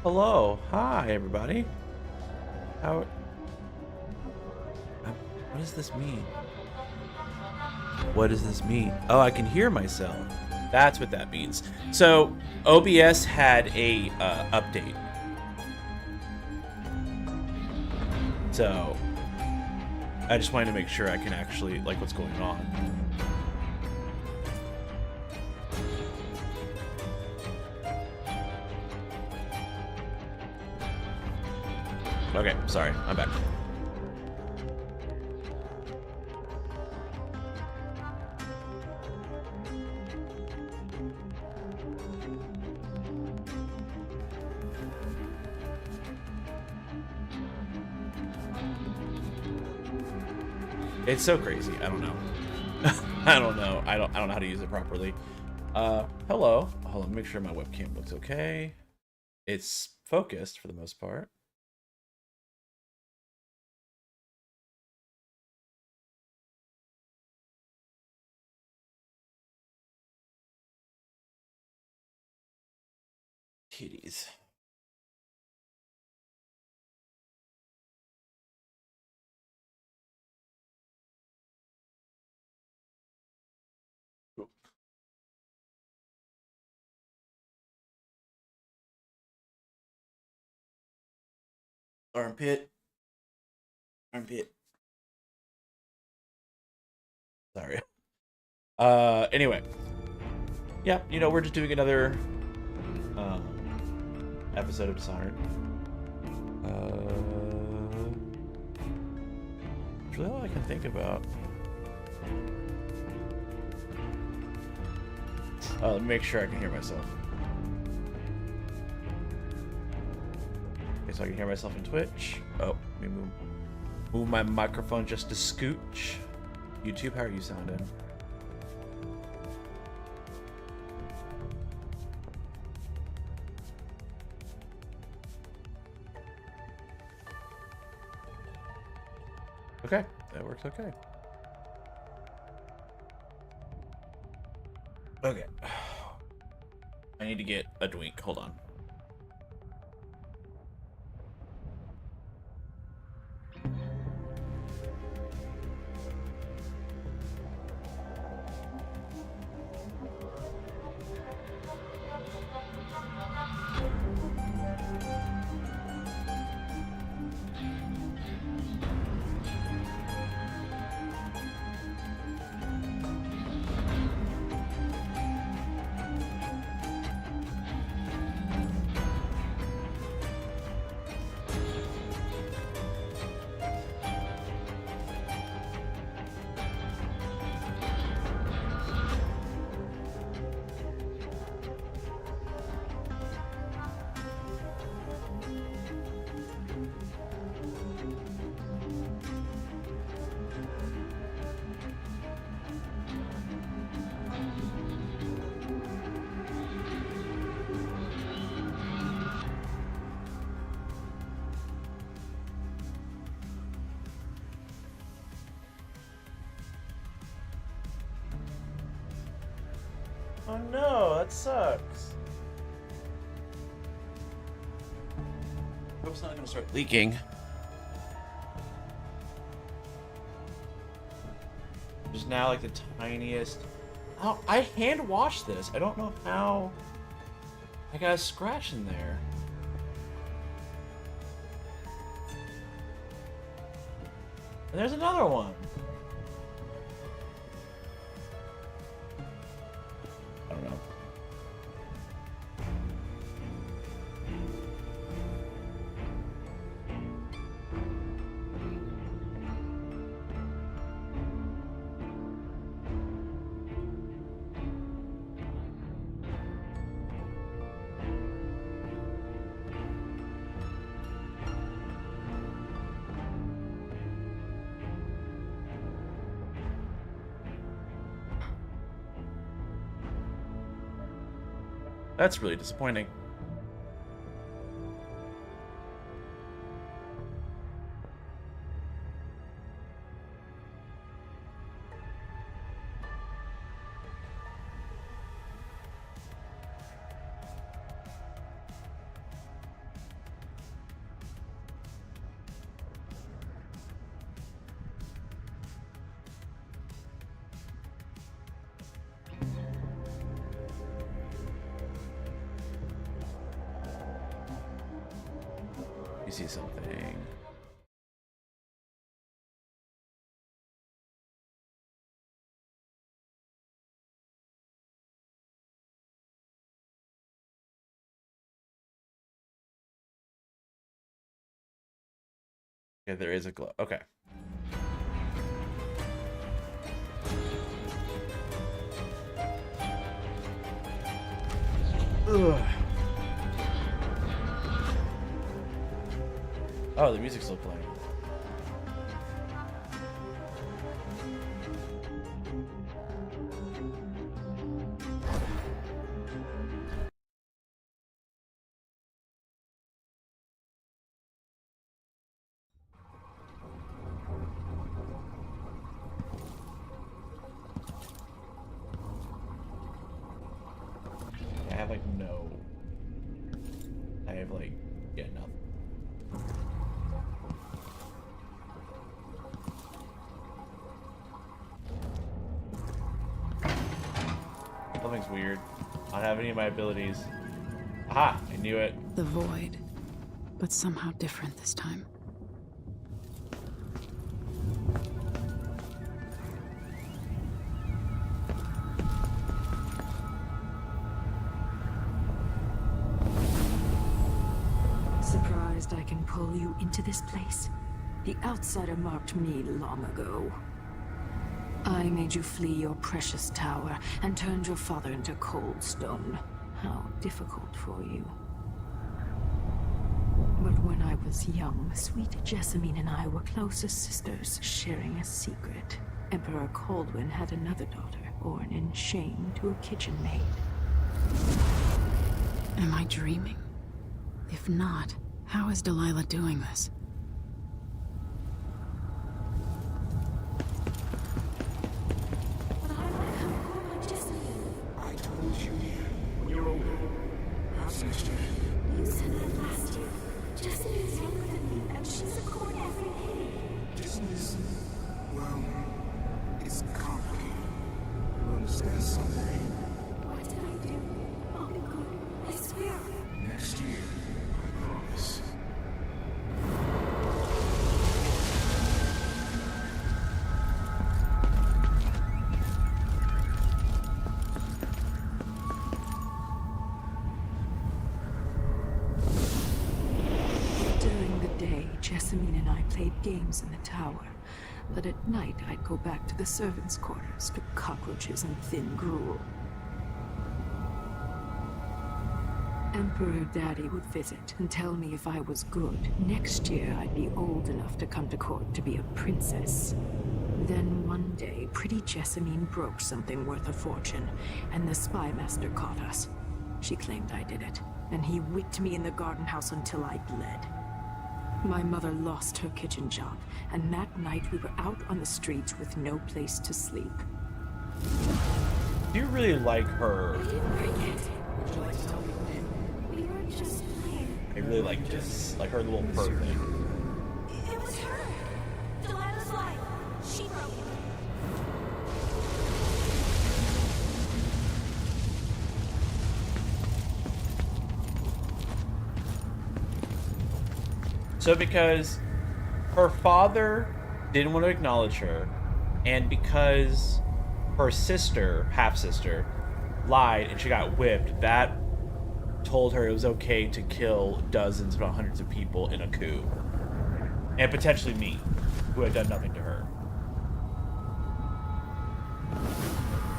Hello, hi everybody. How? What does this mean? What does this mean? Oh, I can hear myself. That's what that means. So OBS had a update. So I just wanted to make sure I can actually like what's going on. Okay, sorry, I'm back. It's so crazy. I don't know. I don't know. I don't know how to use it properly. Hello. Hold on, make sure my webcam looks okay. It's focused for the most part. Titties. Armpit. Armpit. Sorry. Anyway. Yeah, you know, we're just doing another um, episode of Dishonored. It's really all I can think about. Let me make sure I can hear myself. Okay, so I can hear myself in Twitch. Oh, let me move my microphone just a scooch. YouTube, how are you sounding? Okay, that works okay. Okay. I need to get a drink. Hold on. Oh no, that sucks. Hope it's not gonna start leaking. There's now like the tiniest. Oh, I hand washed this. I don't know how. I got a scratch in there. And there's another one. I don't know. That's really disappointing. You see something. Yeah, there is a glow. Okay. Ugh. Oh, the music's still playing. I have like no. I have like, yeah, nothing. Something's weird. I don't have any of my abilities. Aha! I knew it. The void, but somehow different this time. Surprised I can pull you into this place? The outsider marked me long ago. I made you flee your precious tower and turned your father into cold stone. How difficult for you. But when I was young, sweet Jessamine and I were close as sisters, sharing a secret. Emperor Kaldwin had another daughter, born in shame to a kitchen maid. Am I dreaming? If not, how is Delilah doing this? I told you when you're older. Our sister. You said that last year. Jessamine's younger than me, and she's a court every day. Business, well, it's complicated. You'll understand someday. What did I do? I'll be good. I swear. Next year, I promise. During the day, Jessamine and I played games in the tower. But at night, I'd go back to the servants' quarters to cockroaches and thin gruel. Emperor Daddy would visit and tell me if I was good. Next year, I'd be old enough to come to court to be a princess. Then one day, pretty Jessamine broke something worth a fortune, and the spy master caught us. She claimed I did it, and he whipped me in the garden house until I bled. My mother lost her kitchen job, and that night we were out on the streets with no place to sleep. Do you really like her? I didn't bring it. We were just playing. I really like this. Like her little fur thing. It was her. Delilah's life. She broke it. So because her father didn't want to acknowledge her, and because her sister, half-sister, lied and she got whipped, that told her it was okay to kill dozens, if not hundreds of people in a coup. And potentially me, who had done nothing to her.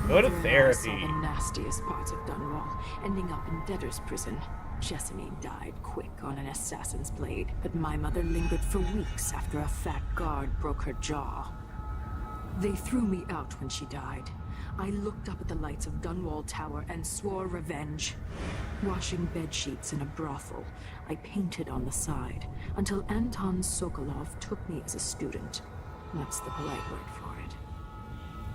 Go to Mother and I therapy. saw the nastiest parts of Dunwall, ending up in debtor's prison. Jessamine died quick on an assassin's blade, but my mother lingered for weeks after a fat guard broke her jaw. They threw me out when she died. I looked up at the lights of Dunwall Tower and swore revenge. Washing bed sheets in a brothel, I painted on the side, until Anton Sokolov took me as a student. That's the polite word for it.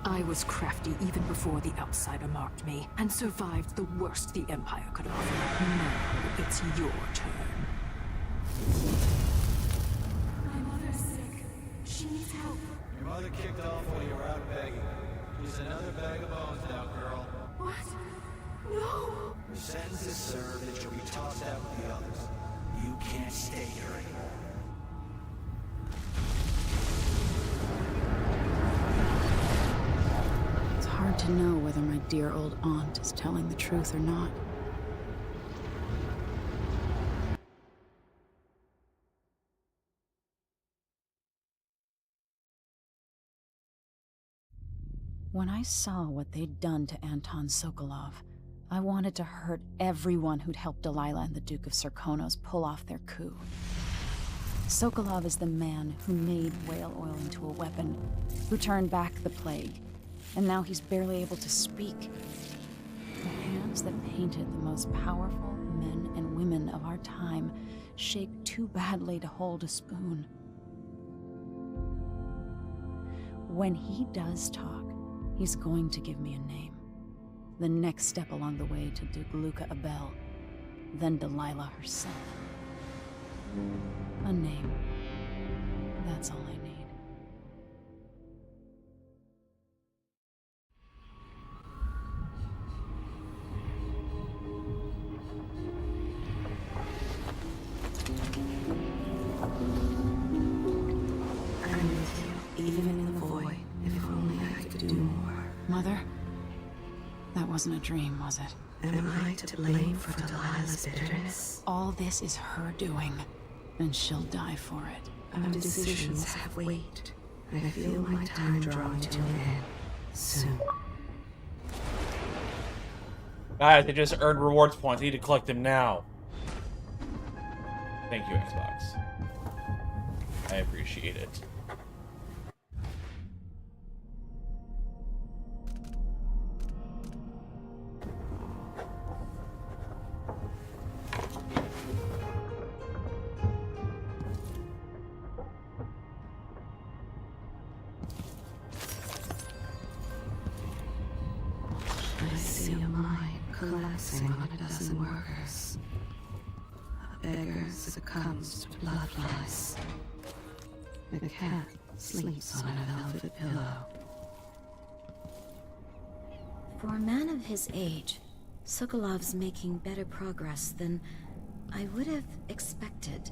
I was crafty even before the outsider marked me, and survived the worst the Empire could offer. Now it's your turn. My mother's sick. She needs help. Your mother kicked off while you were out begging. She's another bag of bones now, girl. What? No. Your sentence is served and she'll be tossed out with the others. You can't stay here anymore. It's hard to know whether my dear old aunt is telling the truth or not. When I saw what they'd done to Anton Sokolov, I wanted to hurt everyone who'd helped Delilah and the Duke of Serkonos pull off their coup. Sokolov is the man who made whale oil into a weapon, who turned back the plague, and now he's barely able to speak. The hands that painted the most powerful men and women of our time shake too badly to hold a spoon. When he does talk, he's going to give me a name. The next step along the way to Duke Luca Abel, then Delilah herself. A name. That's all I need. I'm with you, even in the void. If only I could do more. Mother? That wasn't a dream, was it? Am I to blame for Delilah's bitterness? All this is her doing, and she'll die for it. Our decisions have weight. I feel my time drawing to an end. Soon. Guys, they just earned rewards points. I need to collect them now. Thank you, Xbox. I appreciate it. I see a mine collapsing on a dozen workers. A beggar succumbs to blood flies. A cat sleeps on a velvet pillow. For a man of his age, Sokolov's making better progress than I would have expected.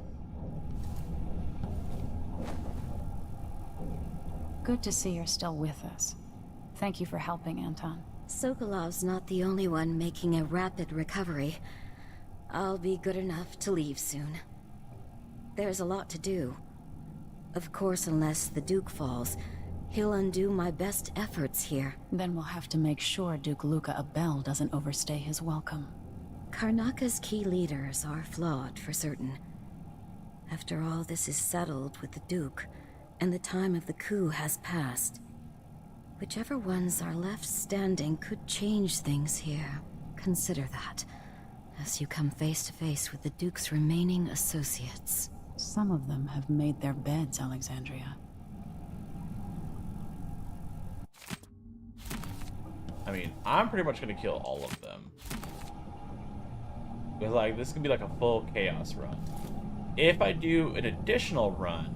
Good to see you're still with us. Thank you for helping, Anton. Sokolov's not the only one making a rapid recovery. I'll be good enough to leave soon. There's a lot to do. Of course, unless the Duke falls, he'll undo my best efforts here. Then we'll have to make sure Duke Luca Abel doesn't overstay his welcome. Karnaka's key leaders are flawed, for certain. After all this is settled with the Duke, and the time of the coup has passed, whichever ones are left standing could change things here. Consider that, as you come face to face with the Duke's remaining associates. Some of them have made their beds, Alexandria. I mean, I'm pretty much gonna kill all of them. Because, like, this could be like a full chaos run. If I do an additional run,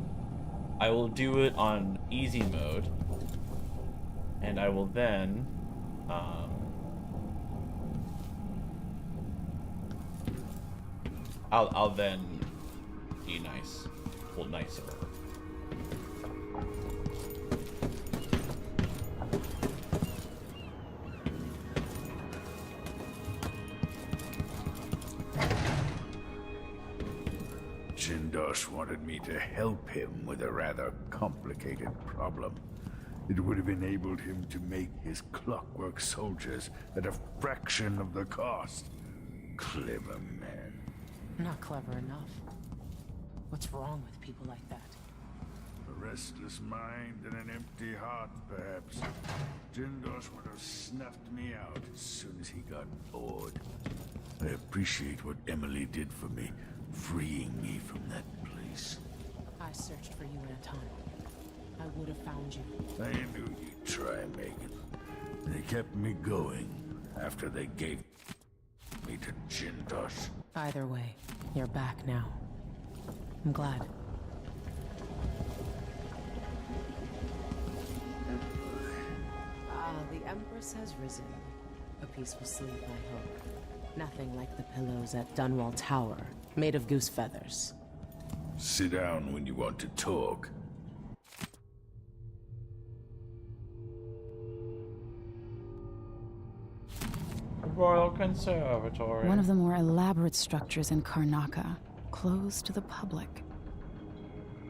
I will do it on easy mode. And I will then, I'll then be nice, well, nicer. Jindosh wanted me to help him with a rather complicated problem. It would have enabled him to make his clockwork soldiers at a fraction of the cost. Clever man. Not clever enough. What's wrong with people like that? A restless mind and an empty heart, perhaps. Jindosh would have snuffed me out as soon as he got bored. I appreciate what Emily did for me, freeing me from that place. I searched for you, Anton. I would have found you. I knew you'd try, Megan. They kept me going after they gave me to Jindosh. Either way, you're back now. I'm glad. The Empress has risen. A peaceful sleep, I hope. Nothing like the pillows at Dunwall Tower made of goose feathers. Sit down when you want to talk. Royal Conservatory. One of the more elaborate structures in Karnaca, closed to the public.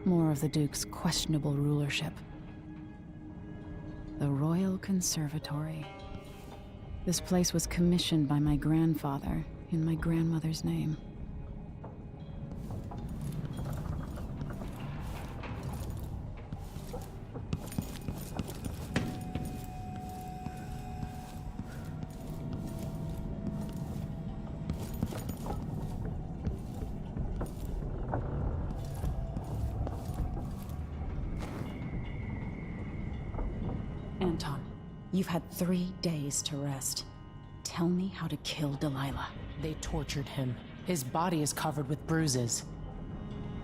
More of the Duke's questionable rulership. The Royal Conservatory. This place was commissioned by my grandfather in my grandmother's name. Anton, you've had 3 days to rest. Tell me how to kill Delilah. They tortured him. His body is covered with bruises.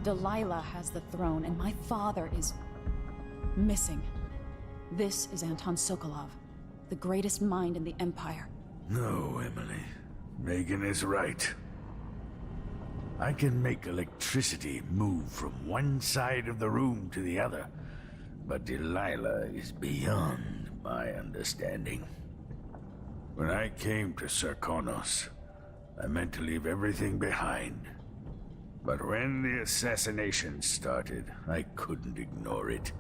Delilah has the throne, and my father is missing. This is Anton Sokolov, the greatest mind in the Empire. No, Emily. Megan is right. I can make electricity move from one side of the room to the other, but Delilah is beyond my understanding. When I came to Serkonos, I meant to leave everything behind. But when the assassination started, I couldn't ignore it.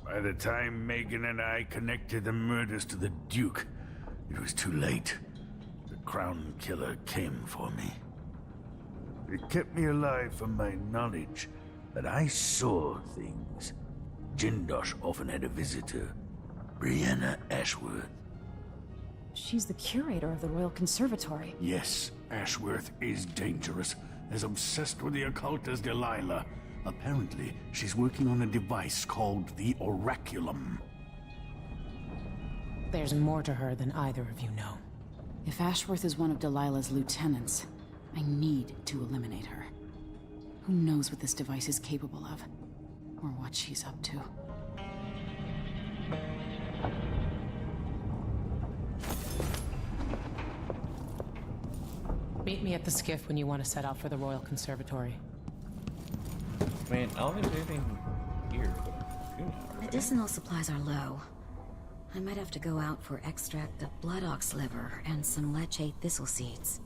By the time Megan and I connected the murders to the Duke, it was too late. The Crown Killer came for me. It kept me alive from my knowledge that I saw things. Jindosh often had a visitor, Brianna Ashworth. She's the curator of the Royal Conservatory. Yes, Ashworth is dangerous, as obsessed with the occult as Delilah. Apparently, she's working on a device called the Oraculum. There's more to her than either of you know. If Ashworth is one of Delilah's lieutenants, I need to eliminate her. Who knows what this device is capable of? Or what she's up to. Meet me at the skiff when you want to set out for the Royal Conservatory. I mean, I don't think there's anything here that I do now. Medicinal supplies are low. I might have to go out for extract of blood ox liver and some leche thistle seeds.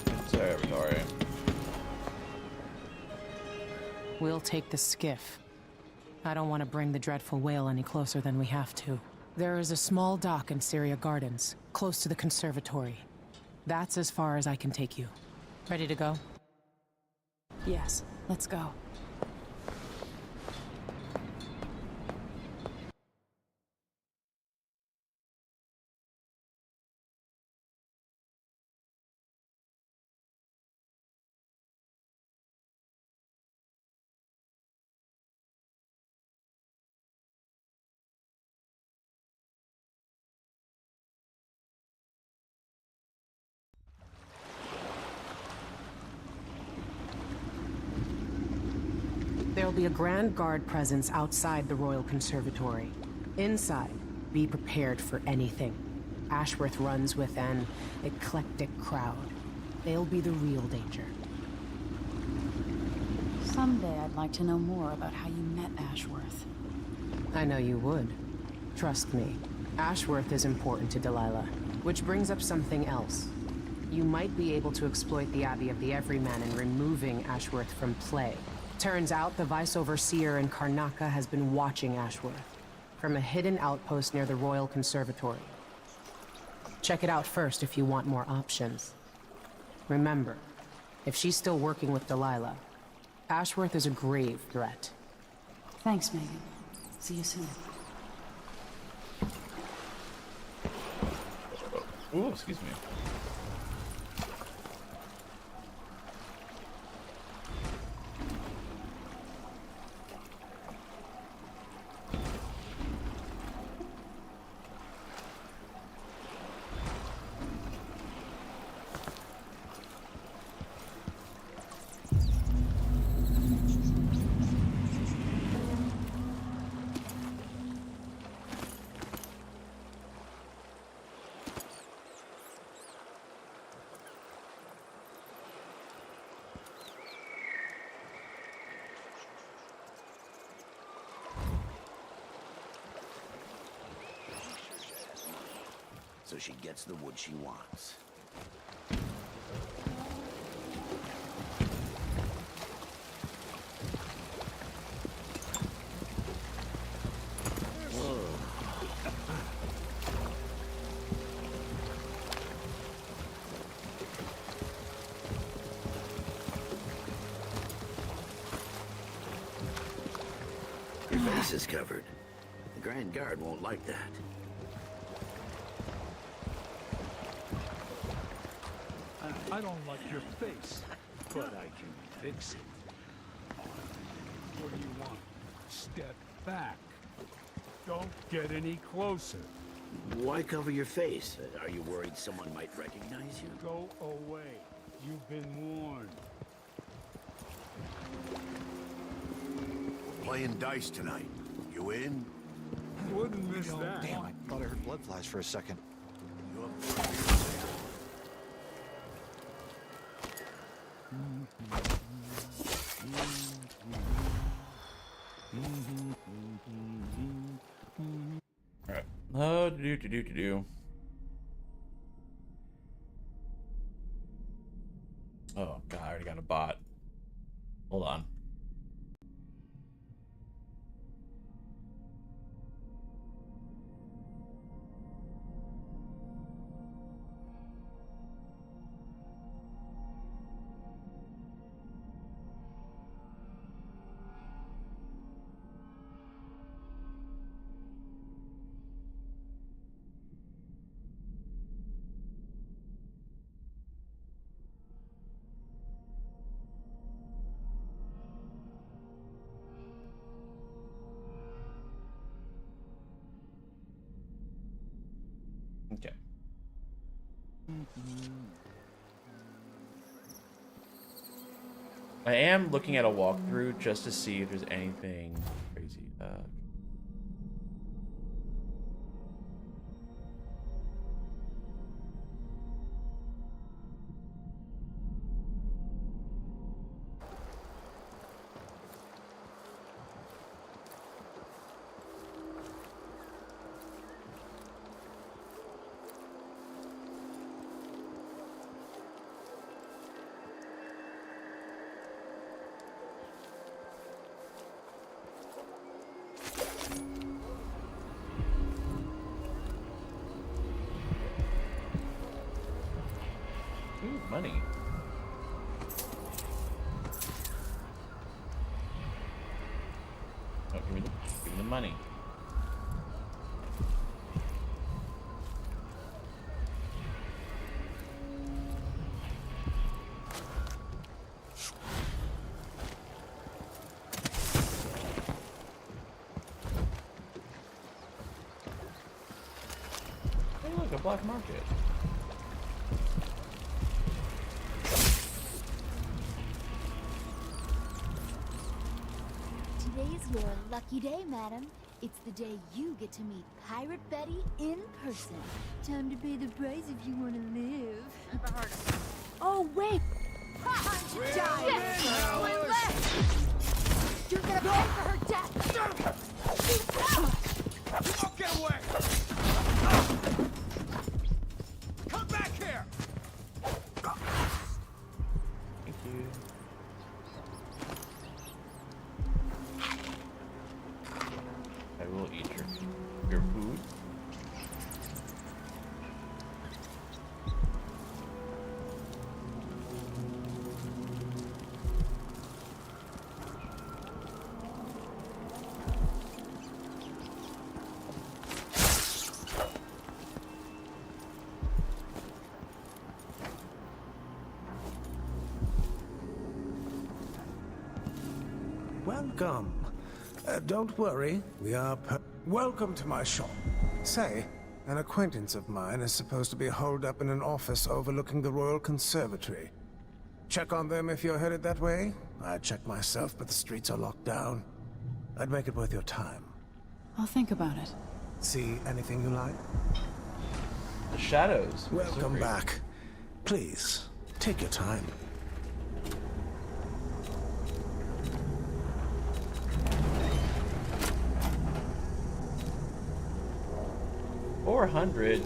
Conservatory. We'll take the skiff. I don't want to bring the dreadful whale any closer than we have to. There is a small dock in Syria Gardens, close to the conservatory. That's as far as I can take you. Ready to go? Yes, let's go. There'll be a Grand Guard presence outside the Royal Conservatory. Inside, be prepared for anything. Ashworth runs with an eclectic crowd. They'll be the real danger. Someday I'd like to know more about how you met Ashworth. I know you would. Trust me, Ashworth is important to Delilah. Which brings up something else. You might be able to exploit the Abbey of the Everyman in removing Ashworth from play. Turns out the Vice Overseer in Karnaca has been watching Ashworth from a hidden outpost near the Royal Conservatory. Check it out first if you want more options. Remember, if she's still working with Delilah, Ashworth is a grave threat. Thanks, Megan. See you soon. Ooh, excuse me. so she gets the wood she wants. Your face is covered. The Grand Guard won't like that. I don't like your face, but I can fix it. What do you want? Step back. Don't get any closer. Why cover your face? Are you worried someone might recognize you? Go away. You've been warned. Playing dice tonight. You in? Wouldn't miss that. Damn, I thought I heard blood flies for a second. Alright. Oh, do. Oh, God, I already got a bot. Hold on. Okay. I am looking at a walkthrough just to see if there's anything crazy. Ooh, money. Oh, give me the money. Hey, look, a black market. Today's your lucky day, madam. It's the day you get to meet Pirate Betty in person. Time to pay the price if you want to live. Never heard of her. Oh, wait! Went left! You're gonna pay for her death! You won't get away! Come back here! Thank you. I will eat your food. Welcome. Don't worry, we are welcome to my shop. Say, an acquaintance of mine is supposed to be holed up in an office overlooking the Royal Conservatory. Check on them if you're headed that way. I'd check myself, but the streets are locked down. I'd make it worth your time. I'll think about it. See anything you like? The shadows. Welcome back. Please, take your time. $400.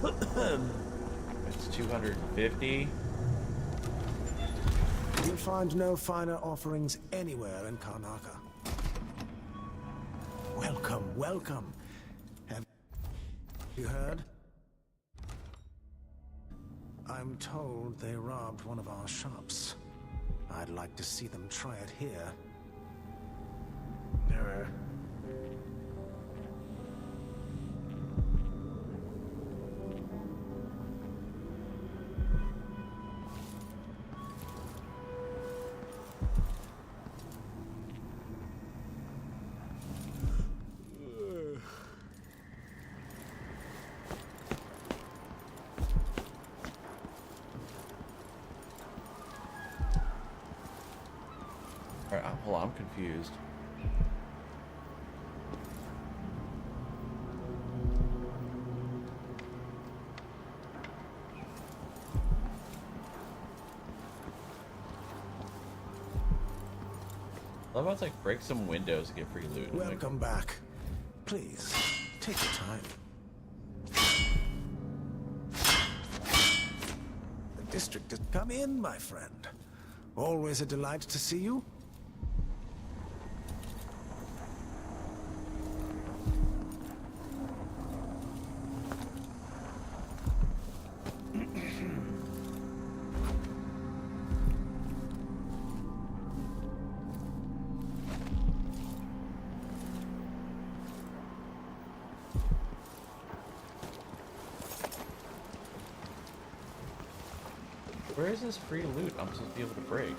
It's 250. You'll find no finer offerings anywhere in Karnaka. Welcome, welcome. Have you heard? I'm told they robbed one of our shops. I'd like to see them try it here. Alright, hold on, I'm confused. I love how it's like break some windows to get free loot. Welcome back. Please, take your time. The district has come in, my friend. Always a delight to see you. Where is this free loot I'm supposed to be able to break?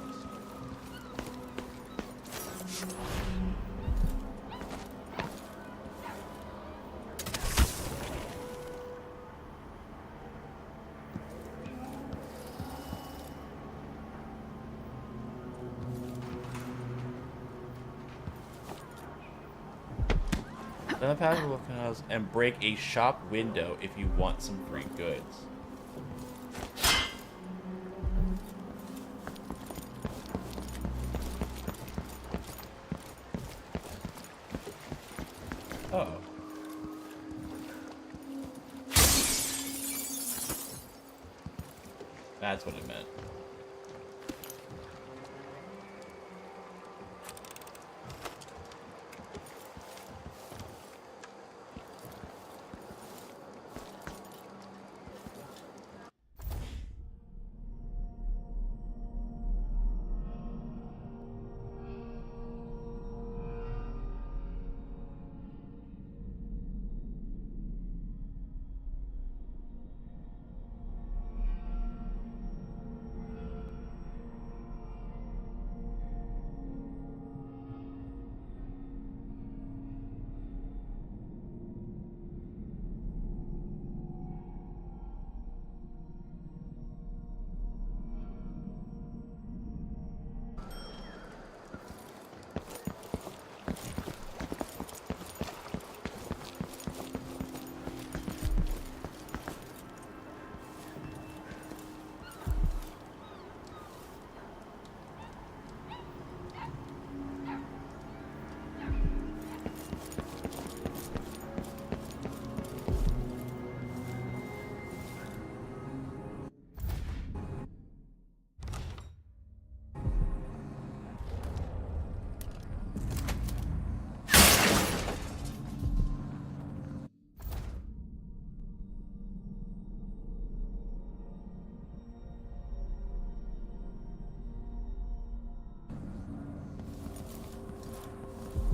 Then the path will house and break a shop window if you want some free goods. Oh. That's what it meant.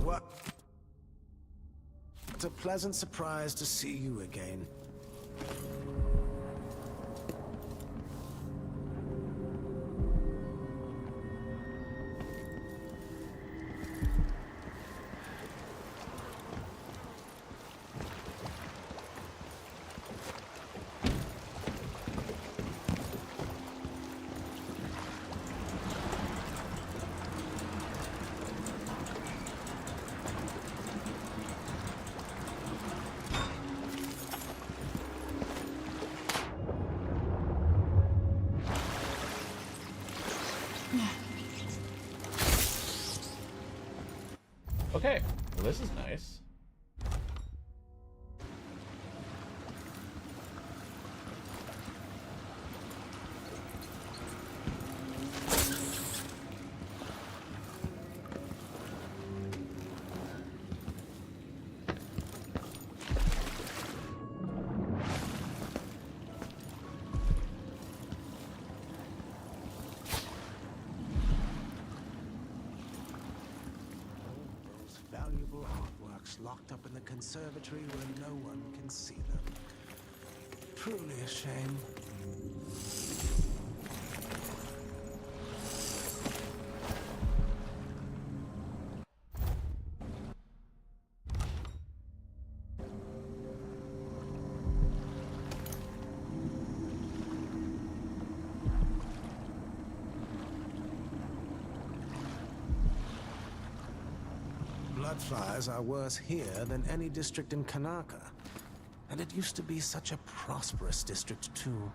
What? It's a pleasant surprise to see you again. Okay, well this is nice. valuable artworks locked up in the conservatory where no one can see them. Truly a shame. Bloodflies are worse here than any district in Kanaka. And it used to be such a prosperous district, too.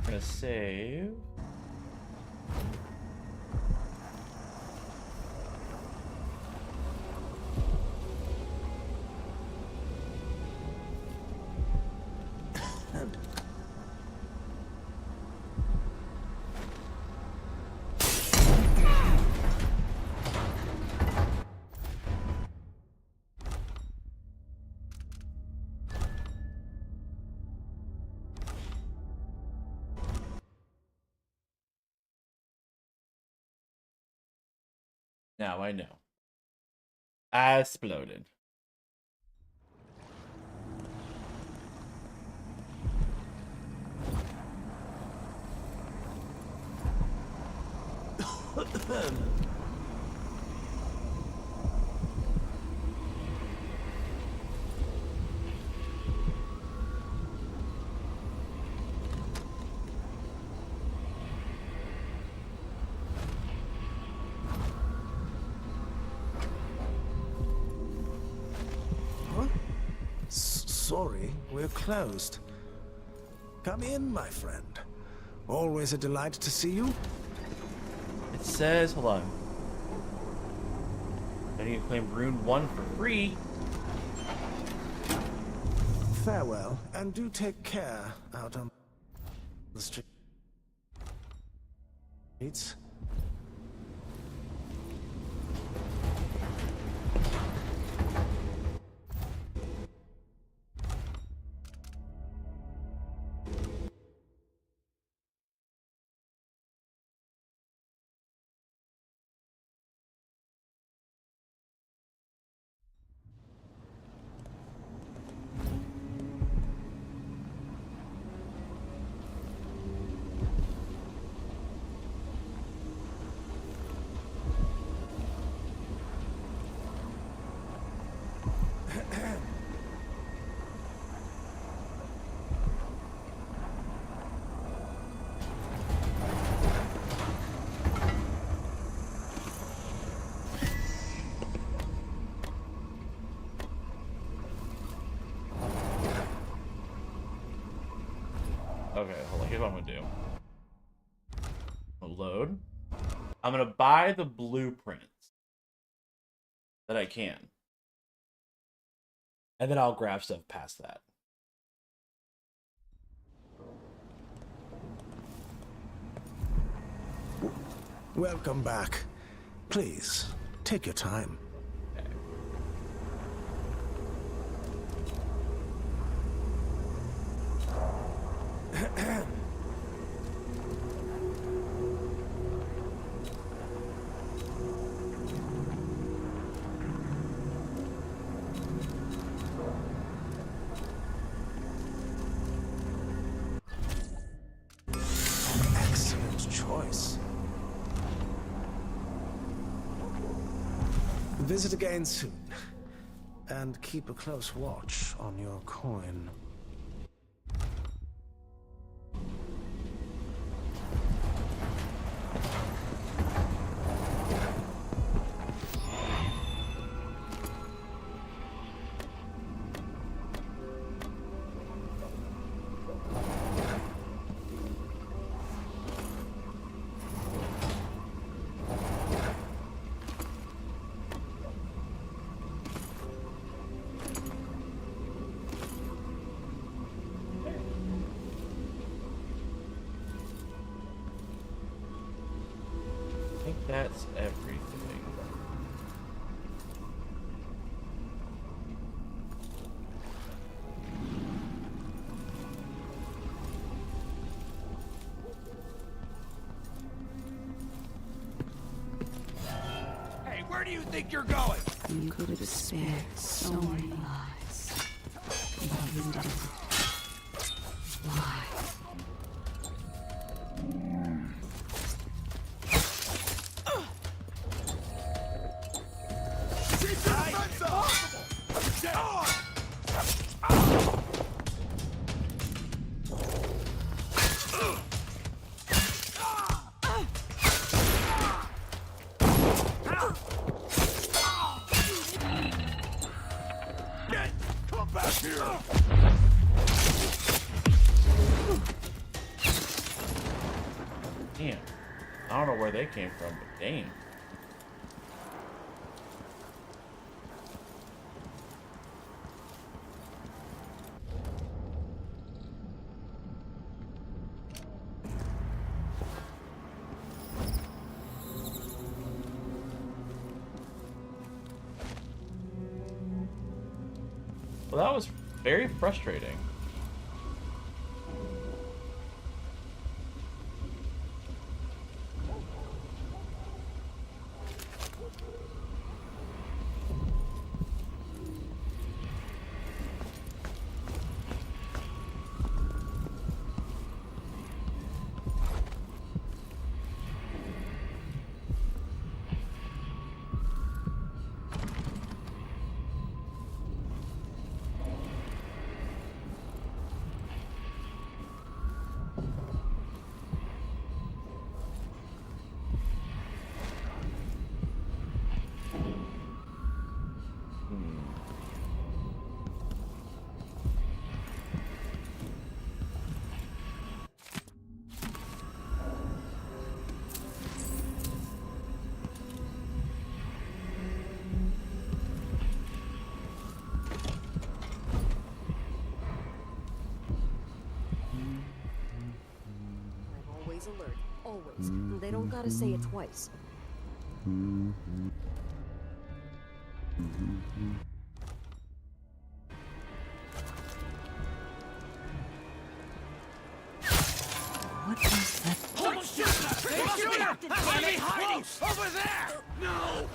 Gonna save. Now I know. I exploded. Sorry, we're closed. Come in, my friend. Always a delight to see you. It says, hold on. Then you can claim Rune 1 for free. Farewell, and do take care out on the streets. Okay, hold on. Here's what I'm gonna do. I'm gonna load. I'm gonna buy the blueprints that I can. And then I'll grab stuff past that. Welcome back. Please, take your time. Excellent choice. Visit again soon. And keep a close watch on your coin. think you're going? You could have spared so many lives. But you didn't. Why? Keep your defense up! Get on! Come back here! Damn. I don't know where they came from, but damn. Well, that was very frustrating. Always alert. Always. They don't gotta say it twice. What was that? Oh, shoot! Enemy hiding! Over there! No!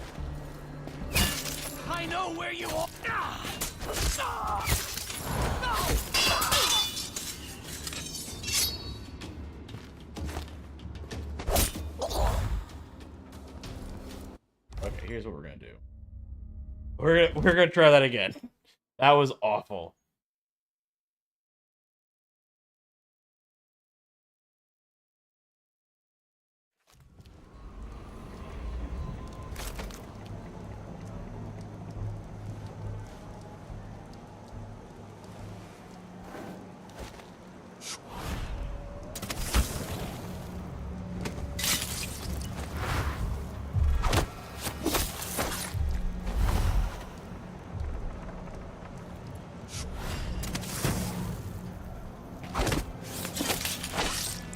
I know where you are! Okay, here's what we're gonna do. We're gonna try that again. That was awful.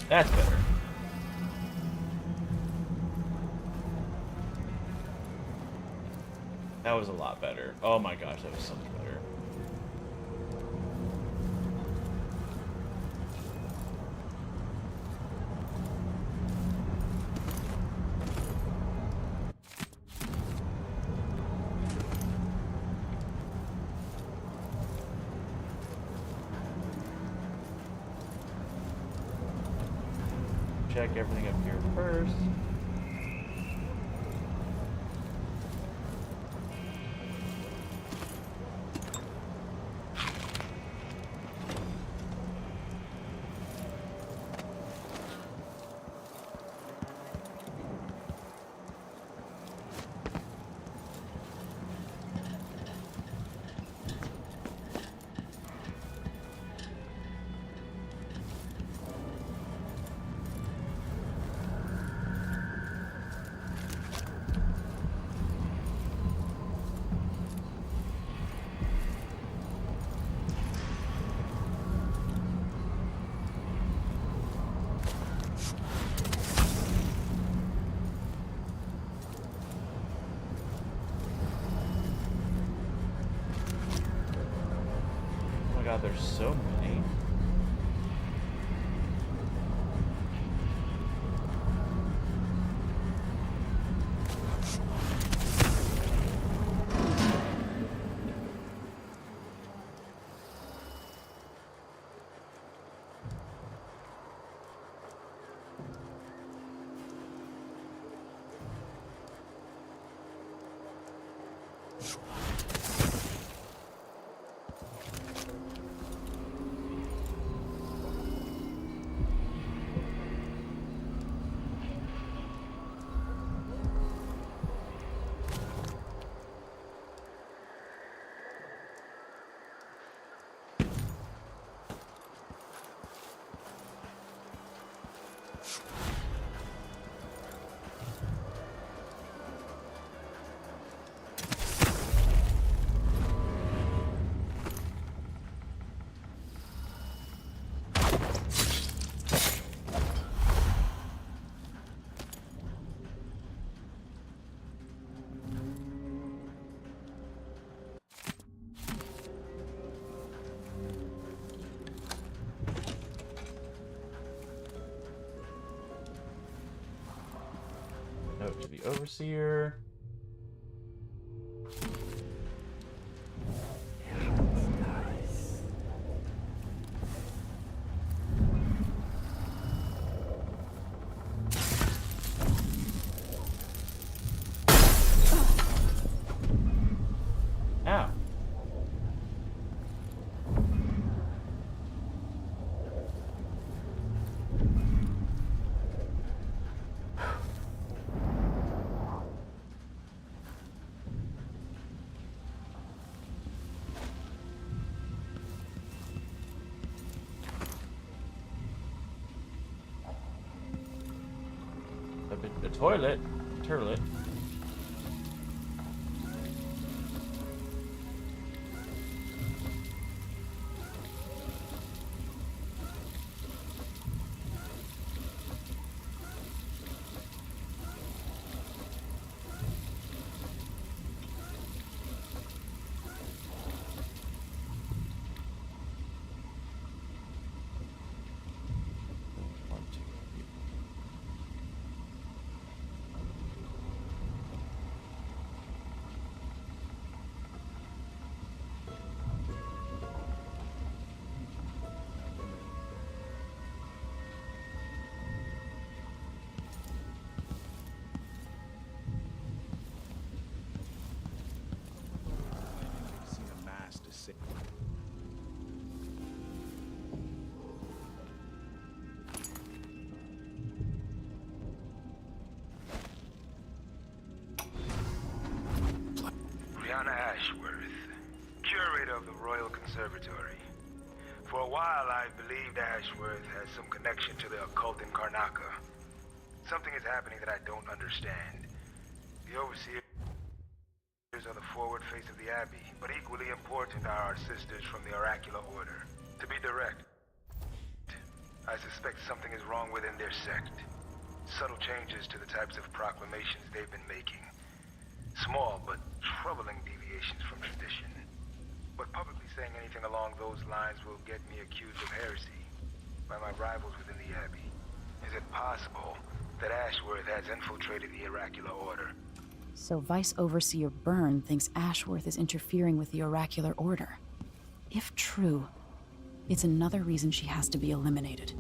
That's better. That was a lot better. Oh my gosh, that was so much better. Check everything up here first. Oh my god, there's so many. Note to the overseer. Ow. A toilet? Turlet? Ashworth, curator of the Royal Conservatory. For a while, I believed Ashworth has some connection to the occult in Karnaca. Something is happening that I don't understand. The overseers are the forward face of the Abbey, but equally important are our sisters from the Oracular Order. To be direct, I suspect something is wrong within their sect. Subtle changes to the types of proclamations they've been making. Small but troubling deviations from tradition. But publicly saying anything along those lines will get me accused of heresy by my rivals within the Abbey. Is it possible that Ashworth has infiltrated the Oracular Order? So Vice Overseer Byrne thinks Ashworth is interfering with the Oracular Order. If true, it's another reason she has to be eliminated.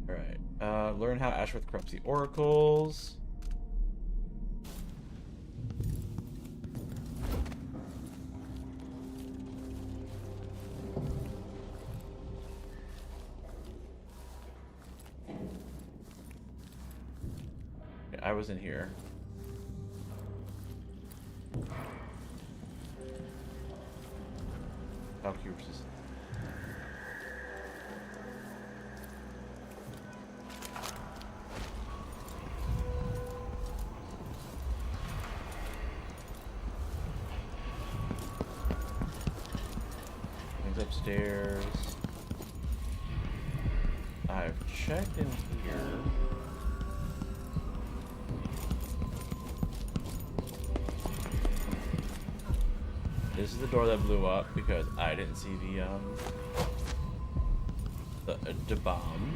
Alright, learn how Ashworth corrupts the oracles. I was in here. Valkyrie resist. Things upstairs. I've checked in here. This is the door that blew up because I didn't see the bomb.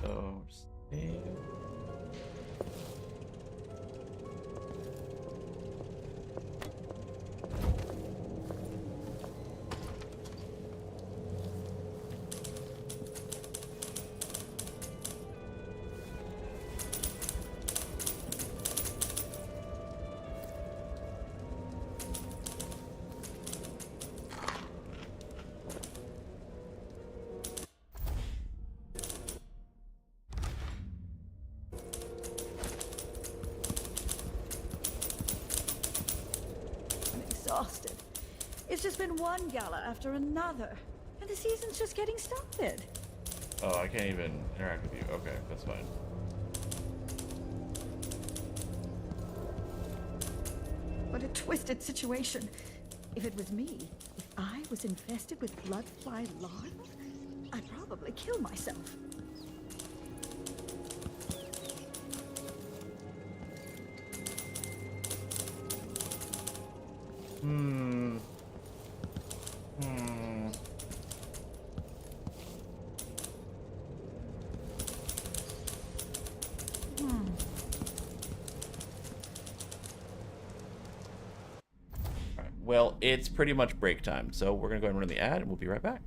So, save. Exhausted. It's just been one gala after another, and the season's just getting started. Oh, I can't even interact with you. Okay, that's fine. What a twisted situation. If it was me, if I was infested with bloodfly larvae, I'd probably kill myself. Hmm. All right. Well, it's pretty much break time, so we're gonna go ahead and run the ad, and we'll be right back.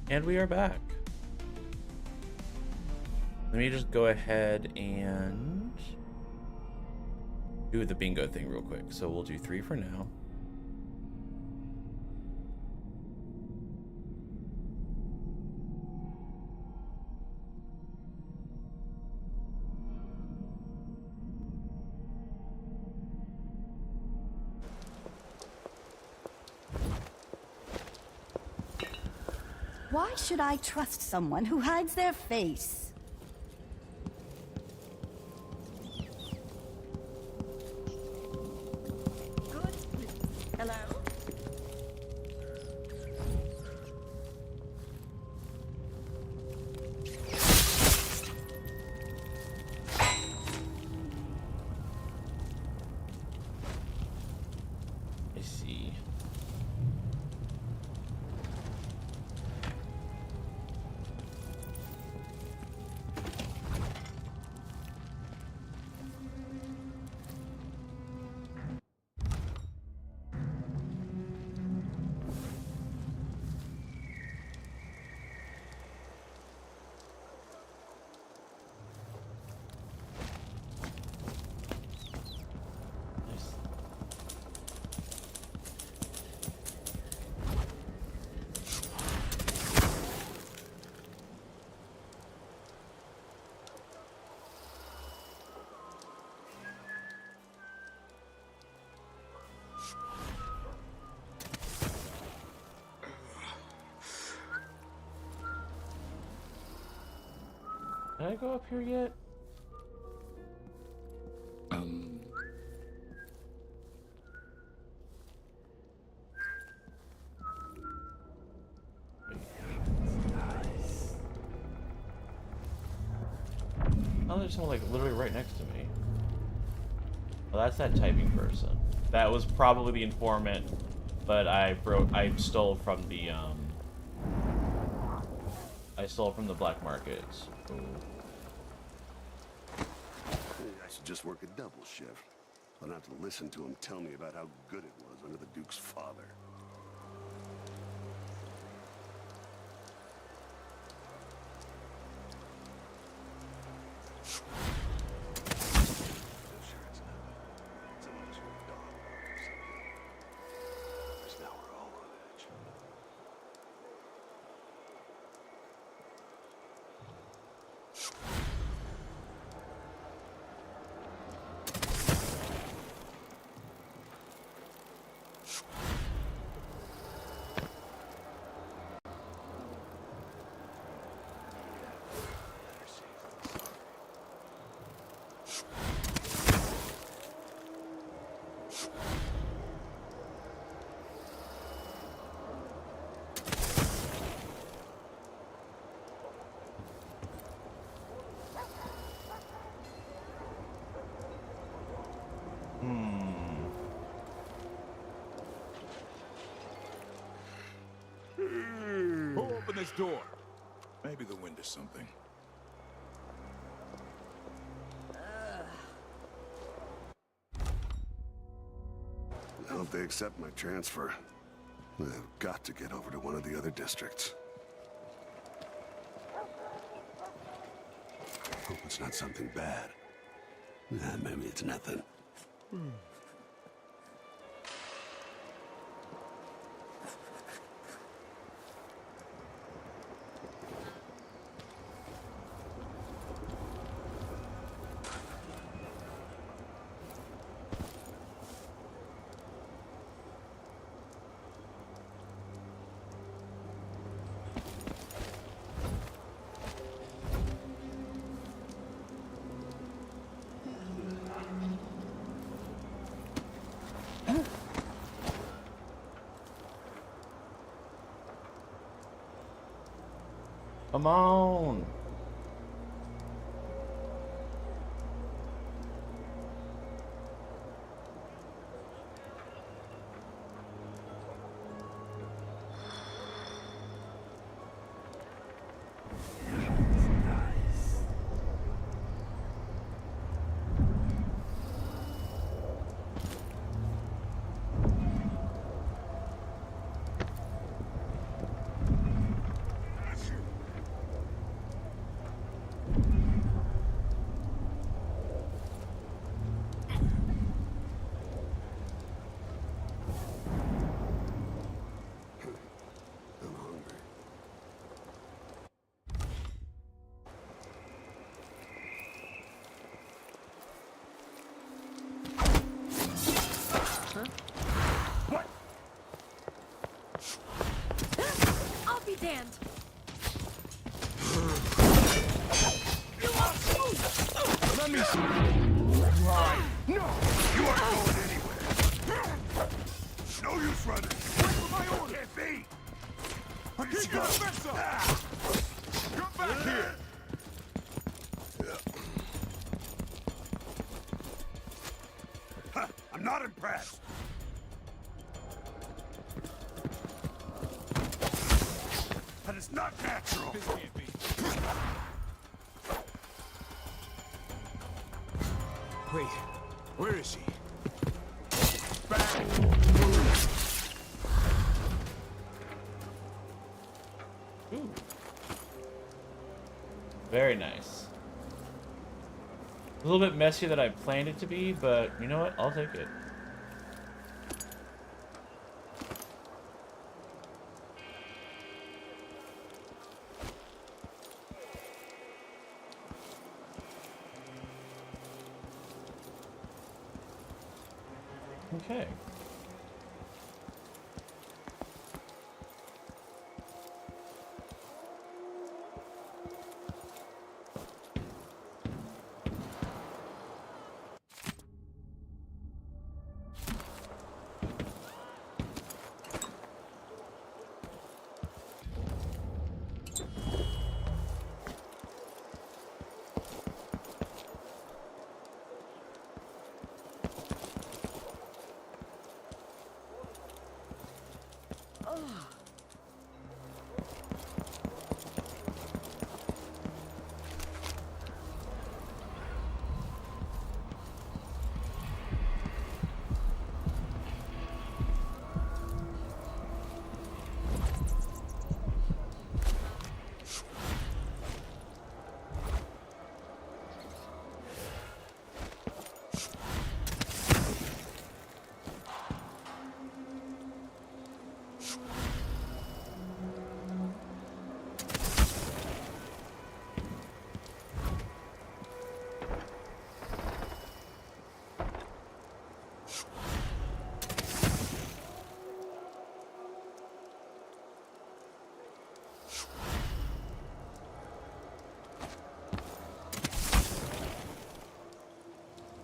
And we are back. Let me just go ahead and do the bingo thing real quick. So we'll do 3 for now. Why should I trust someone who hides their face? Good. Hello? I see. Can I go up here yet? Oh, there's someone like literally right next to me. Oh, that's that typing person. That was probably the informant, but I stole from the black markets. Ooh. I should just work a double shift. I don't have to listen to him tell me about how good it was under the Duke's father. Who opened this door? Maybe the wind is something. I hope they accept my transfer. I've got to get over to one of the other districts. Hope it's not something bad. Maybe it's nothing. Come on. stand. Let me see. Right. No! You aren't going anywhere. No use running. Wait for my order. Can't be. He's gonna mess up. Come back here. Huh, I'm not impressed. That is not natural. This can't be. Wait, where is she? Ooh. Very nice. A little bit messier than I planned it to be, but you know what? I'll take it. Okay.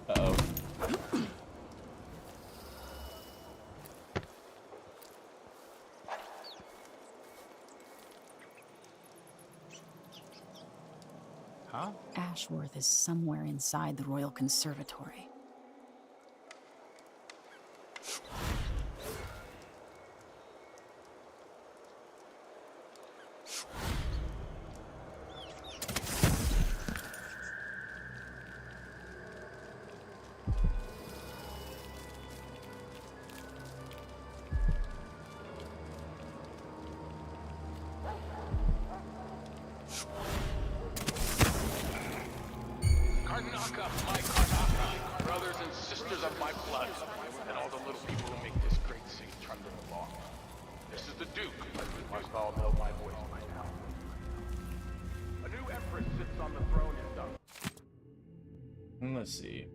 Uh-oh. Huh? Ashworth is somewhere inside the Royal Conservatory. Karnaka, my Karnaka, brothers and sisters of my blood, and all the little people who make this great city trundle along. This is the Duke. You must all know my voice by now. A new empress sits on the throne in Dun. Let's see.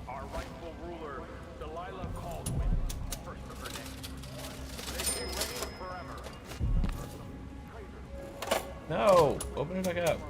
Our rightful ruler, Delilah Caldwin, first of her name. They can reign forever. No! Open it back up.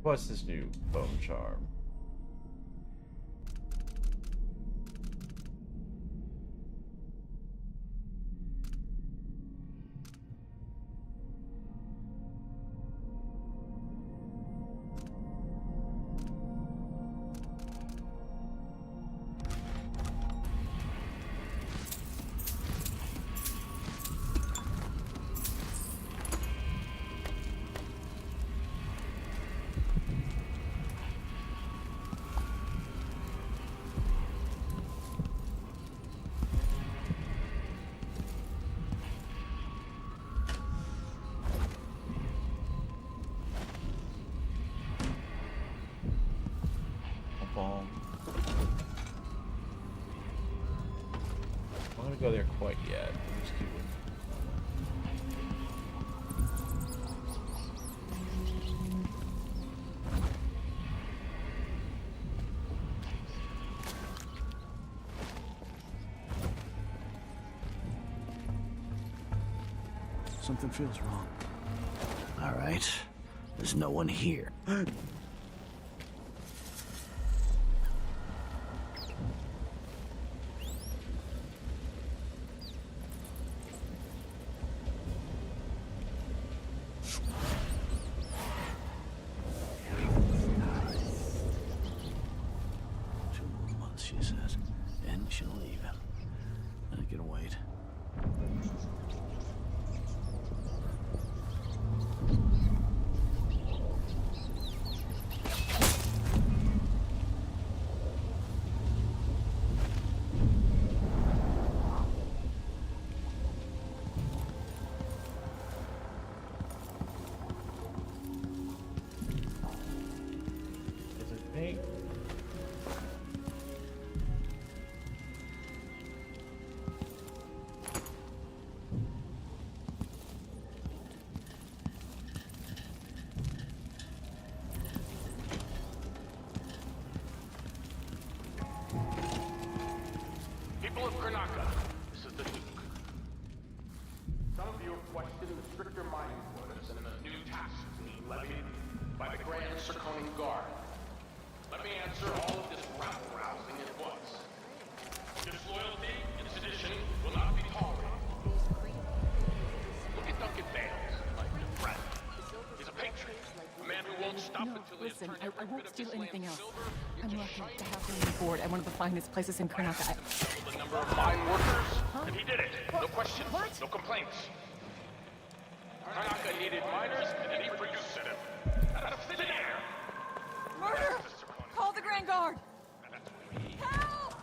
What's this new bone charm? go there quite yet. We'll just keep looking. Something feels wrong. All right. There's no one here. She says, and she'll leave him. I can wait. Is it pink? People of Karnaka, this is the Duke. Some of you have questioned the stricter mining quotas and the new taxes being levied by the Grand Circonian Guard. Let me answer all of this rabble-rousing at once. Disloyalty and sedition will not be tolerated. Look at Duncan Bales, like your friend. He's a patriot, a man who won't stop until he has Listen, turned I every won't bit of steal this land anything else. silver I'm into lucky shiny to have him on board at one of the finest places in Karnaka. the number of mine workers, and he did it. No questions, no complaints. Karnaka needed miners, and he produced them. Out of thin air. Murder! Call the Grand Guard! Help!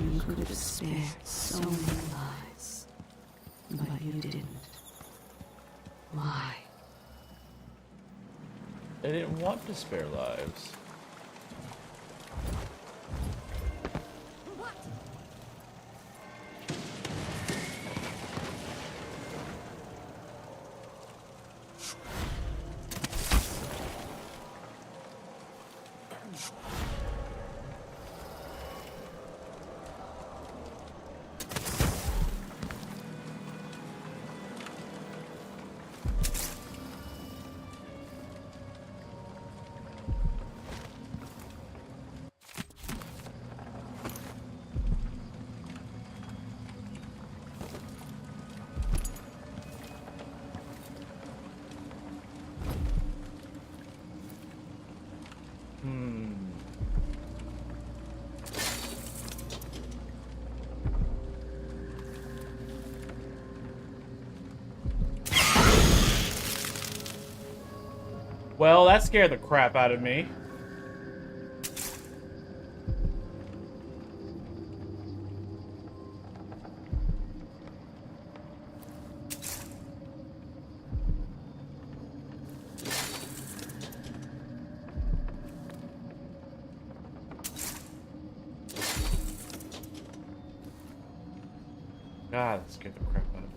You could have spared so many lives, but you didn't. Why? They didn't want to spare lives. Well, that scared the crap out of me. God, that scared the crap out of me.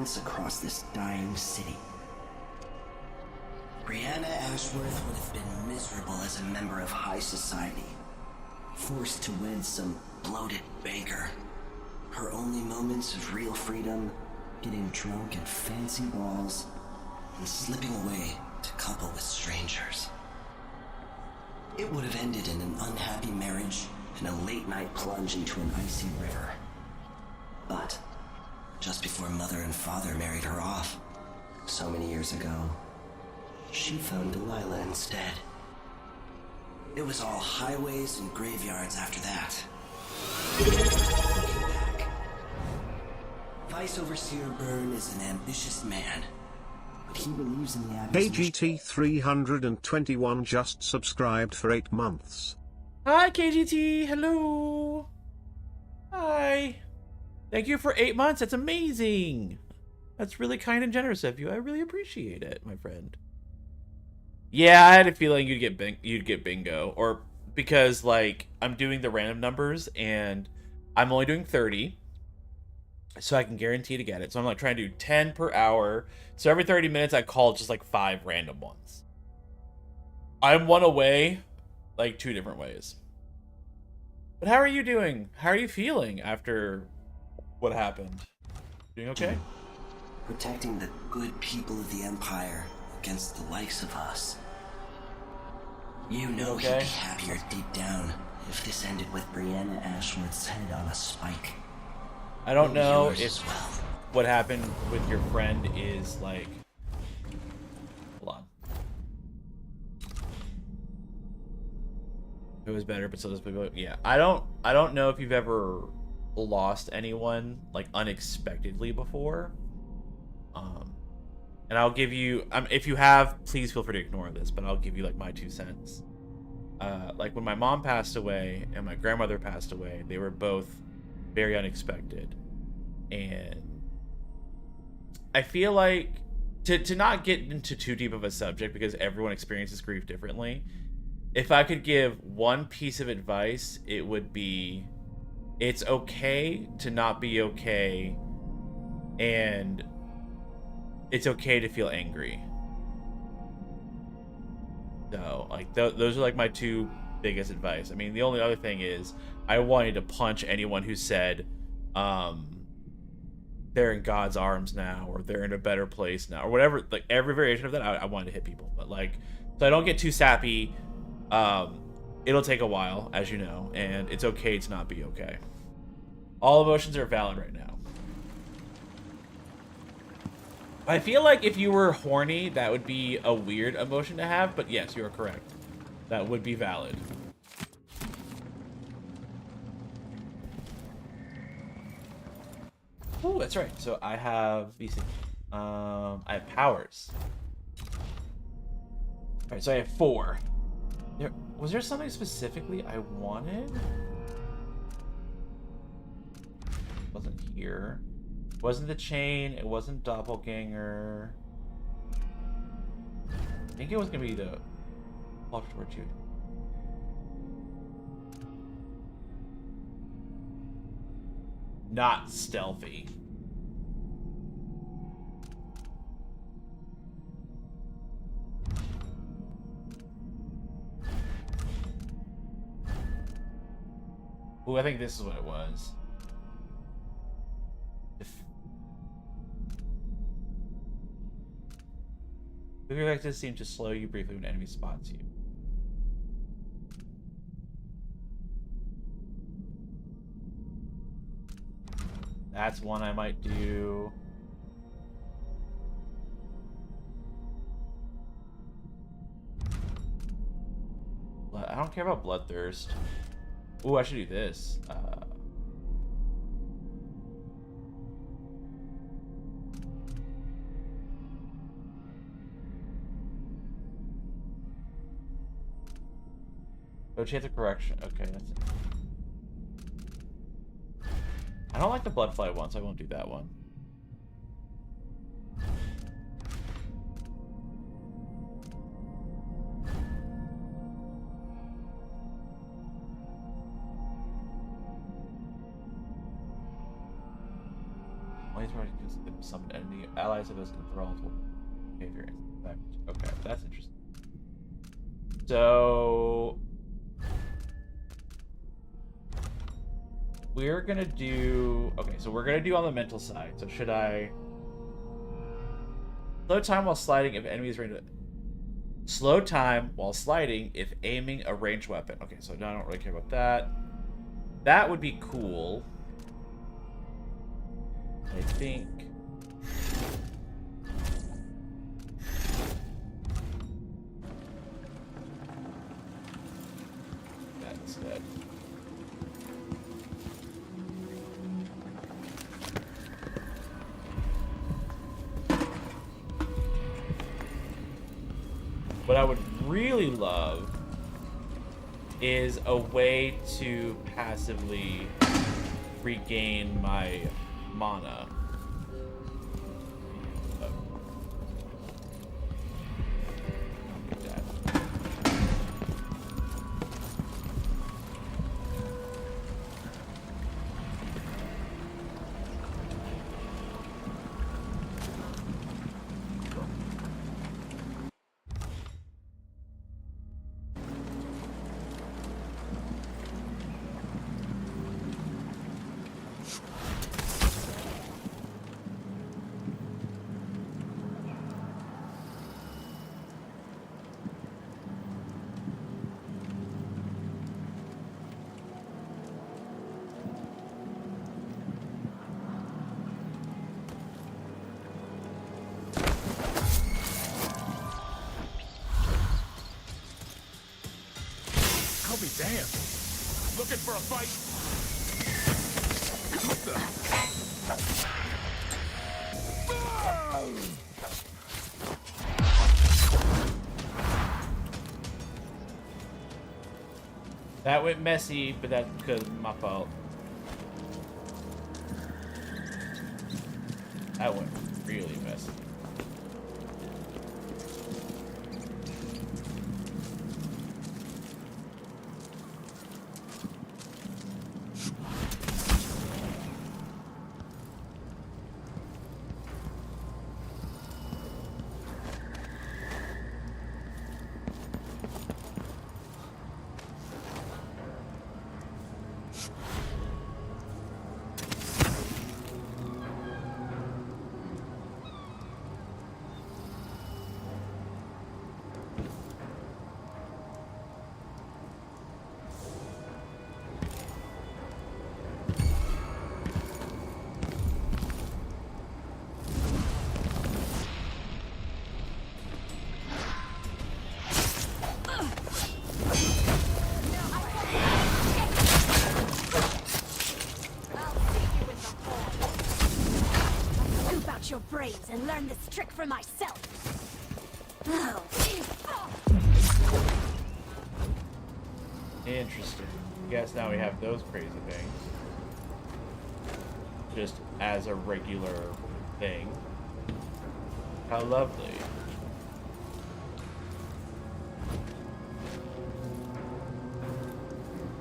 footprints across this dying city. Brianna Ashworth would have been miserable as a member of high society, forced to wed some bloated banker. Her only moments of real freedom, getting drunk at fancy balls, and slipping away to couple with strangers. It would have ended in an unhappy marriage and a late-night plunge into an icy river. But just before Mother and Father married her off, so many years ago, she found Delilah instead. It was all highways and graveyards after that. Looking back, Vice Overseer Byrne is an ambitious man, but he believes in the Abbey's KGT 321 just subscribed for 8 months. Hi, KGT. Hello. Hi. Thank you for 8 months. That's amazing. That's really kind and generous of you. I really appreciate it, my friend. Yeah, I had a feeling you'd get bingo, or because like I'm doing the random numbers and I'm only doing 30, so I can guarantee to get it. So I'm like trying to do 10 per hour. So every 30 minutes I call just like 5 random ones. I'm one away, like 2 different ways. But how are you doing? How are you feeling after what happened? Doing okay? protecting the good people of the Empire against the likes of us. You know he'd be happier deep down if this ended with Brianna Ashworth's head on a spike. I don't know Yours if as well. what happened with your friend is like... Hold on. It was better, but still does people... Yeah, I don't know if you've ever lost anyone like unexpectedly before. And I'll give you, if you have, please feel free to ignore this, but I'll give you like my 2 cents. Like when my mom passed away and my grandmother passed away, they were both very unexpected. And I feel like to not get into too deep of a subject because everyone experiences grief differently. If I could give one piece of advice, it would be, it's okay to not be okay, and it's okay to feel angry. So, like, those are like my 2 biggest advice. I mean, the only other thing is, I wanted to punch anyone who said, they're in God's arms now, or they're in a better place now, or whatever. Like, every variation of that, I wanted to hit people. But, like, so I don't get too sappy. It'll take a while, as you know, and it's okay to not be okay. All emotions are valid right now. I feel like if you were horny, that would be a weird emotion to have, but yes, you are correct. That would be valid. Oh, that's right. So I have these things. I have powers. Alright, so I have 4. Was there something specifically I wanted? Wasn't here. Wasn't the chain. It wasn't doppelganger. I think it was gonna be the locked fortune. Not stealthy. Ooh, I think this is what it was. Moving like this seems to slow you briefly when an enemy spots you. That's one I might do. I don't care about Bloodthirst. Ooh, I should do this. Oh, chance of correction. Okay, that's it. I don't like the Bloodfly one, so I won't do that one. can summon enemy allies of those enthralled will behavior and effect. Okay, that's interesting. So we're gonna do so we're gonna do on the mental side. So should I slow time while sliding if enemies range? Slow time while sliding if aiming a ranged weapon. Okay, so now I don't really care about that. That would be cool. I think. That instead. What I would really love is a way to passively regain my mana. I'll be damned. Looking for a fight? What the? That went messy, but that's because of my fault. That went really messy. Your brains and learn this trick for myself. Interesting. Guess now we have those crazy things. Just as a regular thing. How lovely.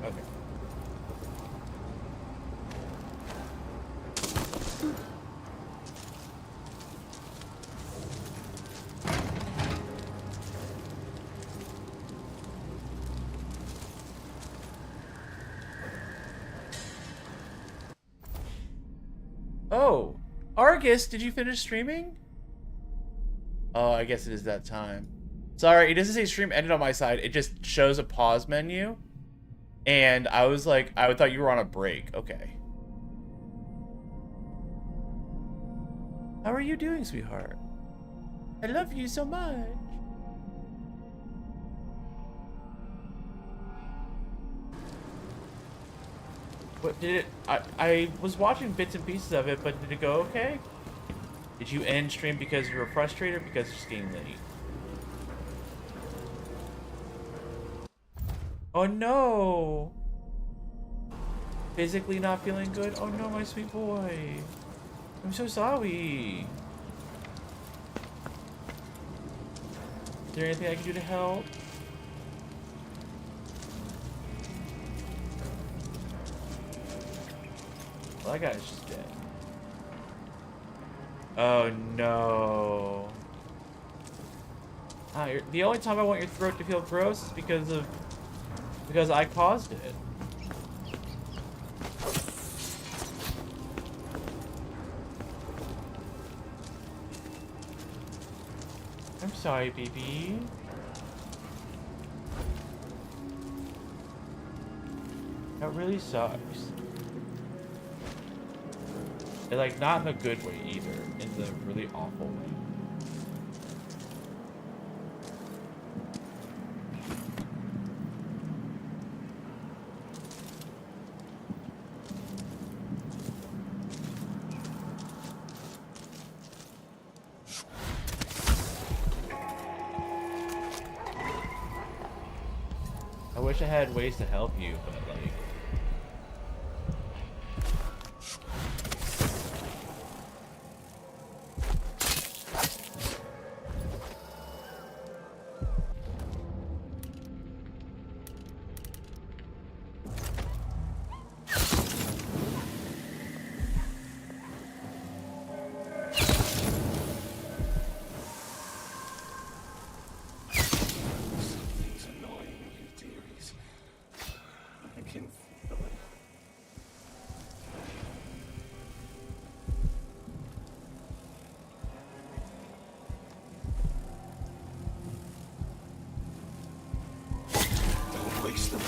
Okay. Oh, Argus, did you finish streaming? Oh, I guess it is that time. Sorry, it doesn't say stream ended on my side. It just shows a pause menu. And I was like, I thought you were on a break. Okay. How are you doing, sweetheart? I love you so much. What did it? I was watching bits and pieces of it, but did it go okay? Did you end stream because you were frustrated or because it's getting late? Oh no! Physically not feeling good? Oh no, my sweet boy. I'm so sorry. Is there anything I can do to help? Well, that guy's just dead. Oh no. The only time I want your throat to feel gross is because I caused it. I'm sorry, baby. That really sucks. And like, not in a good way either, in the really awful way. I wish I had ways to help you, but like... Something's annoying you, dearies. I can feel it. Don't waste them.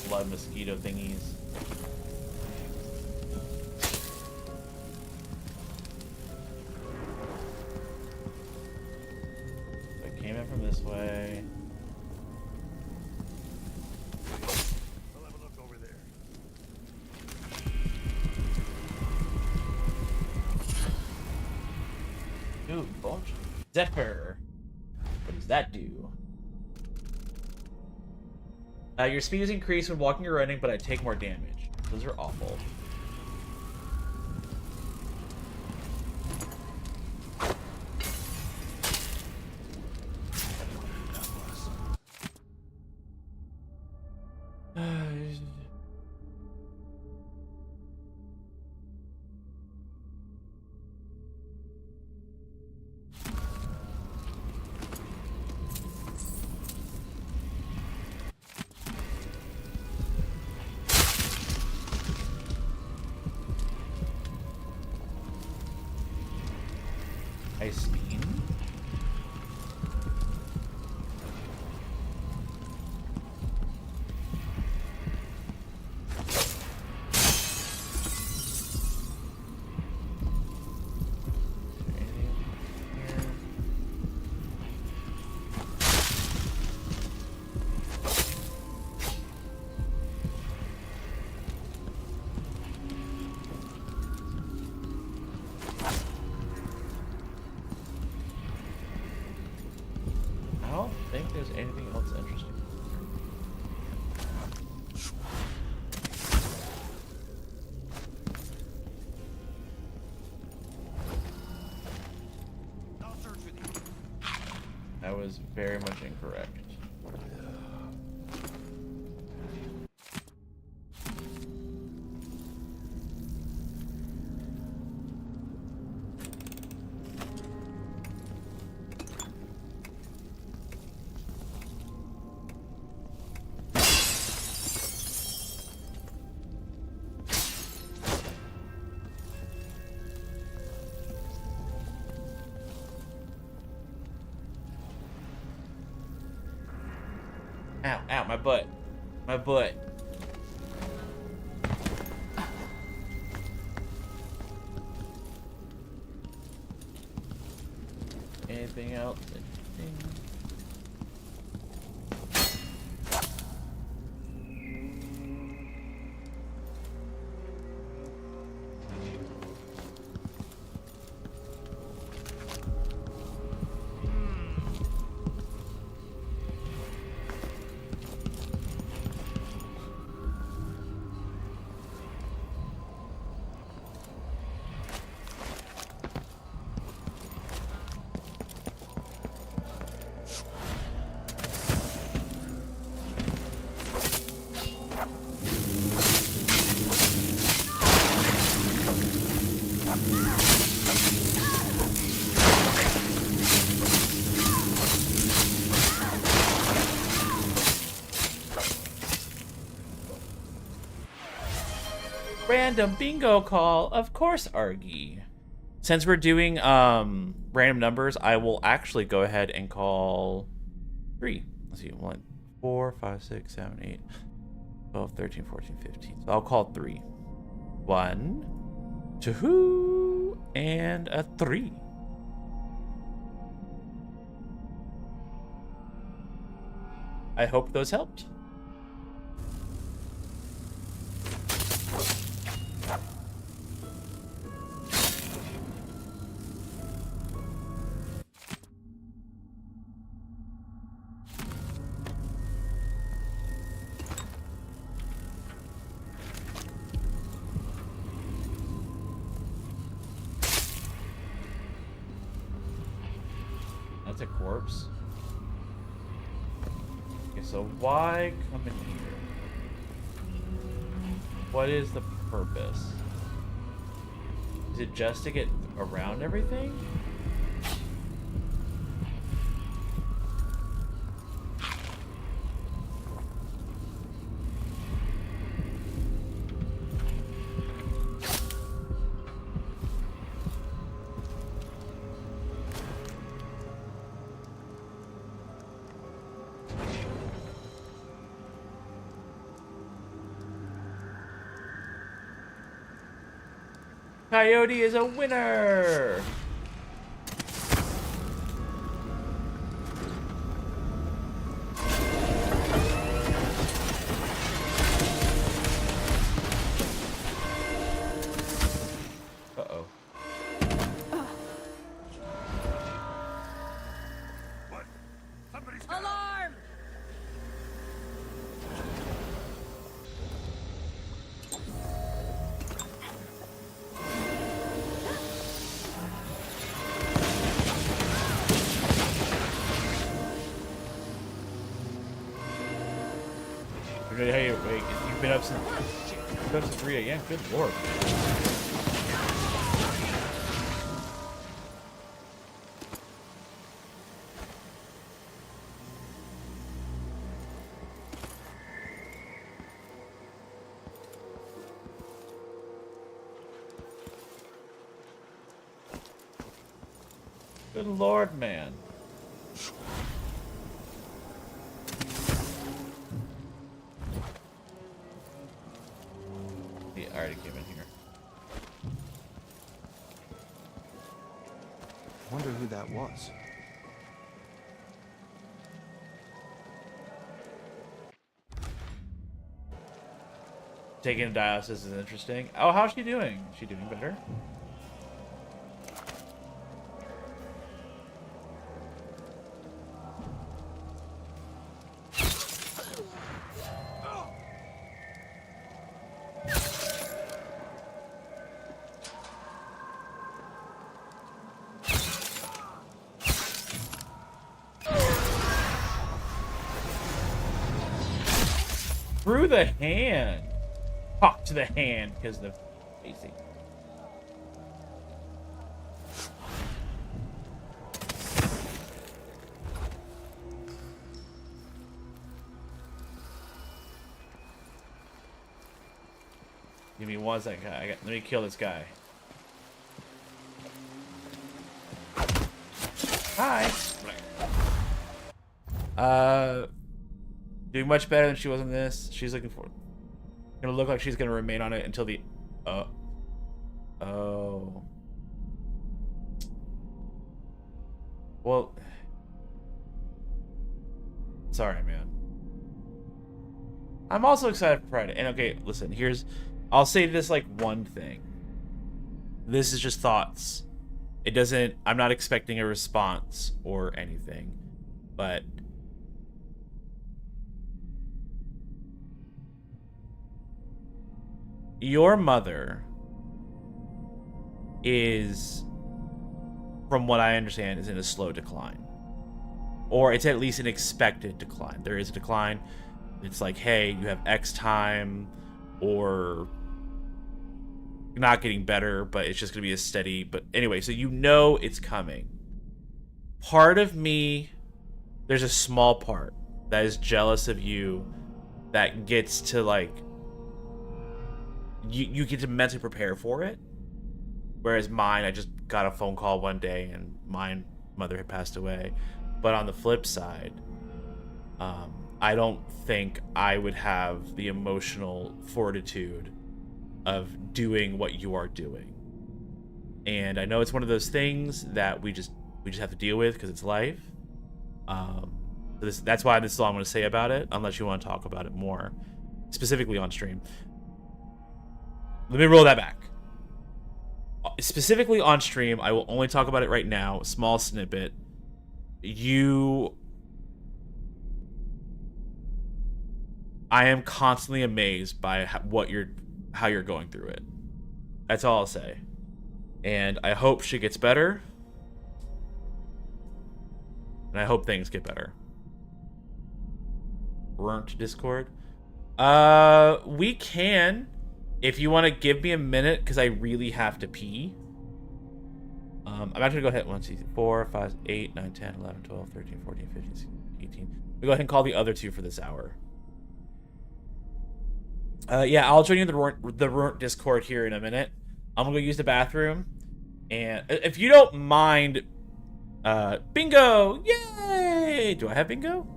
Blood mosquito thingies. I came in from this way. I'll have a look over there. Ooh, bulge. Zephyr. What does that do? Your speed is increased when walking or running, but I take more damage. Those are awful. Ice beam. I don't think there's anything else interesting. I was very much incorrect. Ow, ow, my butt. My butt. Anything else interesting? Random bingo call, of course, Argy. Since we're doing random numbers, I will actually go ahead and call 3. Let's see, 1, 4, 5, 6, 7, 8, 12, 13, 14, 15. So I'll call 3. 1, 2, and a 3. I hope those helped. That's a corpse. Okay, so why come in here? What is the purpose? Is it just to get around everything? Coyote is a winner! Uh-oh. What? Somebody's Alarm! Hey, wait, you've been up since 3 a.m. Good lord. Good lord, man. He already came in here. I wonder who that was. Taking a dialysis is interesting. Oh, how's she doing? Is she doing better? Through the hand. Talk to the hand because the facing. Give me 1 second. Let me kill this guy. Hi. Doing much better than she was in this. She's looking for. Gonna look like she's gonna remain on it until the. Oh. Well. Sorry, man. I'm also excited for Friday. And okay, listen. I'll say this like one thing. This is just thoughts. It doesn't. I'm not expecting a response or anything, but. Your mother is, from what I understand, is in a slow decline. Or it's at least an expected decline. There is a decline. It's like, hey, you have X time, or not getting better, but it's just going to be a steady. But anyway, so you know it's coming. Part of me, there's a small part that is jealous of you that gets to, like, you get to mentally prepare for it. Whereas mine, I just got a phone call one day and my mother had passed away. But on the flip side, I don't think I would have the emotional fortitude of doing what you are doing. And I know it's one of those things that we just have to deal with because it's life. That's why this is all I'm going to say about it, unless you want to talk about it more specifically on stream. Let me roll that back. Specifically on stream, I will only talk about it right now. Small snippet. I am constantly amazed by how you're going through it. That's all I'll say. And I hope she gets better. And I hope things get better. Burnt Discord. We can, if you want to give me a minute, because I really have to pee. I'm actually going to go ahead. 1, 2, 3, 4, 5, 8, 9, 10, 11, 12, 13, 14, 15, 16, 18. We go ahead and call the other two for this hour. Yeah, I'll join you in the Runt Discord here in a minute. I'm gonna go use the bathroom, and if you don't mind, bingo! Yay! Do I have bingo?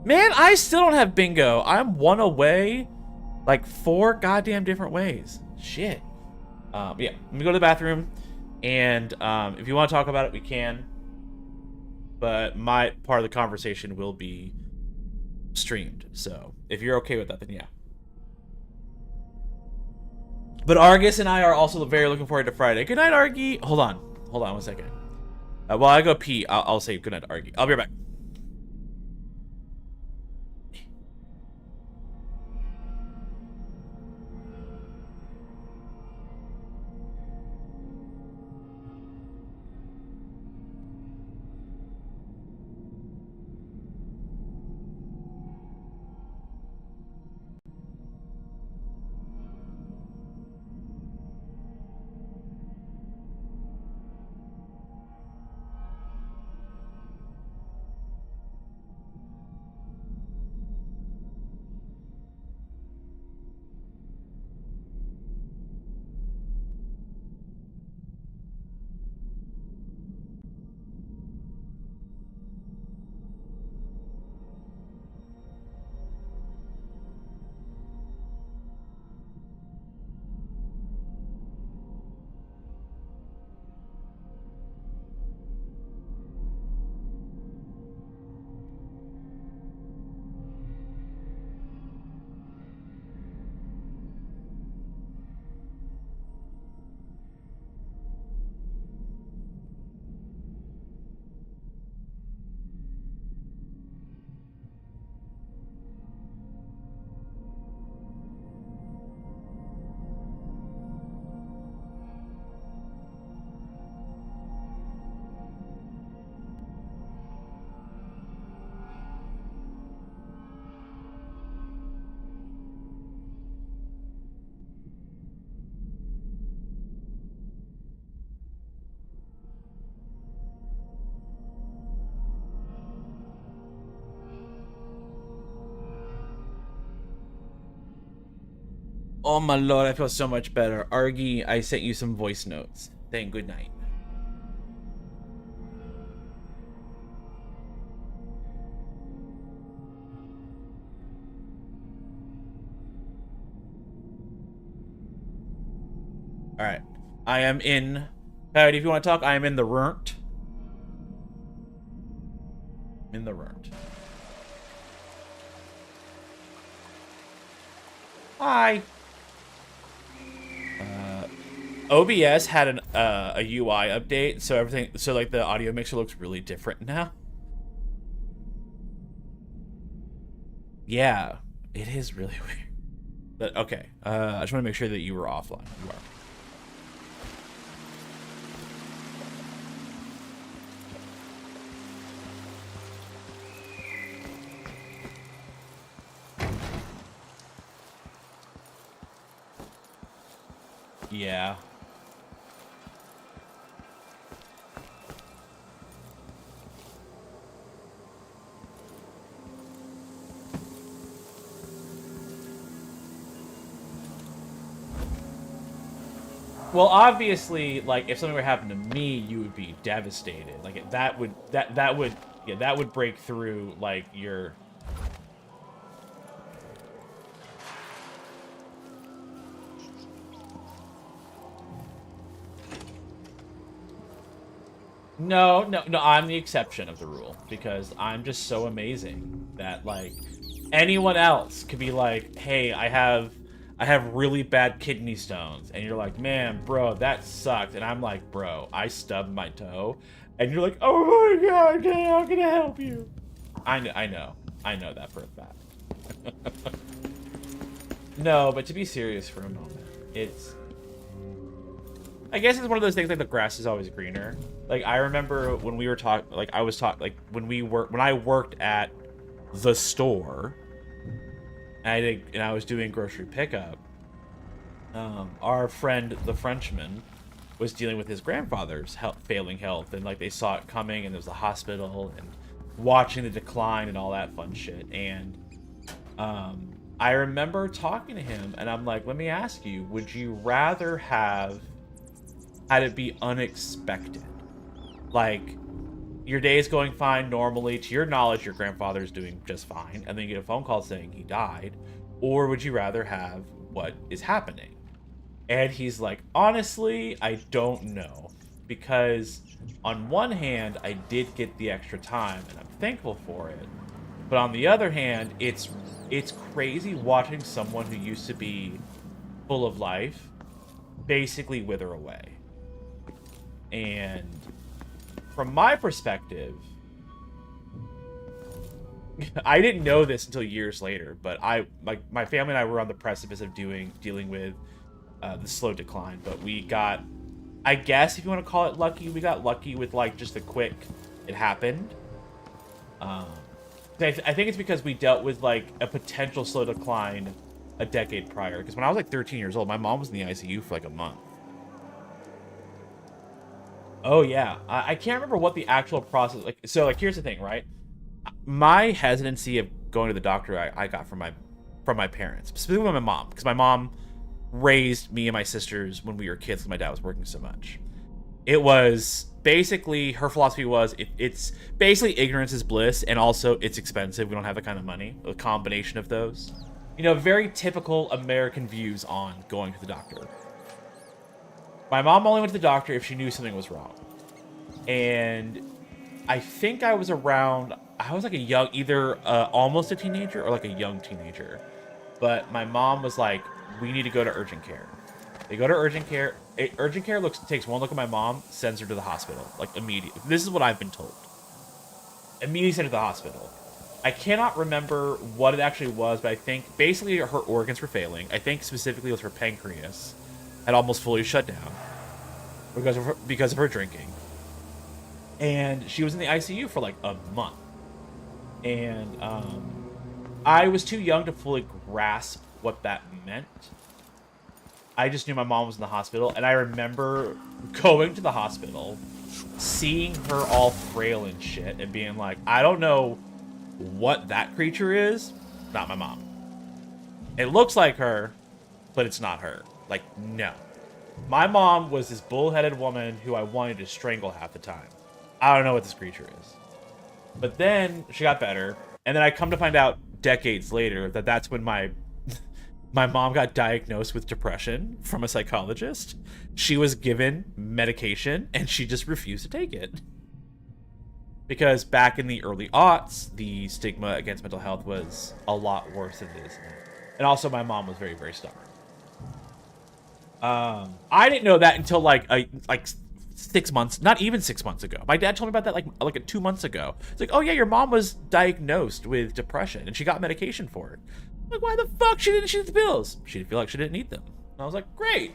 Man, I still don't have bingo. I'm one away, like 4 goddamn different ways. Shit. Yeah, let me go to the bathroom, and if you want to talk about it, we can. But my part of the conversation will be streamed, so if you're okay with that, then yeah. But Argus and I are also very looking forward to Friday. Good night, Argy. Hold on 1 second. While I go pee, I'll say good night, Argy. I'll be right back. Oh my lord, I feel so much better. Argy, I sent you some voice notes. Saying good night. Alright. I am in. Alright, if you want to talk, I am in the Runt. In the Runt. Hi. OBS had a UI update, so like the audio mixer looks really different now. Yeah, it is really weird. But okay, I just want to make sure that you were offline. You are. Yeah. Well, obviously, like, if something were to happen to me, you would be devastated. Like, that would break through, like, your... No, I'm the exception of the rule, because I'm just so amazing that, like, anyone else could be like, hey, I have really bad kidney stones, and you're like, man, bro, that sucked, and I'm like, bro, I stubbed my toe, and you're like, oh my god, how can I help you? I know that for a fact. No, but to be serious for a moment, I guess it's one of those things like the grass is always greener. Like, I remember when we were talking, like, when I worked at the store, and I was doing grocery pickup, our friend, the Frenchman, was dealing with his grandfather's failing health, and, like, they saw it coming, and there was the hospital, and watching the decline and all that fun shit, and, I remember talking to him, and I'm like, let me ask you, would you rather have had it be unexpected? Like, your day is going fine normally. To your knowledge, your grandfather's doing just fine. And then you get a phone call saying he died. Or would you rather have what is happening? And he's like, honestly, I don't know. Because on one hand, I did get the extra time, and I'm thankful for it. But on the other hand, it's crazy watching someone who used to be full of life basically wither away. And from my perspective, I didn't know this until years later, but my family and I were on the precipice of dealing with the slow decline, but we got, I guess if you want to call it lucky, we got lucky with, like, just the quick it happened. I think it's because we dealt with, like, a potential slow decline a decade prior, because when I was like 13 years old, my mom was in the ICU for like a month. Oh yeah, I can't remember what the actual process, like, so, like, here's the thing, right? My hesitancy of going to the doctor I got from my parents, specifically my mom, because my mom raised me and my sisters when we were kids because my dad was working so much. It was basically, her philosophy was, it's basically ignorance is bliss, and also it's expensive, we don't have that kind of money, a combination of those. You know, very typical American views on going to the doctor. My mom only went to the doctor if she knew something was wrong. And I think I was like a young, either almost a teenager or like a young teenager. But my mom was like, we need to go to urgent care. They go to urgent care. Urgent care takes one look at my mom, sends her to the hospital, like, immediately. This is what I've been told. Immediately sent her to the hospital. I cannot remember what it actually was, but I think basically her organs were failing. I think specifically it was her pancreas had almost fully shut down because of her drinking. And she was in the ICU for like a month. And I was too young to fully grasp what that meant. I just knew my mom was in the hospital, and I remember going to the hospital, seeing her all frail and shit, and being like, I don't know what that creature is. Not my mom. It looks like her, but it's not her. Like, no. My mom was this bullheaded woman who I wanted to strangle half the time. I don't know what this creature is. But then she got better, and then I come to find out decades later that that's when my mom got diagnosed with depression from a psychologist. She was given medication, and she just refused to take it. Because back in the early aughts, the stigma against mental health was a lot worse than it is now. And also, my mom was very, very stubborn. I didn't know that until like 6 months, not even 6 months ago. My dad told me about that like 2 months ago. It's like, oh yeah, your mom was diagnosed with depression and she got medication for it. I'm like, why the fuck she didn't the pills? She didn't feel like she didn't need them. And I was like, great.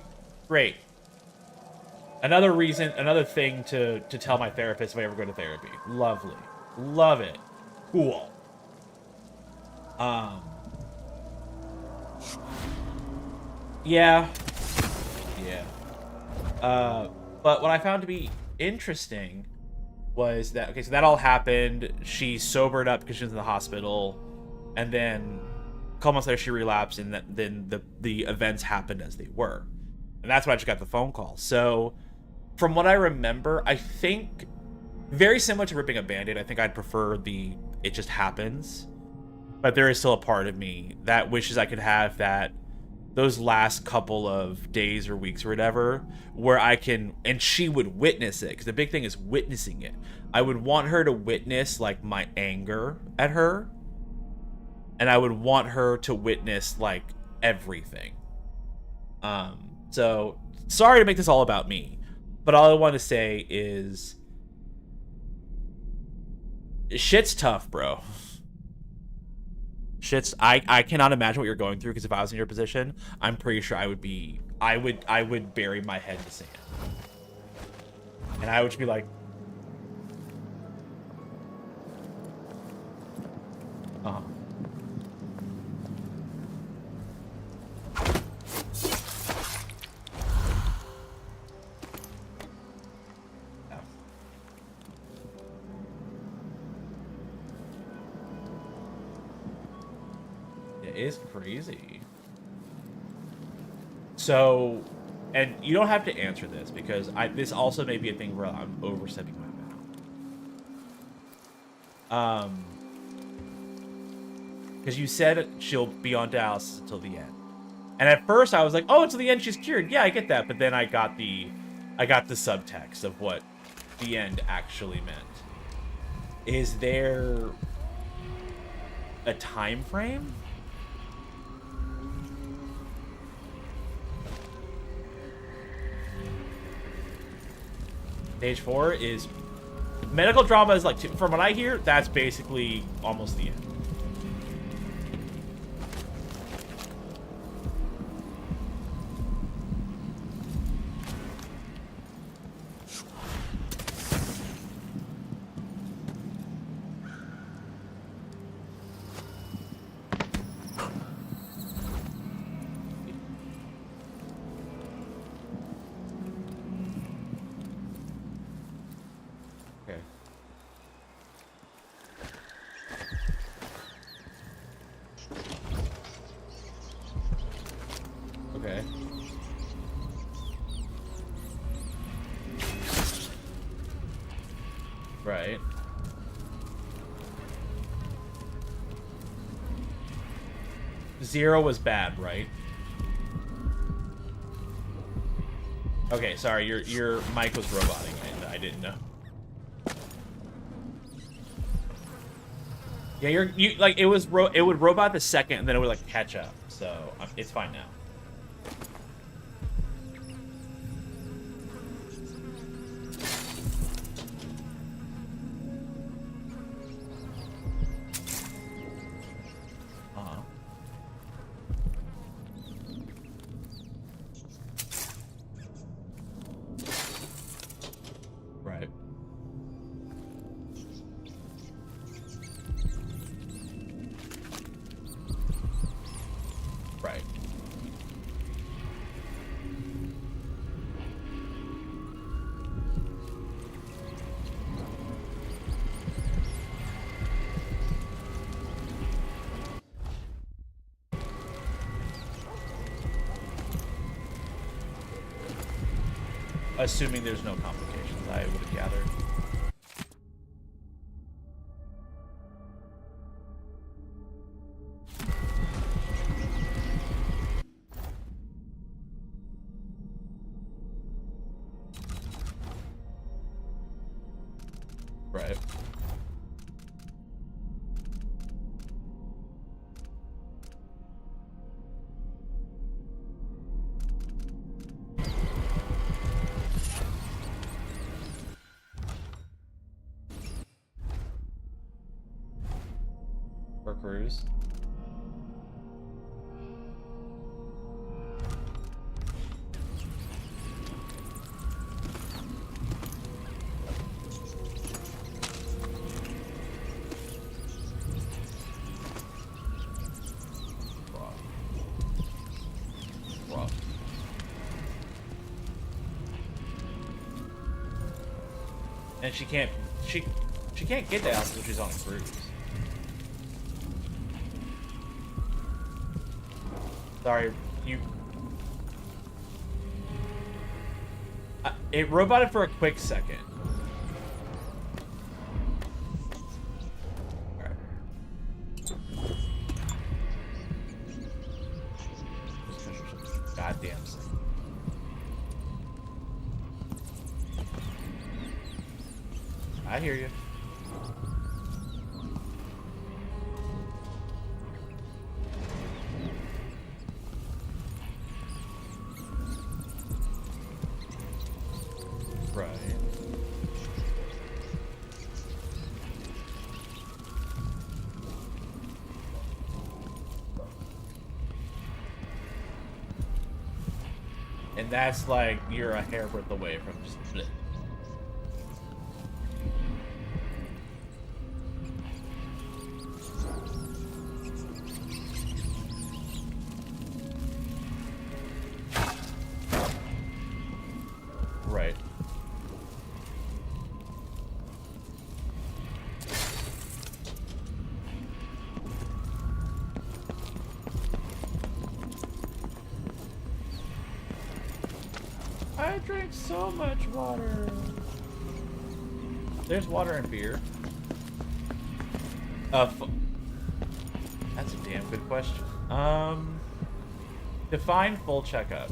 Another thing to tell my therapist if I ever go to therapy. Lovely. Love it. Cool. Yeah. Yeah. But what I found to be interesting was that, okay, so that all happened. She sobered up because she was in the hospital, and then a couple months later she relapsed, and then the events happened as they were. And that's why I just got the phone call. So from what I remember, I think very similar to ripping a Band-Aid, I think I'd prefer the it just happens. But there is still a part of me that wishes I could have those last couple of days or weeks or whatever, where I can, and she would witness it, because the big thing is witnessing it. I would want her to witness, like, my anger at her, and I would want her to witness, like, everything. So, sorry to make this all about me, but all I want to say is, shit's tough, bro. I cannot imagine what you're going through, because if I was in your position, I'm pretty sure I would bury my head in the sand. And I would just be like, It is crazy. So, and you don't have to answer this, because this also may be a thing where I'm overstepping my bounds. Because you said she'll be on dialysis until the end. And at first I was like, oh, until the end she's cured. Yeah, I get that. But then I got the subtext of what the end actually meant. Is there a time frame? Stage 4 is medical drama is like, from what I hear, that's basically almost the end. Okay. Right. Zero was bad, right? Okay, sorry, your mic was roboting. I didn't know. Yeah, you like it would robot the second, and then it would like catch up. So it's fine now. Right. Right. Assuming there's no complications, I would have gathered. Right. For cruise. And she can't get to Alice until she's on a cruise. Sorry, you. It roboted for a quick second. Alright. Goddamn thing. I hear you. Right. And that's like you're a hair breadth away from just bleh. Right. I drink so much water. There's water and beer. That's a damn good question. Define full checkup.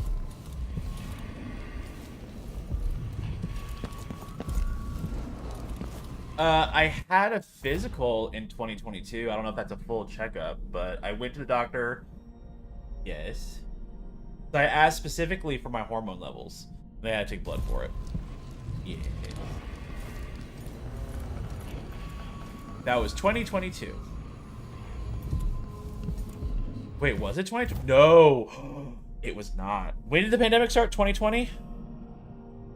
I had a physical in 2022. I don't know if that's a full checkup, but I went to the doctor. Yes. So I asked specifically for my hormone levels. They had to take blood for it. Yeah. That was 2022. Wait, was it 2020? No! It was not. When did the pandemic start? 2020?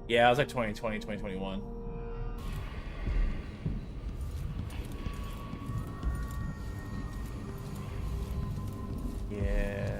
Yeah, it was like 2020, 2021. Yeah.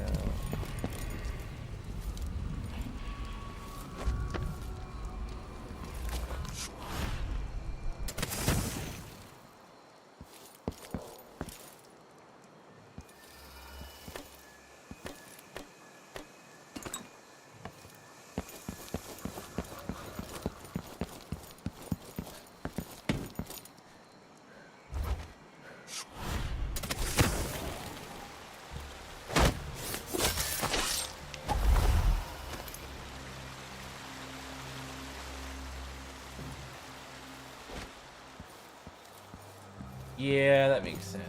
Yeah, that makes sense.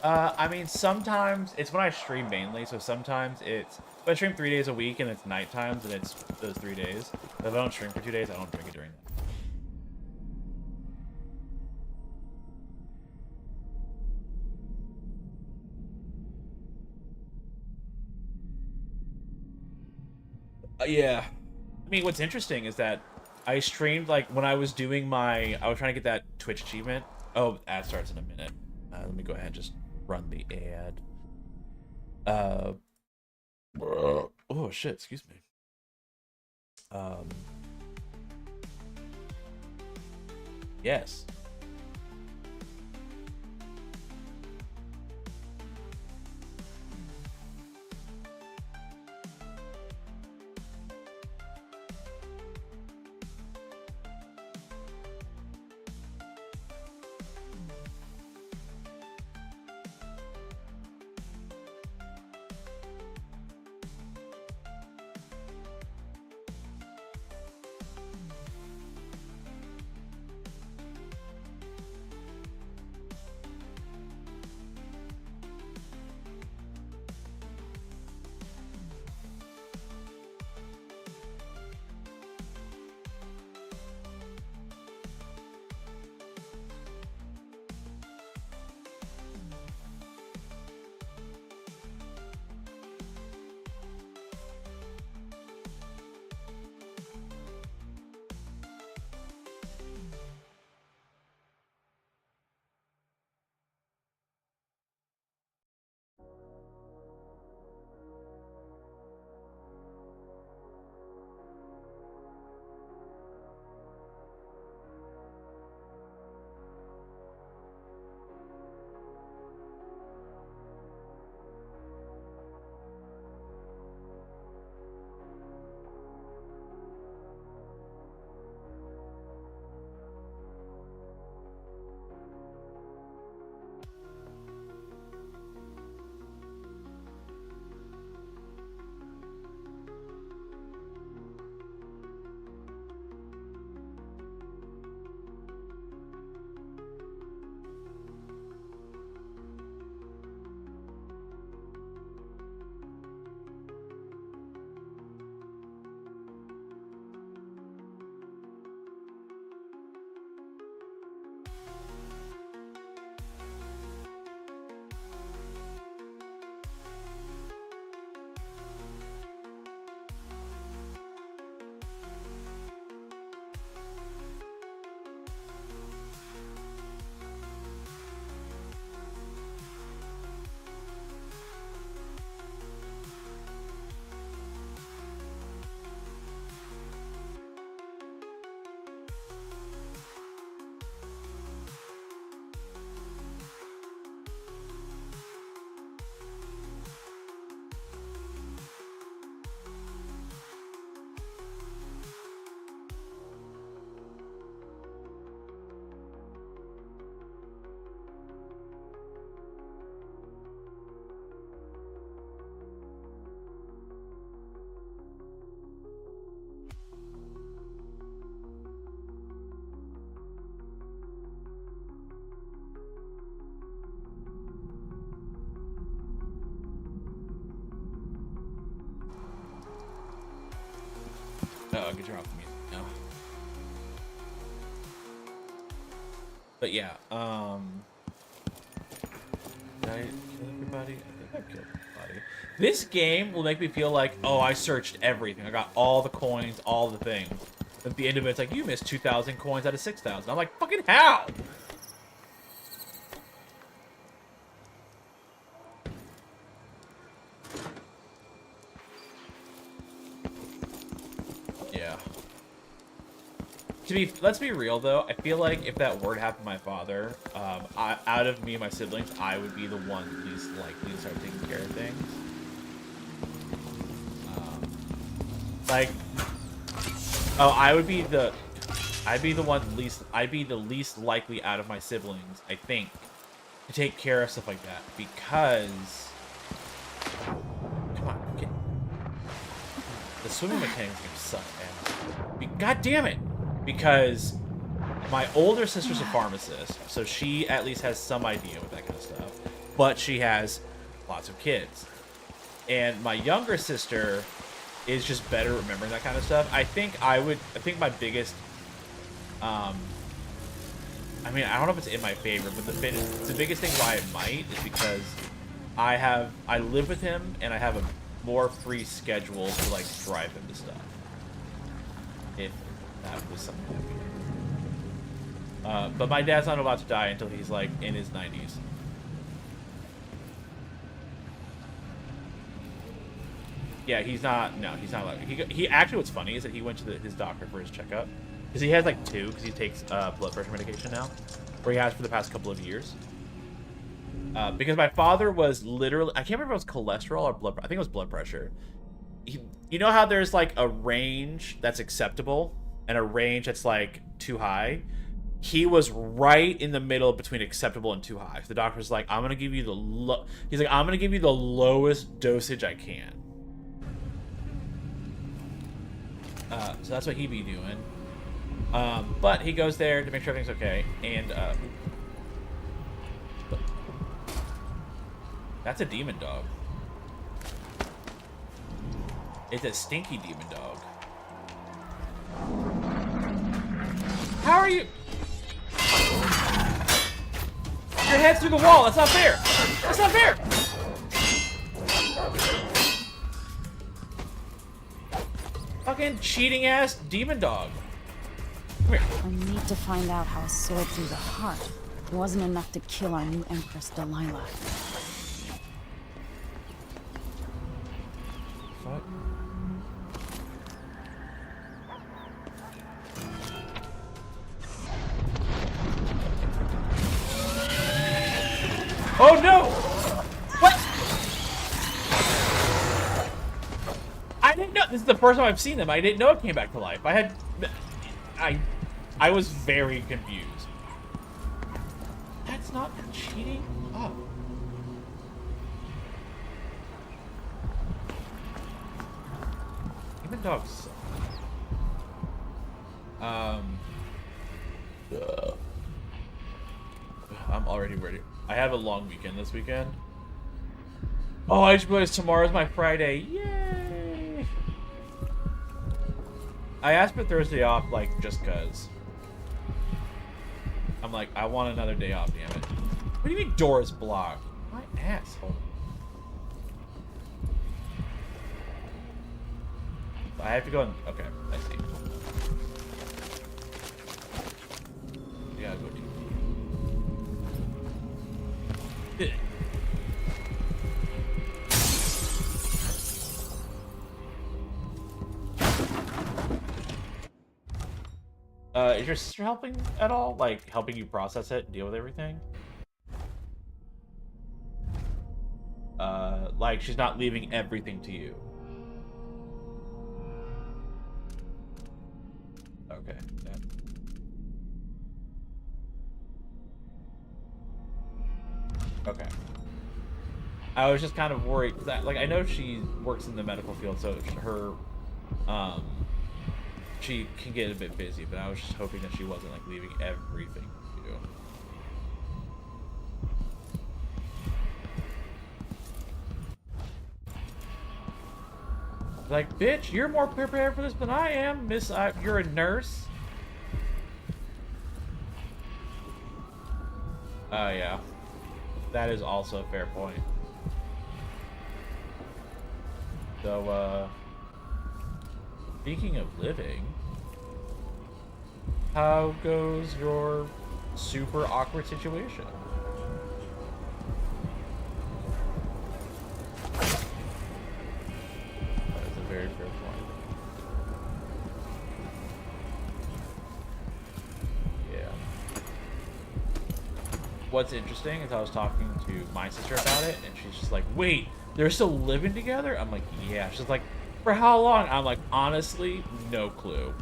I mean, sometimes it's when I stream mainly, so sometimes it's if I stream 3 days a week and it's night times and it's those 3 days. But if I don't stream for 2 days, I don't drink it during that. Yeah. I mean, what's interesting is that I streamed, like, when I was doing my... I was trying to get that Twitch achievement. Oh, ad starts in a minute. Let me go ahead and just run the ad. Oh, shit, excuse me. Yes. Oh, get your off me now. But yeah, did I kill everybody? I think I killed everybody. This game will make me feel like, oh, I searched everything. I got all the coins, all the things. At the end of it, it's like, you missed 2,000 coins out of 6,000. I'm like, fucking how? Yeah. Let's be real though. I feel like if that were to happen to my father, out of me and my siblings, I would be the one least likely to start taking care of things. I'd be the least likely out of my siblings, I think, to take care of stuff like that because, come on, the swimming mechanics are gonna suck, man. God damn it! Because my older sister's a pharmacist, so she at least has some idea with that kind of stuff. But she has lots of kids. And my younger sister is just better at remembering that kind of stuff. I think my biggest, I mean, I don't know if it's in my favor, but the biggest thing why it might is because I live with him and I have a more free schedule to like drive him to stuff. If that was something that but my dad's not allowed to die until he's like in his 90s. Yeah, he's not allowed. He actually, what's funny is that he went to his doctor for his checkup because he has like 2 because he takes blood pressure medication now, or he has for the past couple of years. Because my father was literally, I can't remember if it was cholesterol or blood. I think it was blood pressure. You know how there's like a range that's acceptable and a range that's like too high? He was right in the middle between acceptable and too high. So the doctor's like, I'm gonna give you the lowest dosage I can. So that's what he'd be doing. But he goes there to make sure everything's okay, and that's a demon dog. It's a stinky demon dog. How are you? Your head's through the wall. That's not fair. That's not fair. Fucking cheating ass demon dog. Come here. I need to find out how a sword through the heart wasn't enough to kill our new Empress Delilah. Fuck. Oh no! What? I didn't know. This is the first time I've seen them. I didn't know it came back to life. I was very confused. That's not cheating. Oh. Demon dogs suck. I'm already ready. I have a long weekend this weekend. Oh, I just realized tomorrow's my Friday. Yay! I asked for Thursday off, like, just cause. I'm like, I want another day off, damn it. What do you mean door is blocked? My asshole. I have to go and... Okay, I see. Yeah, go deep. Is your sister helping at all? Like, helping you process it and deal with everything? Like, she's not leaving everything to you. Okay. Yeah. Okay. I was just kind of worried because I know she works in the medical field, so her she can get a bit busy, but I was just hoping that she wasn't like leaving everything to you. Like, bitch, you're more prepared for this than I am, miss. You're a nurse. Oh, yeah. That is also a fair point. So, speaking of living, how goes your super awkward situation? That is a very fair point. Yeah. What's interesting is I was talking to my sister about it, and she's just like, wait, they're still living together? I'm like, yeah. She's like, for how long? I'm like, honestly, no clue.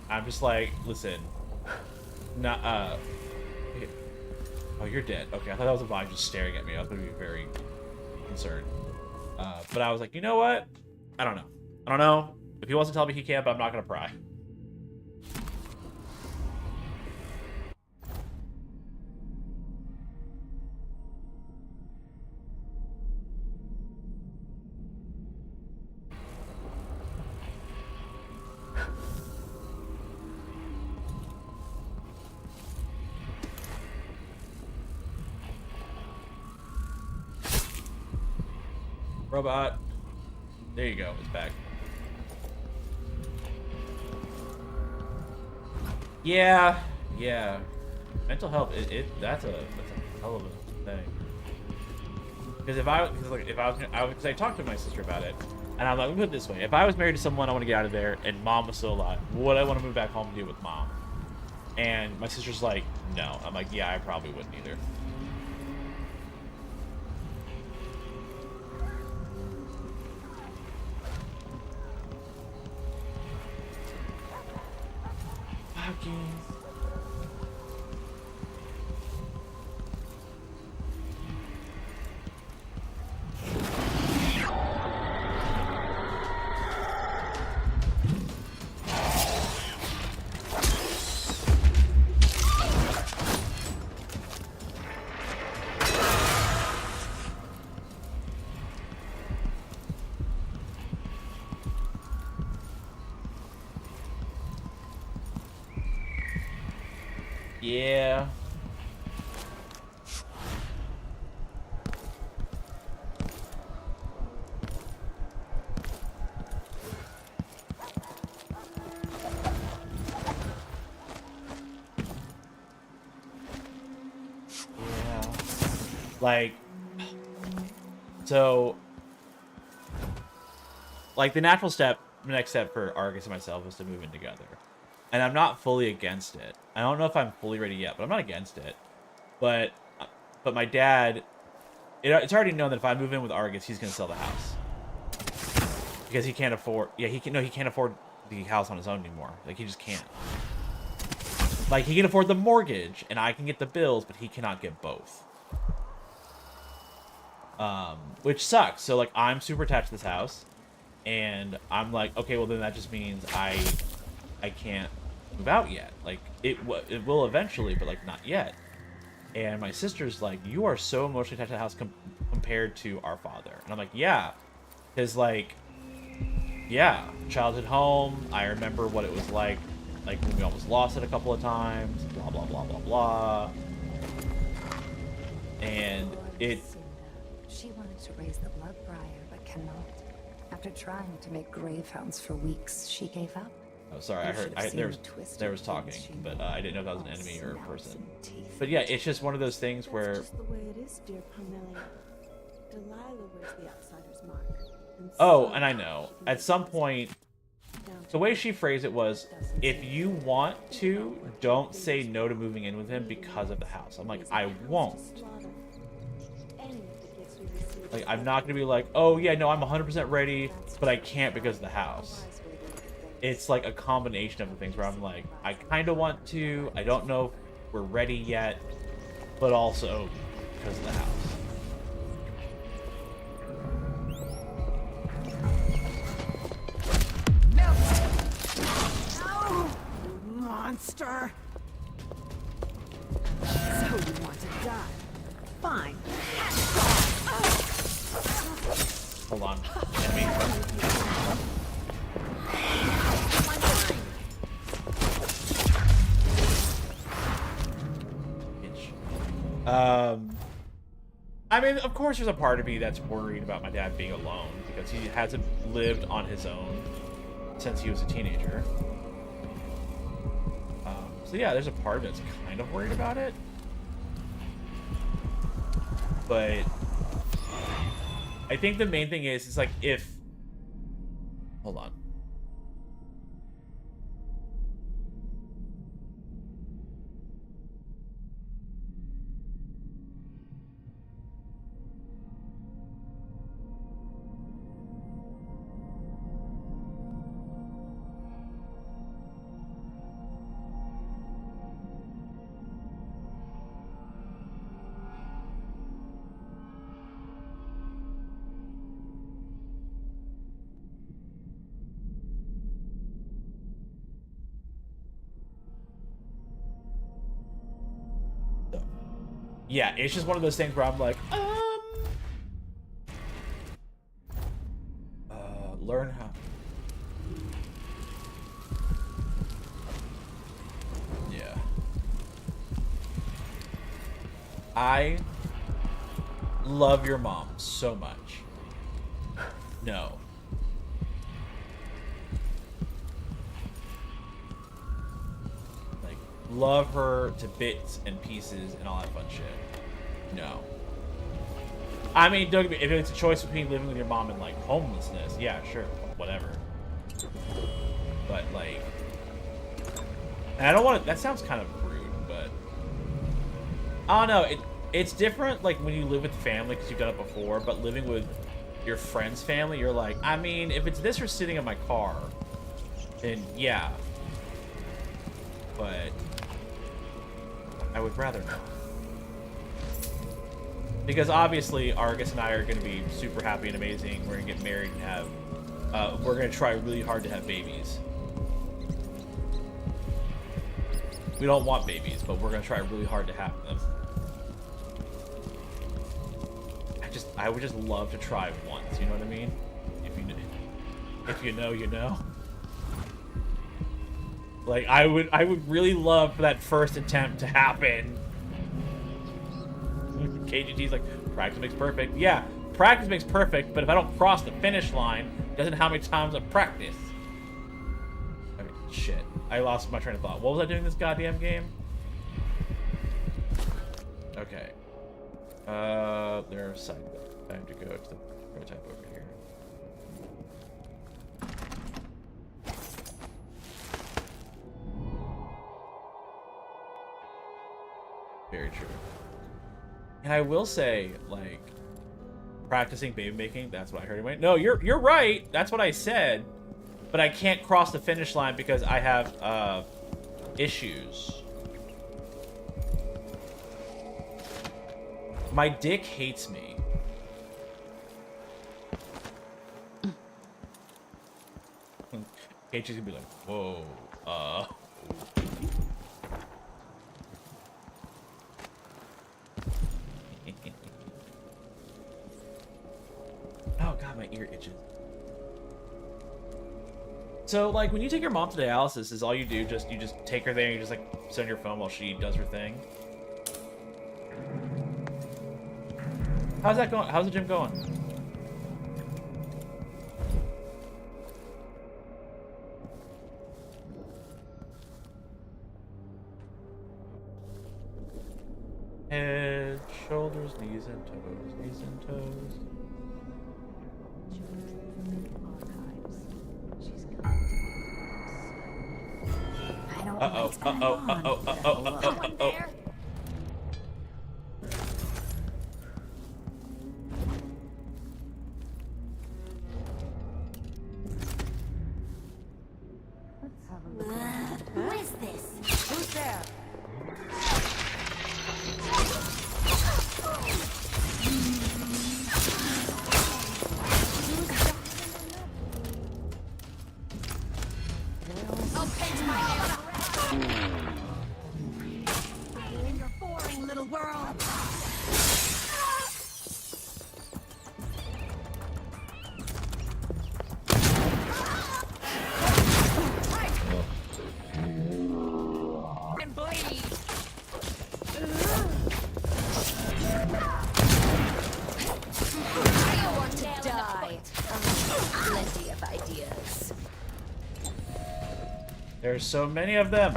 I'm just like, listen, not, oh, you're dead. Okay, I thought that was a body just staring at me. I was going to be very concerned. But I was like, you know what? I don't know. I don't know. If he wants to tell me he can't, but I'm not going to pry. Robot. There you go. It's back. Yeah. Yeah. Mental health. That's a hell of a thing. Because if I talked to my sister about it, and I'm like, let me put it this way: if I was married to someone, I want to get out of there, and mom was still alive, would I want to move back home and deal with mom? And my sister's like, no. I'm like, yeah, I probably wouldn't either. Yeah. Yeah. Like, so, like the natural step, the next step for Argus and myself is to move in together. And I'm not fully against it. I don't know if I'm fully ready yet, but I'm not against it. But my dad, it's already known that if I move in with Argus, he's going to sell the house. Because he can't afford, he can't afford the house on his own anymore. Like, he just can't. Like, he can afford the mortgage, and I can get the bills, but he cannot get both. Which sucks. So, like, I'm super attached to this house. And I'm like, okay, well, then that just means I can't move out yet. Like, it will eventually, but, like, not yet. And my sister's like, you are so emotionally attached to the house compared to our father. And I'm like, yeah. Because, like, yeah, childhood home. I remember what it was like when we almost lost it a couple of times. Blah, blah, blah, blah, blah. And it... She wanted to raise the blood briar, but cannot. After trying to make grave hounds for weeks, she gave up. Oh, sorry, I heard there was talking, but I didn't know if that was an enemy or a person. But yeah, it's just one of those things where... That's just the way it is, dear Parmelia. Delilah wears the outsider's mark. Oh, and I know. At some point, the way she phrased it was, if you want to, don't say no to moving in with him because of the house. I'm like, I won't. Like, I'm not going to be like, oh, yeah, no, I'm 100% ready, but I can't because of the house. It's like a combination of the things where I'm like, I kind of want to, I don't know if we're ready yet, but also because of the house. No! Monster! So you want to die? Fine. Hold on. Enemy. I mean, of course there's a part of me that's worried about my dad being alone because he hasn't lived on his own since he was a teenager. So yeah, there's a part of me that's kind of worried about it. But I think the main thing is like if... Hold on. Yeah, it's just one of those things where I'm like, learn how. Yeah. I love your mom so much. No. Like, love her to bits and pieces and all that fun shit. No. I mean, don't get me, if it's a choice between living with your mom and, like, homelessness, yeah, sure, whatever. But, like... And I don't want to... That sounds kind of rude, but... I don't know, it's different, like, when you live with family, because you've done it before, but living with your friend's family, you're like, I mean, if it's this or sitting in my car, then yeah. But... I would rather not. Because obviously, Argus and I are going to be super happy and amazing. We're going to get married and have... we're going to try really hard to have babies. We don't want babies, but we're going to try really hard to have them. I would just love to try once, you know what I mean? If you know, you know. Like, I would really love for that first attempt to happen. KGT's like, practice makes perfect. Yeah, practice makes perfect, but if I don't cross the finish line, it doesn't know how many times I've practiced. I mean, shit. I lost my train of thought. What was I doing in this goddamn game? Okay. There's side. Time to go to the prototype over here. Very true. And I will say, like, practicing baby making, that's what I heard anyway. No, you're right. That's what I said. But I can't cross the finish line because I have issues. My dick hates me. Kate is gonna be like, whoa, oh god, my ear itches. So, like, when you take your mom to dialysis, is all you do you just take her there and you just, like, sit on your phone while she does her thing? How's that going? How's the gym going? Head, shoulders, knees and toes, knees and toes. Uh-oh. Who is this? Who's there? I'll paint my hair. In your boring little world. There's so many of them.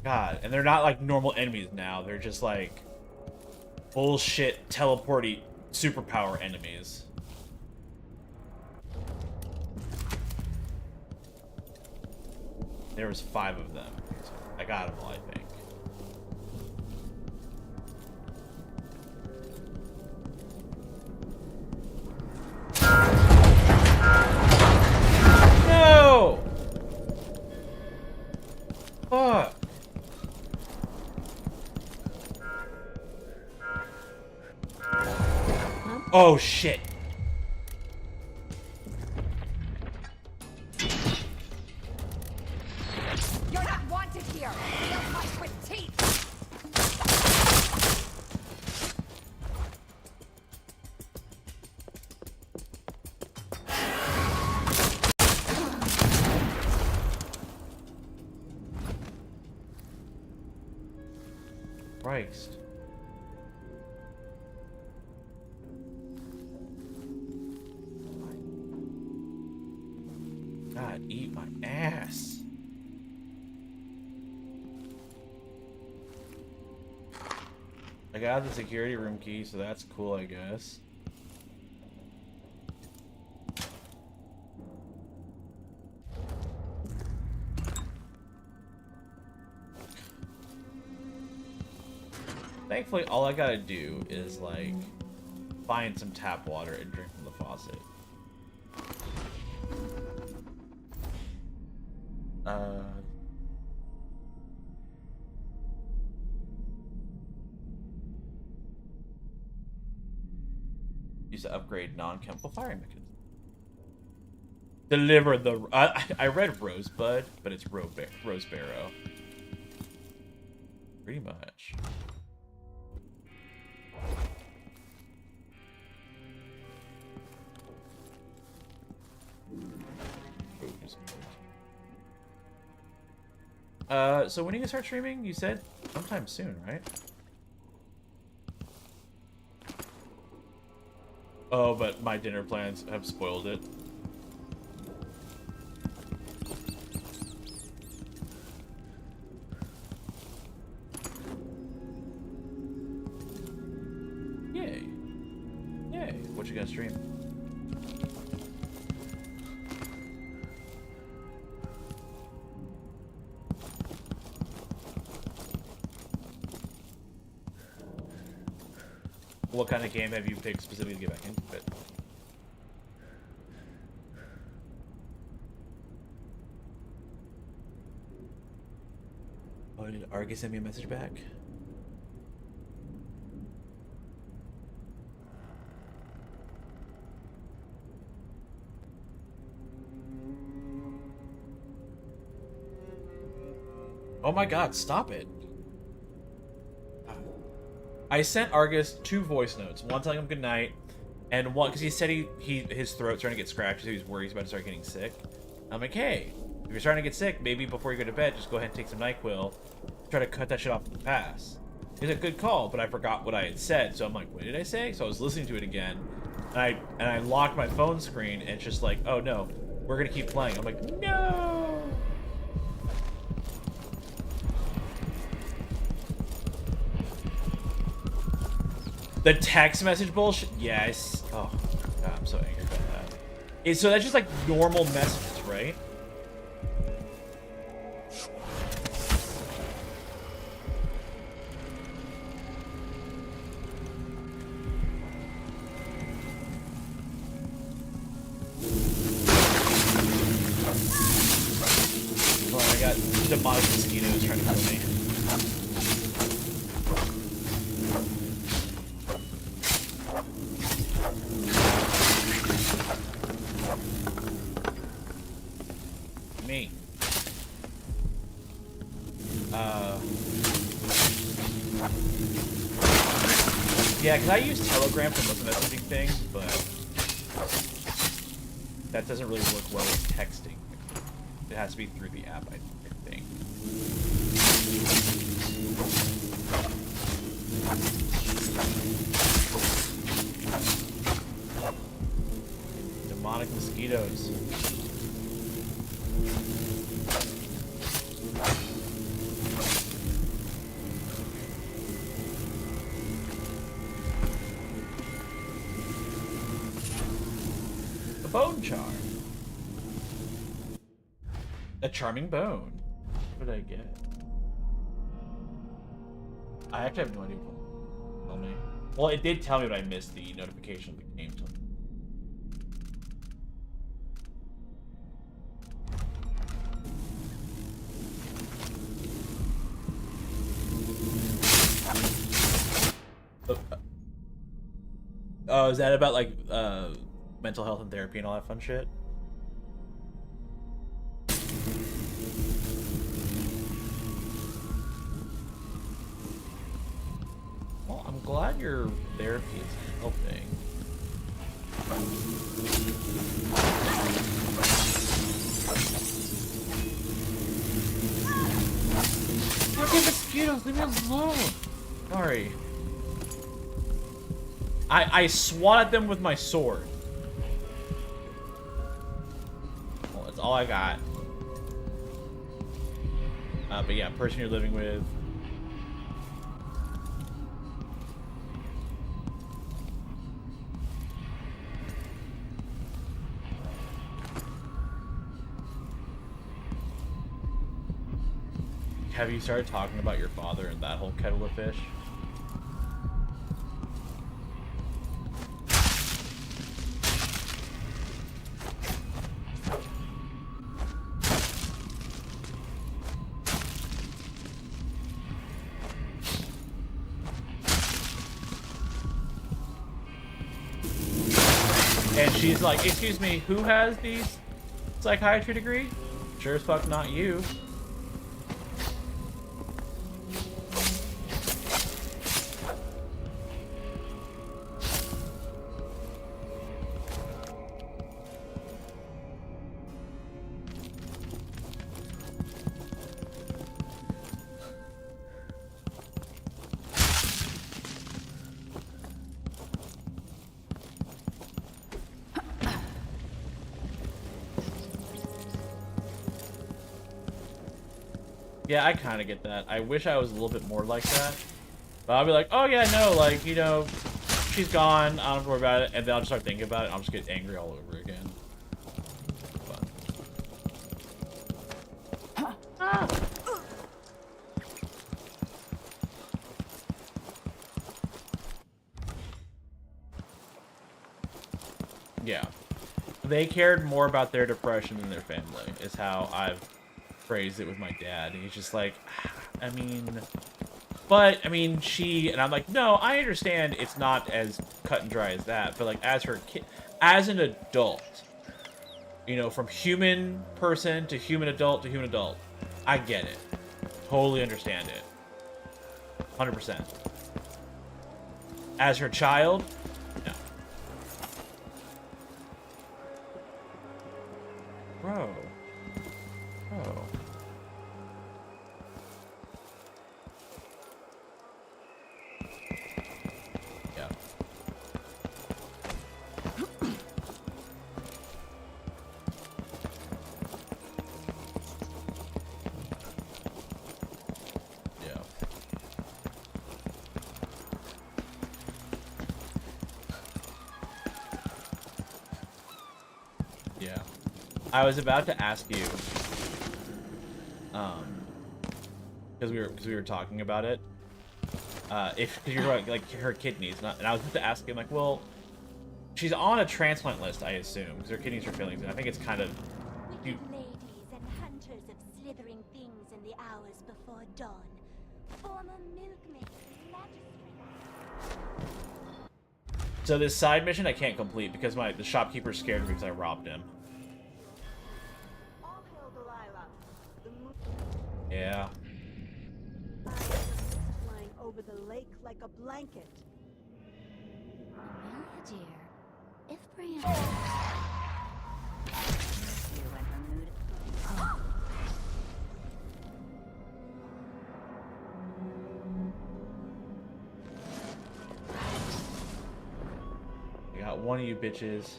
God, and they're not like normal enemies now. They're just like bullshit teleporty superpower enemies. There was 5 of them. So I got them all, I think. No! Fuck. Oh shit. You're not wanted here. Feel my quick teeth. Christ. God, eat my ass. I got the security room key, so that's cool, I guess. Thankfully, all I gotta do is, like, find some tap water and drink from the faucet. Use to upgrade non-chemical firing mechanism. Deliver the... I read Rosebud, but it's Rosebarrow. Pretty much. So when are you gonna start streaming? You said sometime soon, right? Oh, but my dinner plans have spoiled it. Yay. Yay. What you gonna stream? What kind of game have you picked specifically to get back into it? Oh, did Argus send me a message back? Oh my god, stop it. I sent Argus 2 voice notes, one telling him goodnight, and one because he said his throat's starting to get scratchy, so he's worried he's about to start getting sick. I'm like, hey, if you're starting to get sick, maybe before you go to bed, just go ahead and take some NyQuil, try to cut that shit off at the pass. It's a good call, but I forgot what I had said, so I'm like, what did I say? So I was listening to it again, and I locked my phone screen, and it's just like, oh no, we're gonna keep playing. I'm like, no. The text message bullshit? Yes. Oh, God, I'm so angry about that. So that's just like normal messages, right? Oh, I got demonic mosquitoes trying to kill me. Yeah, because I use Telegram for most messaging things, but that doesn't really work well with texting. It has to be through the app, I think. Demonic mosquitoes. A bone charm. A charming bone. What did I get? I actually have no idea what tell me. Well, it did tell me, but I missed the notification that came to me. Oh, is that about like mental health and therapy and all that fun shit? Well, I'm glad your therapy is helping. Fucking mosquitoes, leave me alone. Sorry. I swat at them with my sword. Well, that's all I got. But yeah, person you're living with. Have you started talking about your father and that whole kettle of fish? And she's like, excuse me, who has the psychiatry degree? Sure as fuck not you. Yeah, I kind of get that. I wish I was a little bit more like that. But I'll be like, oh yeah, no, like, you know, she's gone, I don't have to worry about it, and then I'll just start thinking about it, and I'll just get angry all over again. But... Ah! Yeah. They cared more about their depression than their family, is how I've phrased it with my dad. He's just like, I mean, but I mean, and I'm like, no, I understand it's not as cut and dry as that, but like as her kid, as an adult, you know, from human person to human adult, I get it. Totally understand it. 100%. As her child, no. Bro. Yeah. Yeah. Yeah. I was about to ask you, because we were talking about it, because you're like her kidneys, and I was about to ask him like, well, she's on a transplant list, I assume, because her kidneys are failing, and I think it's kind of. Wicked ladies and hunters of slithering things in the hours before dawn, former milkmaids, magistrates. So this side mission I can't complete because the shopkeeper scared me because I robbed him. Yeah. Flying over the lake like a blanket. Amelia, dear, if Brianna... you in her mood... one of you bitches.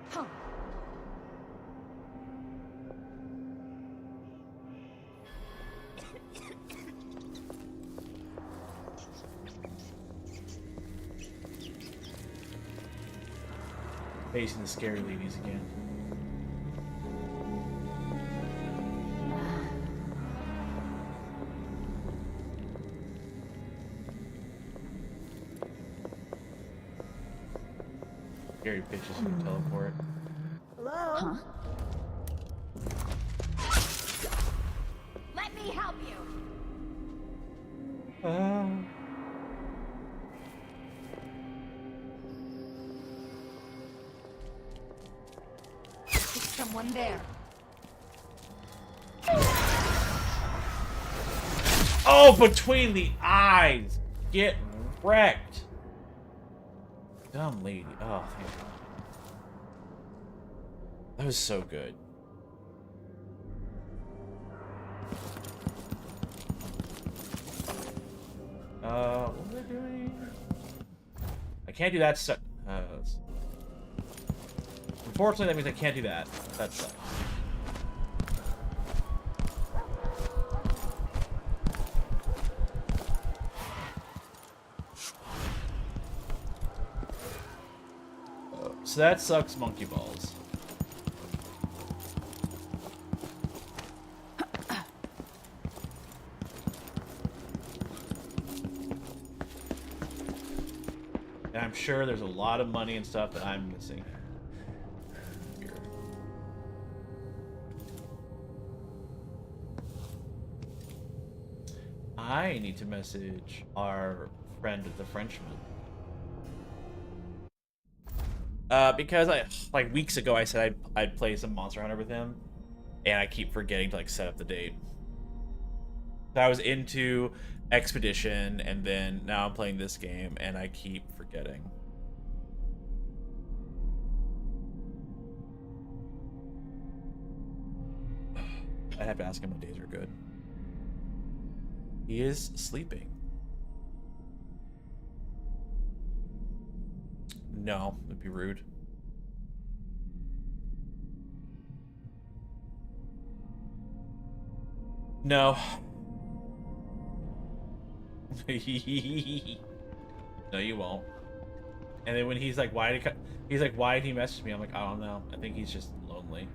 Huh. Facing the scary ladies again. Scary bitches who can teleport. Hello? Huh? Let me help you. Is someone there? Oh, between the eyes! Get wrecked! Dumb lady. Oh, thank God. That was so good. What was I doing? I can't do that. Unfortunately, that means I can't do that. That sucks. So that sucks, monkey balls. And I'm sure there's a lot of money and stuff that I'm missing here. I need to message our friend the Frenchman. Because like weeks ago I said I'd play some Monster Hunter with him, and I keep forgetting to like set up the date. So I was into Expedition, and then now I'm playing this game, and I keep forgetting. I have to ask him what days are good. He is sleeping. No, it'd be rude. No. No, you won't. And then when he's like, why did he message me? I'm like, I don't know. I think he's just lonely.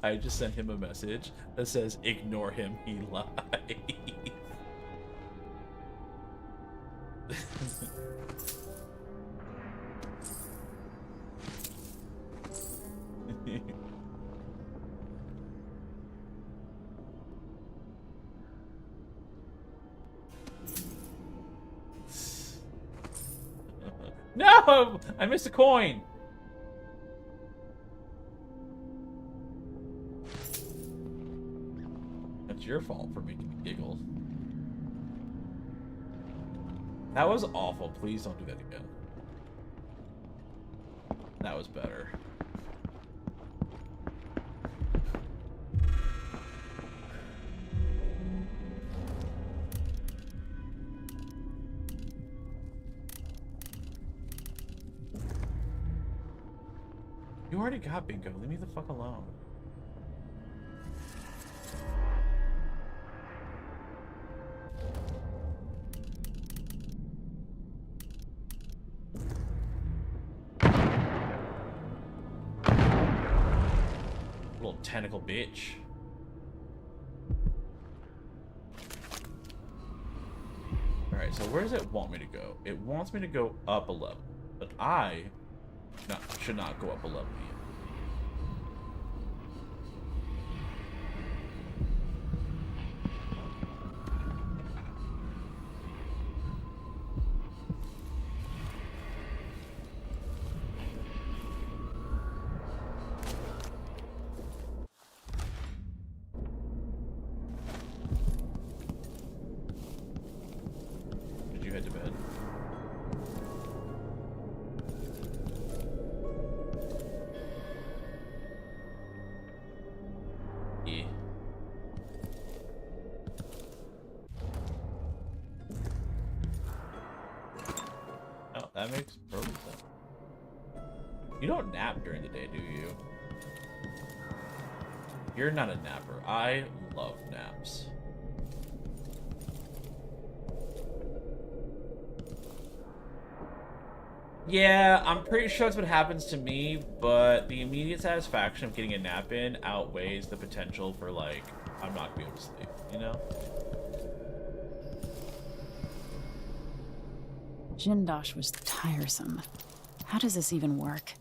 I just sent him a message that says, ignore him, he lies. No! I missed a coin! That's your fault for making me giggle. That was awful. Please don't do that again. That was better. You already got bingo. Leave me the fuck alone. Little tentacle bitch. Alright, so where does it want me to go? It wants me to go up a level, but I should not go up a level yet. head to bed. Yeah. Oh, that makes perfect sense. You don't nap during the day, do you? You're not a napper. I love naps. Yeah, I'm pretty sure that's what happens to me, but the immediate satisfaction of getting a nap in outweighs the potential for, like, I'm not gonna be able to sleep, you know? Jindosh was tiresome. How does this even work?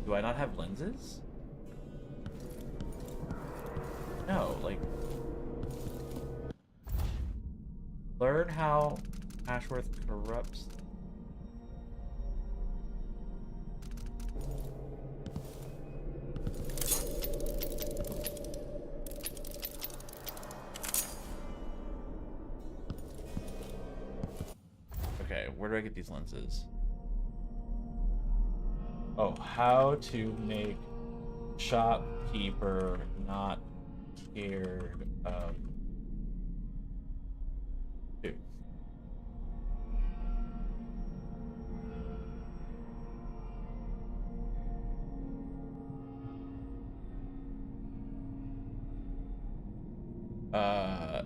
Do I not have lenses? No, like... Learn how Ashworth corrupts... Okay, where do I get these lenses? Oh, how to make shopkeeper not scared of food.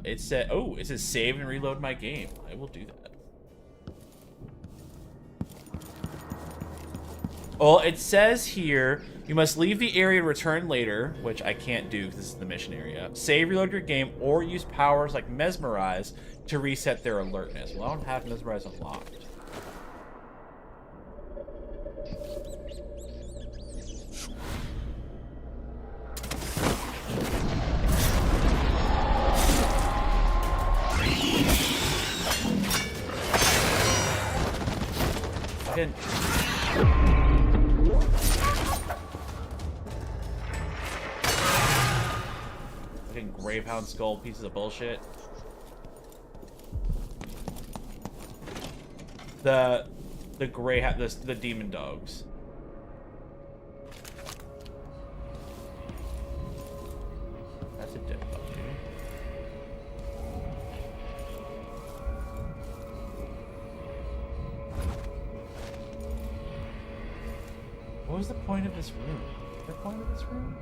It said, oh, it says save and reload my game. I will do that. Well, it says here, you must leave the area and return later, which I can't do because this is the mission area. Save, reload your game, or use powers like Mesmerize to reset their alertness. Well, I don't have Mesmerize unlocked. Fucking Gravehound skull pieces of bullshit. The Greyhound, the demon dogs. That's a dead body. What was the point of this room? Is there a point of this room?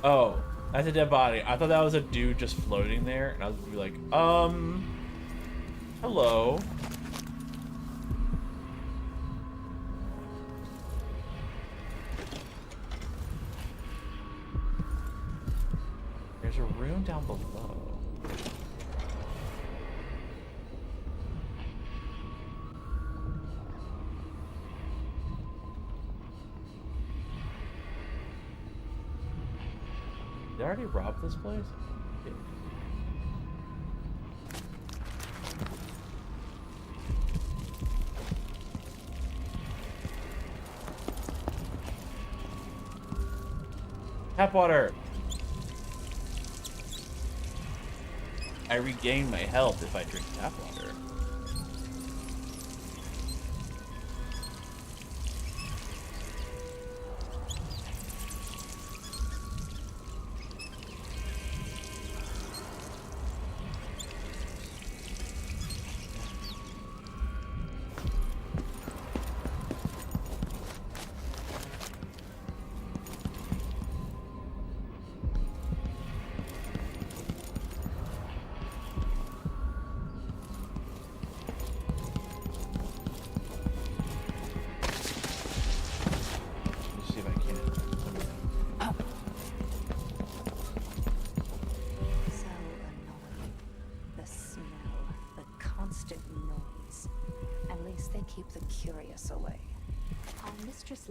Oh, that's a dead body. I thought that was a dude just floating there, and I was gonna be like, hello. There's a room down below. Did I already rob this place? Yeah. Tap water! I regain my health if I drink tap water.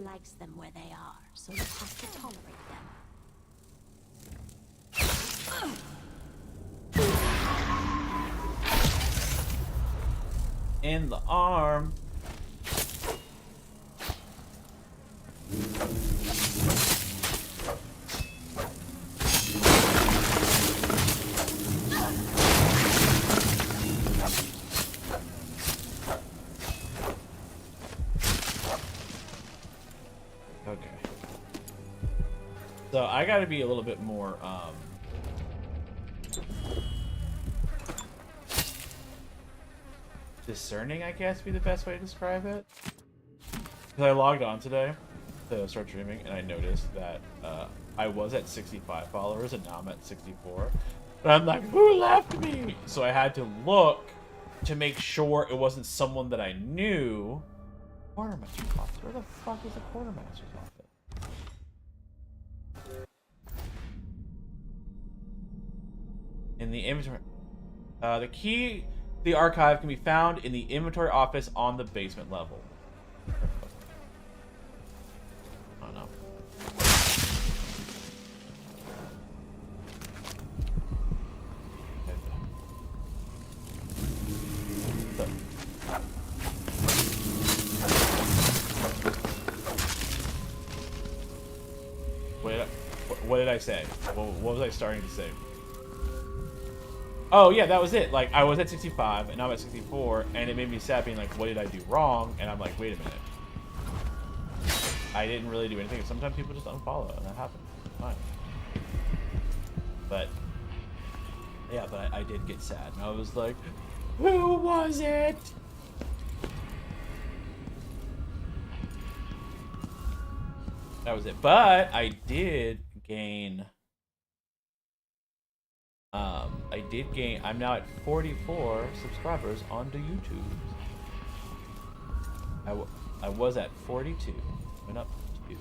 Likes them where they are, so you have to tolerate them. in the arm. Okay. So I gotta be a little bit more, discerning, I guess, would be the best way to describe it. Because I logged on today to start streaming, and I noticed that I was at 65 followers, and now I'm at 64. And I'm like, who left me? So I had to look to make sure it wasn't someone that I knew. Quartermaster's office. Where the fuck is the quartermaster's office? In the inventory. The key to the archive can be found in the inventory office on the basement level. Oh no. What did I say? What was I starting to say? Oh yeah, that was it. Like, I was at 65 and now I'm at 64, and it made me sad being like, what did I do wrong? And I'm like, wait a minute. I didn't really do anything. Sometimes people just unfollow, and that happens. It's fine. But yeah, but I did get sad, and I was like, who was it? That was it. But I did gain. I'm now at 44 subscribers onto YouTube. I was at 42. Went up 2.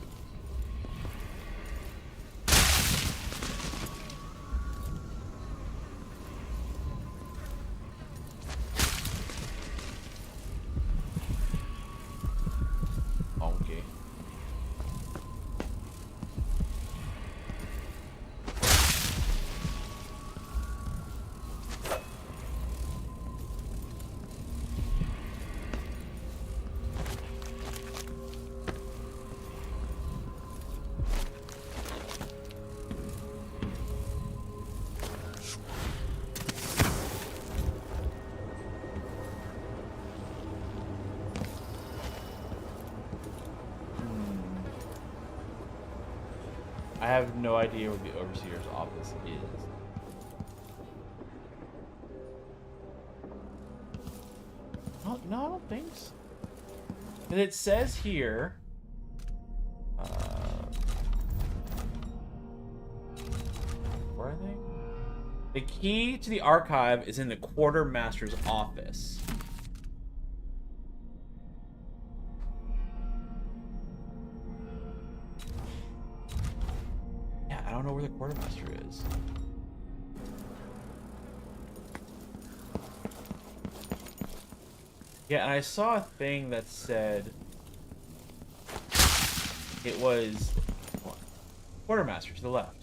Okay. I have no idea where the overseer's office is. No, I don't think so. And it says here. Where are they? The key to the archive is in the quartermaster's office. I don't know where the quartermaster is. Yeah, and I saw a thing that said it was quartermaster to the left.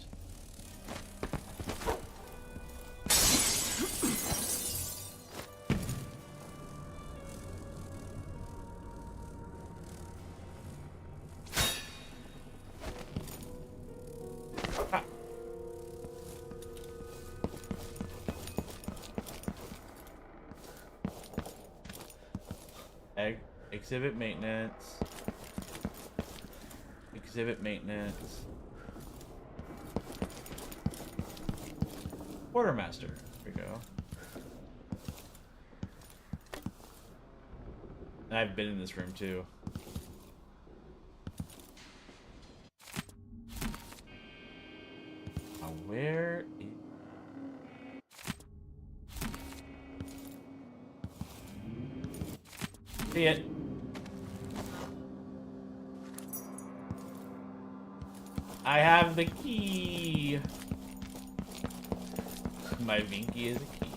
Exhibit maintenance. Exhibit maintenance. Quartermaster. There we go. And I've been in this room too. Now where is... See it. I have the key. My Vinky is a key.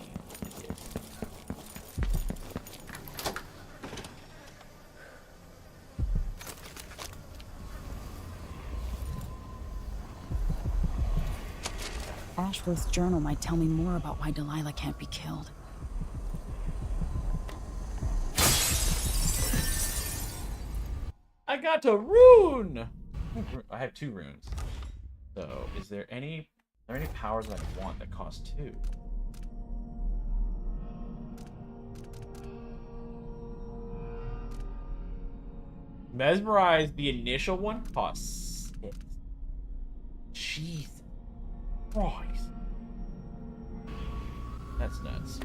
Ashworth's journal might tell me more about why Delilah can't be killed. I got a rune! I have 2 runes. So, is there any powers that I want that cost 2? Mesmerize, the initial one, costs 6. Jesus Christ. That's nuts.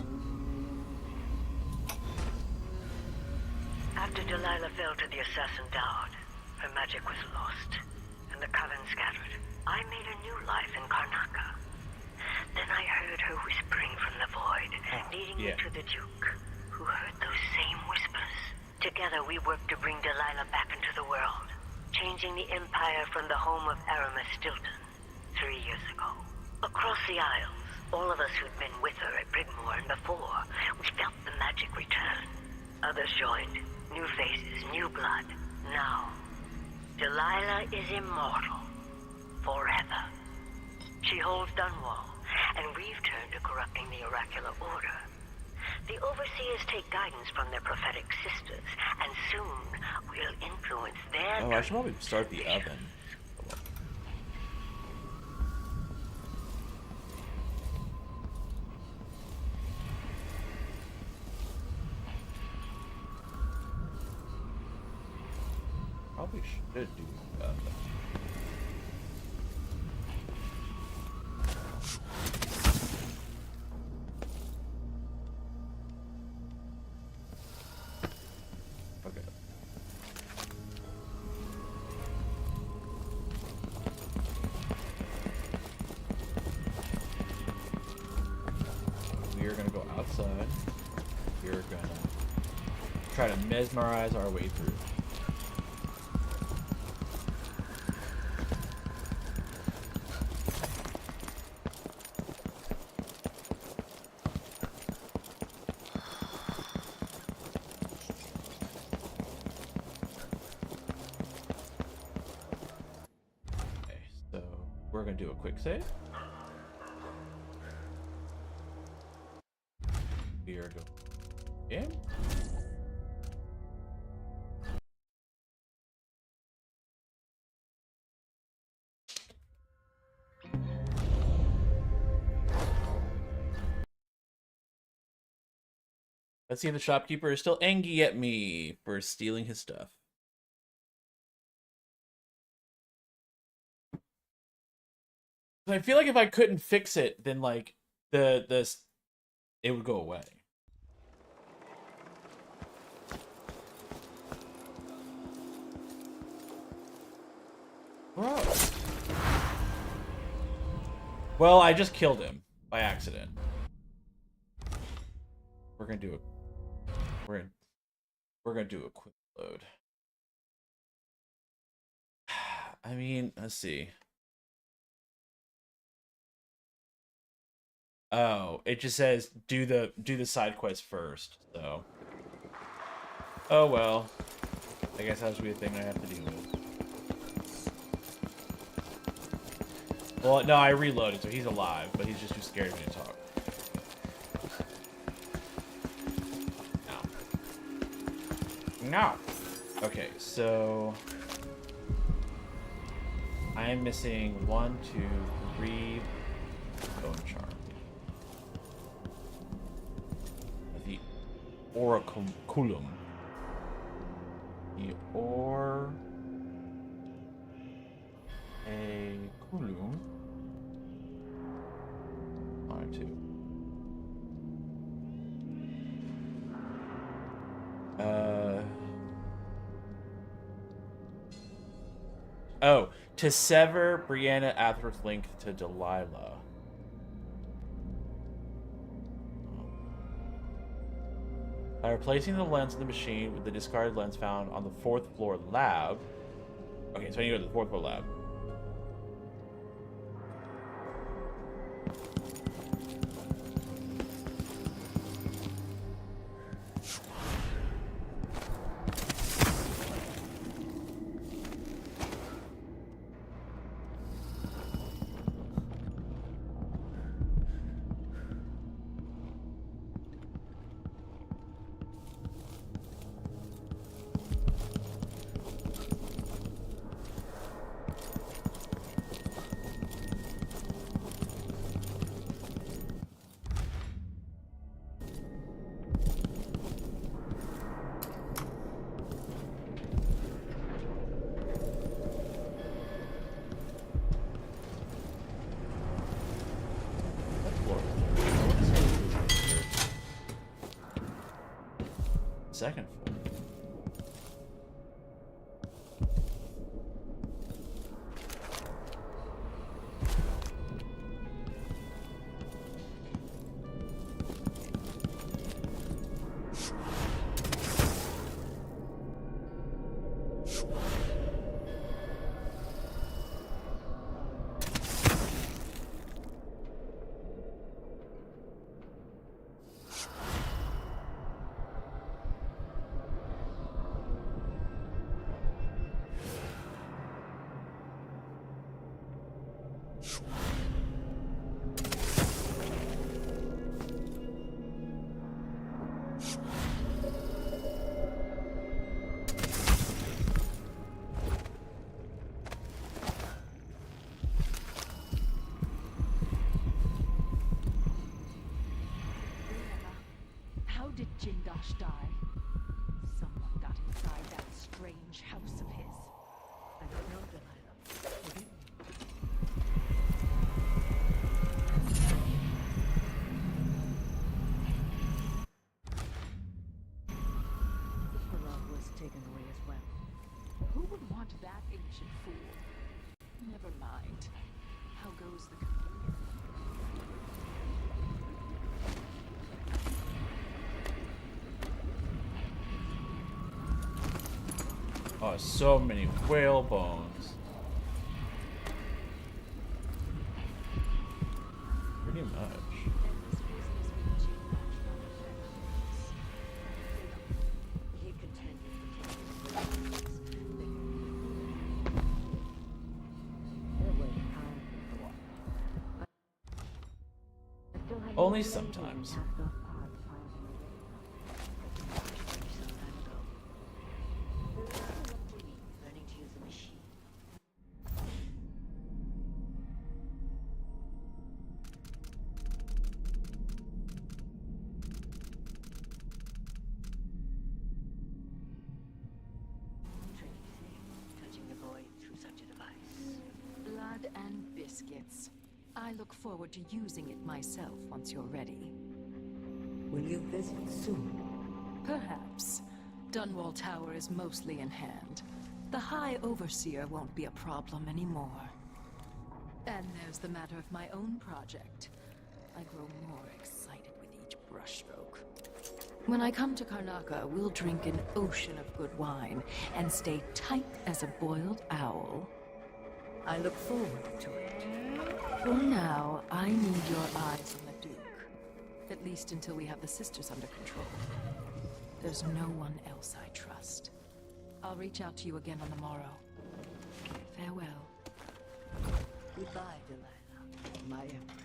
After Delilah fell to the assassin Dowd, her magic was lost, and the coven scattered. I made a new life in Karnaca. Then I heard her whispering from the void, leading me to the Duke, who heard those same whispers. Together we worked to bring Delilah back into the world, changing the Empire from the home of Aramis Stilton 3 years ago. Across the Isles, all of us who'd been with her at Brigmore and before, we felt the magic return. Others joined. New faces, new blood. Now, Delilah is immortal. Forever. She holds Dunwall, and we've turned to corrupting the oracular order. The Overseers take guidance from their prophetic sisters, and soon we'll influence their... Oh, I should probably start the oven. Probably should do that. Okay. We are gonna go outside. We are gonna try to mesmerize our way through. We're gonna do a quick save. We are going in. Let's see if the shopkeeper is still angry at me for stealing his stuff. I feel like if I couldn't fix it, then like it would go away. Bro. Well, I just killed him by accident. We're gonna do a quick load. I mean, let's see. Oh, it just says do the side quest first, so. Oh well. I guess that was be a thing I have to deal with. Well, no, I reloaded, so he's alive, but he's just too scared of me to talk. No. No. Okay, so I am missing 1, 2, 3 bone charm. The Oraculum. The Oraculum. One, 2. Oh, to sever Brianna Athworth's link to Delilah. By replacing the lens in the machine with the discarded lens found on the 4th floor lab. Okay, so I need to go to the 4th floor lab. second floor. How did Jindosh die? Someone got inside that strange house of his. I don't know, Delilah. Forgive me. The love was taken away as well. Who would want that ancient fool? Never mind. How goes the communion? Oh, so many whale bones. Pretty much. Only sometimes. Blood and biscuits. I look forward to using it myself once you're ready. Will you visit soon? Perhaps. Dunwall Tower is mostly in hand. The High Overseer won't be a problem anymore. And there's the matter of my own project. I grow more excited with each brushstroke. When I come to Karnaca, we'll drink an ocean of good wine and stay tight as a boiled owl. I look forward to it. For now, I need your eyes on the Duke. At least until we have the sisters under control. There's no one else I trust. I'll reach out to you again on the morrow. Farewell. Goodbye, Delilah, my empress.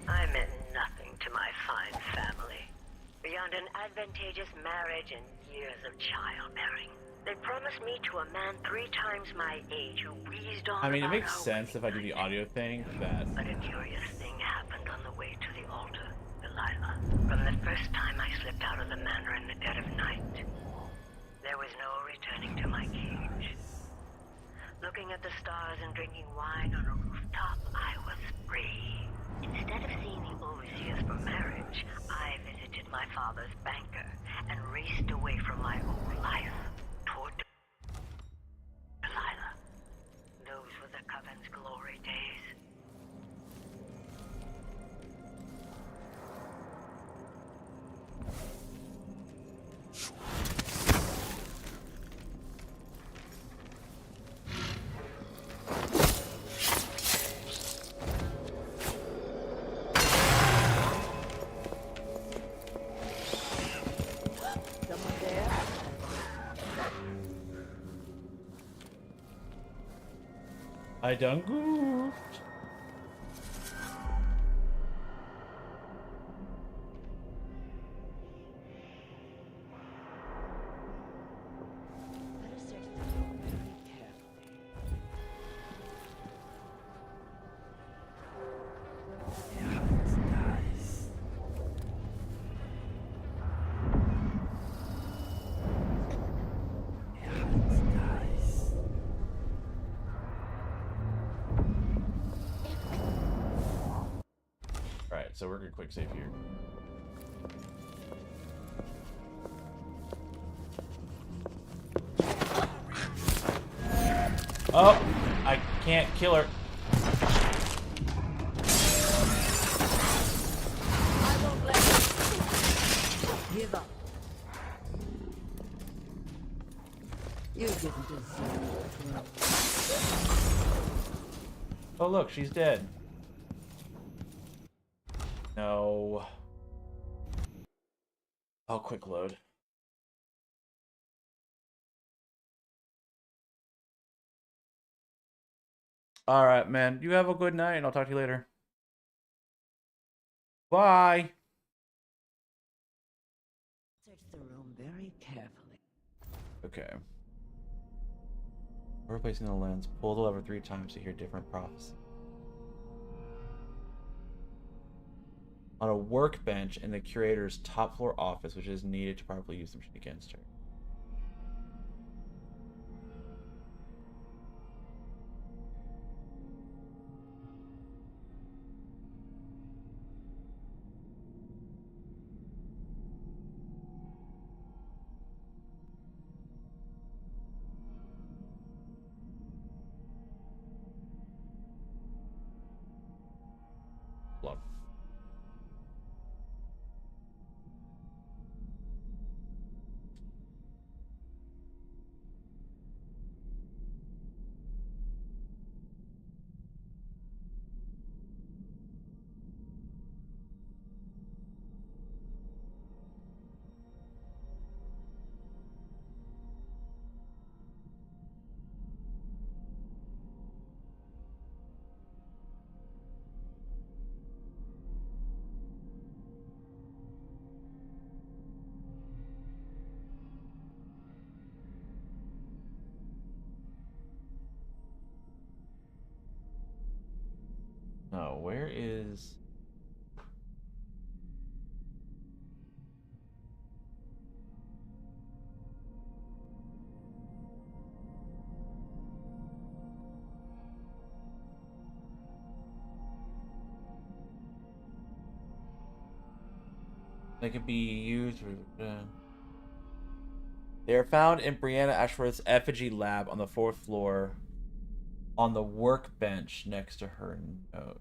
I meant nothing to my fine family. Beyond an advantageous marriage and years of childbearing. They promised me to a man 3 times my age who wheezed on. I mean, it makes sense if I do the audio thing that. But a curious thing happened on the way to the altar, Delilah. From the first time I slipped out of the manor in the dead of night, there was no returning to my cage. Looking at the stars and drinking wine on a rooftop, I was free. Instead of seeing the overseers for marriage, I visited my father's banker and raced away from my old life toward Delilah. Those were the Coven's glory days. I done goofed. so we're gonna quick save here. Oh, I can't kill her. I won't let you give up. You didn't deserve it. Oh look, she's dead. No. Oh, quick load. All right, man. You have a good night, and I'll talk to you later. Bye. Search the room very carefully. Okay. We're replacing the lens. Pull the lever 3 times to hear different prophecy. On a workbench in the curator's top floor office, which is needed to properly use the machine against her. Love. No, where is... They could be used for... They are found in Brianna Ashworth's effigy lab on the 4th floor on the workbench next to her note.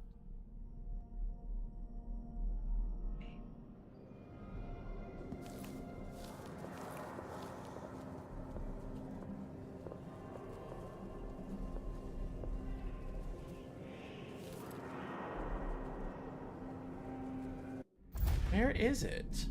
Where is it?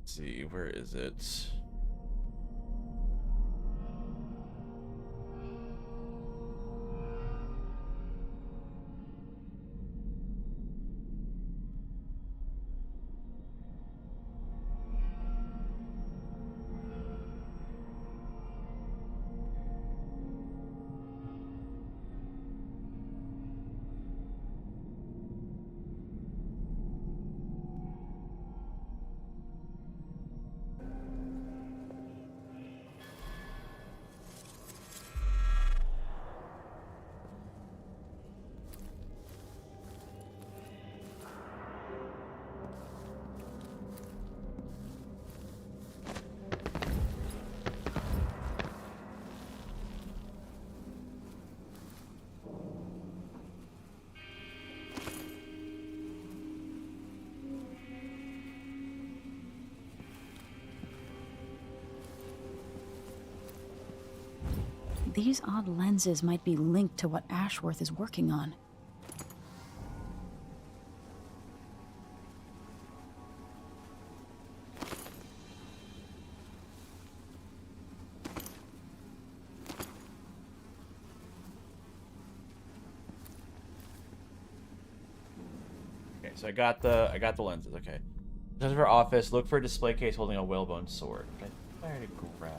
Let's see, where is it? These odd lenses might be linked to what Ashworth is working on. so I got the lenses. Okay. Just for office, look for a display case holding a whalebone sword. Okay. Very grab.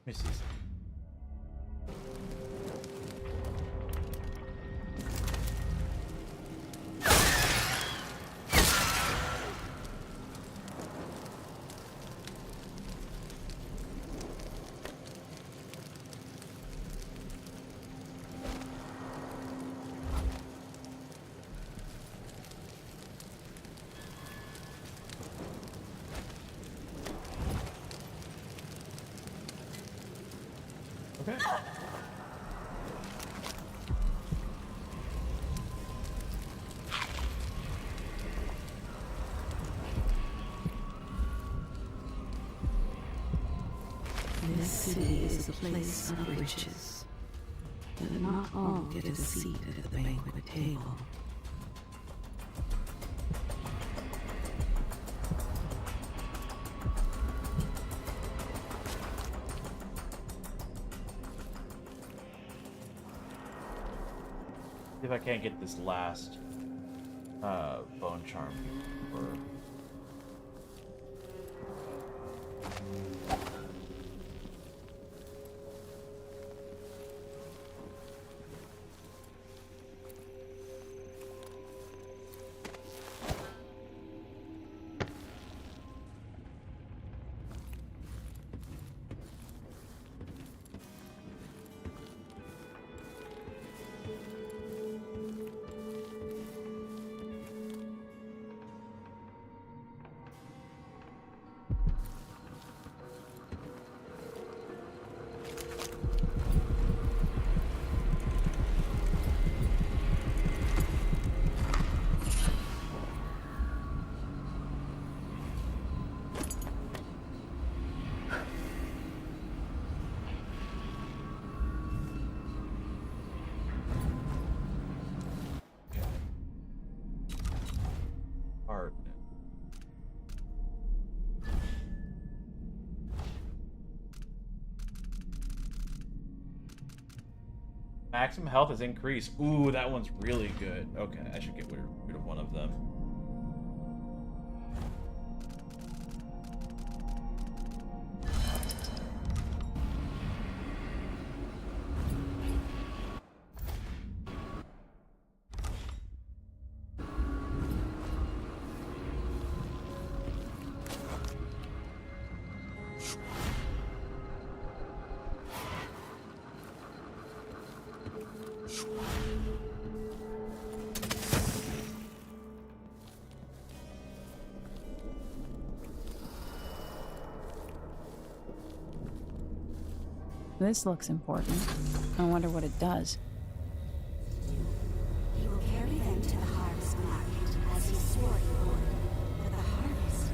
Let me see. Okay. This city is a place of riches, but not all get a seat at the banquet table. See if I can't get this last bone charm or maximum health is increased. Ooh, that one's really good. Okay, I should get rid of one of them. This looks important. I wonder what it does. He will carry them to the harvest market as he swore he would. But the harvest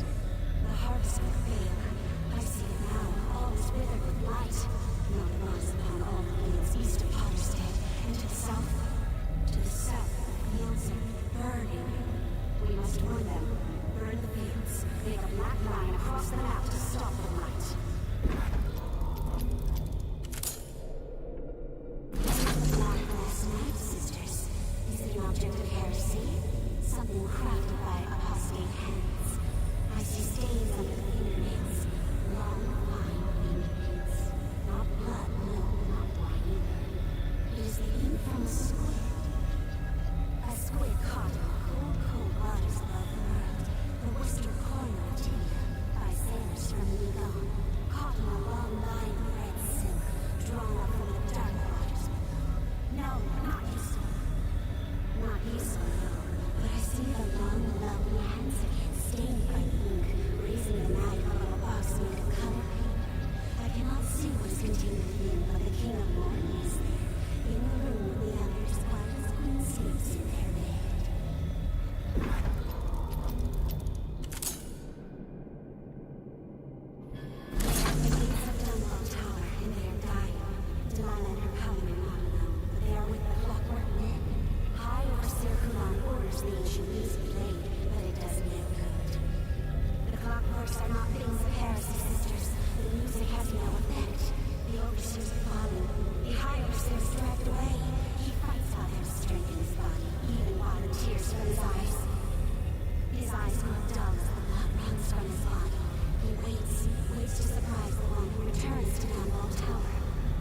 promised them out to stop them right. The black glass knife, sisters. Is it an object of heresy? Something crafted by apostate hands. I see stains under the fingernails. Long, fine fingernails. Not blood, no, not wine either. It is the ink from a squid. A squid caught in cold, cold waters above the world. The western corner of Tibia, by sailors from New Dawn. Caught in a long line of red silk, drawn up from the dark waters below. No, not useful. Not useful, though. But I see the long, lovely hands again, stained by the ink, raising the magical little box made of color paper. I cannot see what is contained within, but the King of Morning is there, in the room with the others, while his queen sleeps in their bed. The gates of Dunwall Tower, and they are dying. Delilah and her coven are not alone, but they are with the clockwork men. High Overseer Kulan orders the ancient music played, but it does no good. The clockworks are not things of heresy, sisters. The music has no effect. The Overseer's fallen. The High Overseer's dragged away. He fights while there's strength in his body, even while the tears from his eyes. His eyes grow dull as the blood runs from his body. He waits to surprise the one who returns to Dunwall Tower.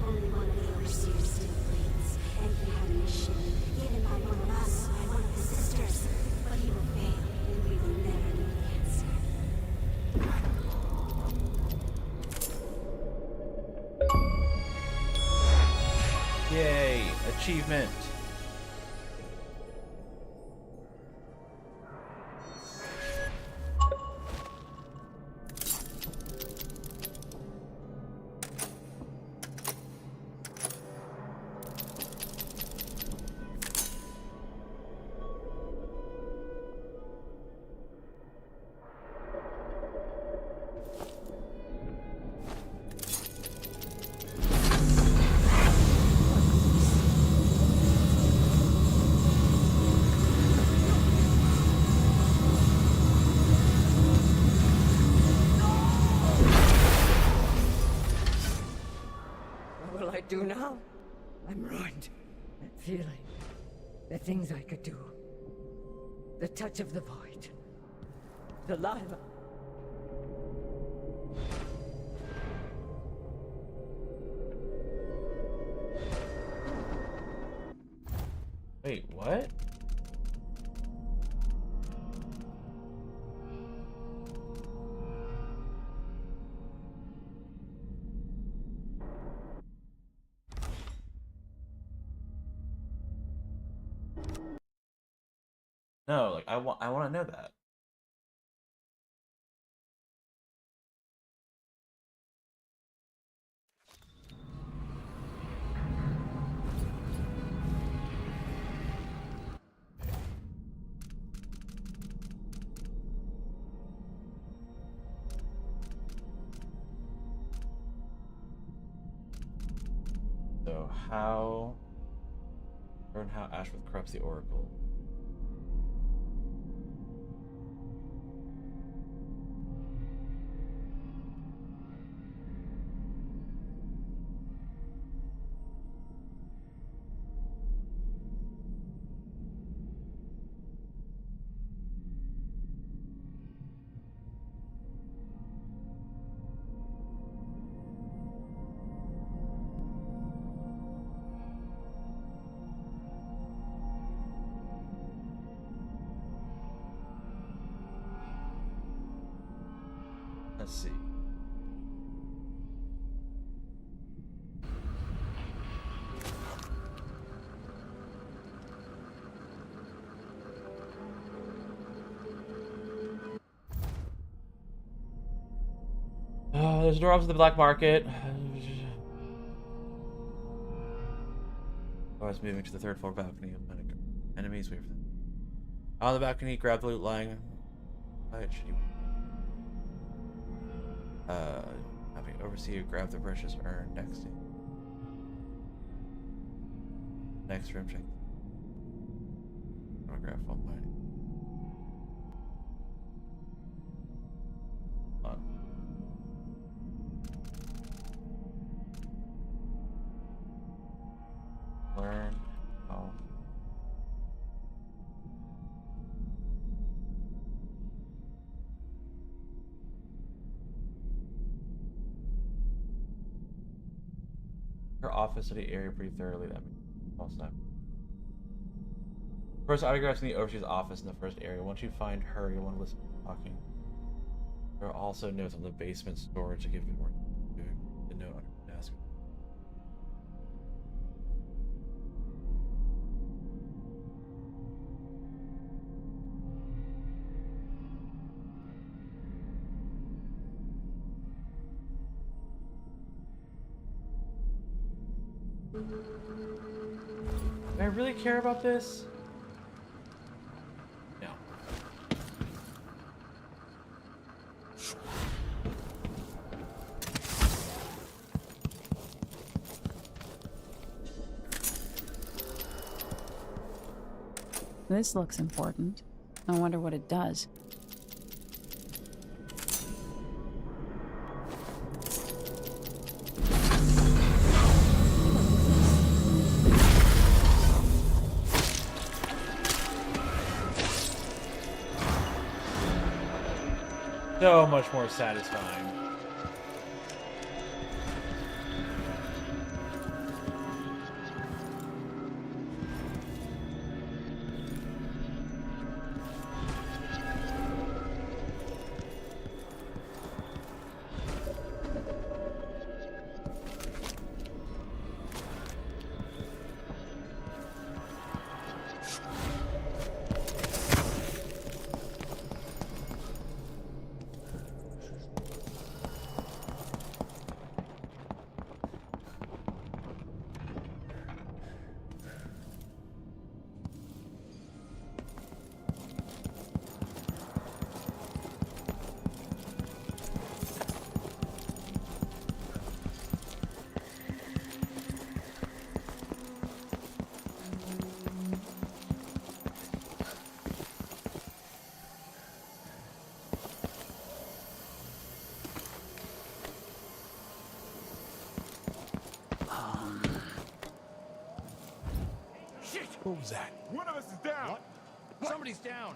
Only one of the Overseers still bleeds, and he had a mission given by one of us, by one of the sisters. But he will fail, and we will never know the answer. Yay! Achievement! What will I do now? I'm ruined. That feeling. The things I could do. The touch of the void. Delilah. Wait, what? No, like I want to know that. So how learn how Ashworth corrupts the Oracle. Let's see. There's a door off to the black market. Oh, it's moving to the third floor balcony. Enemies, wait for them. On the balcony, grab the loot lying. Having overseer grab the precious urn next to next room check. Photograph on mine. On. her office study area pretty thoroughly. That means also. First autographs in the overseer's office in the first area. Once you find her, you'll want to listen to talking. There are also notes on the basement storage to give you more to note on your desk. Do I really care about this? No. This looks important. I wonder what it does. So much more satisfying. What was that? One of us is down! What? Somebody's down!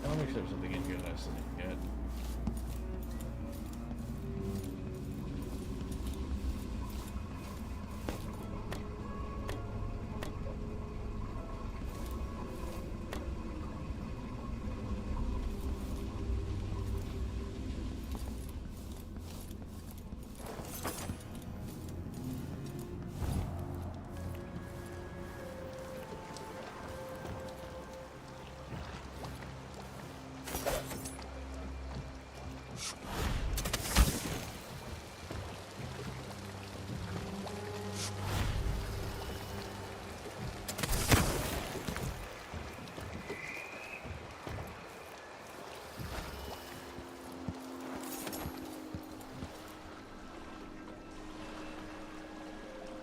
I want to make sure there's something in here that I still didn't get.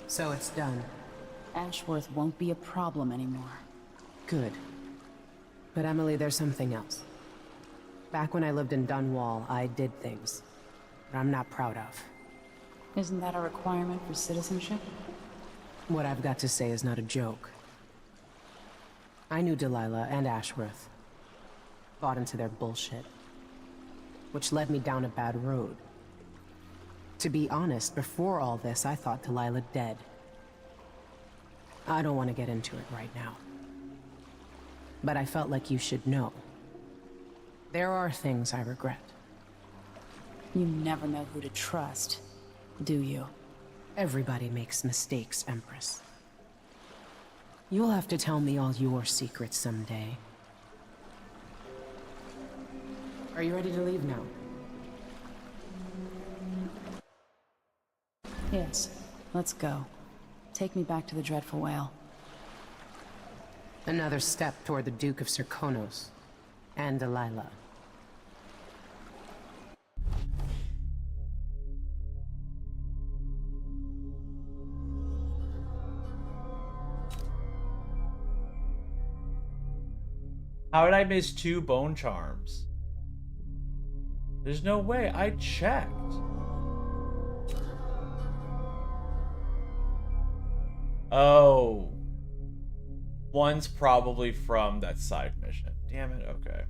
So it's done. Ashworth won't be a problem anymore. Good. But Emily, there's something else. Back when I lived in Dunwall, I did things that I'm not proud of. Isn't that a requirement for citizenship? What I've got to say is not a joke. I knew Delilah and Ashworth. Bought into their bullshit. Which led me down a bad road. To be honest, before all this, I thought Delilah dead. I don't want to get into it right now. But I felt like you should know. There are things I regret. You never know who to trust, do you? Everybody makes mistakes, Empress. You'll have to tell me all your secrets someday. Are you ready to leave now? Yes, let's go. Take me back to the Dreadful Whale. Another step toward the Duke of Serkonos and Delilah. How did I miss 2 bone charms? There's no way. I checked. Oh. One's probably from that side mission. Damn it. Okay.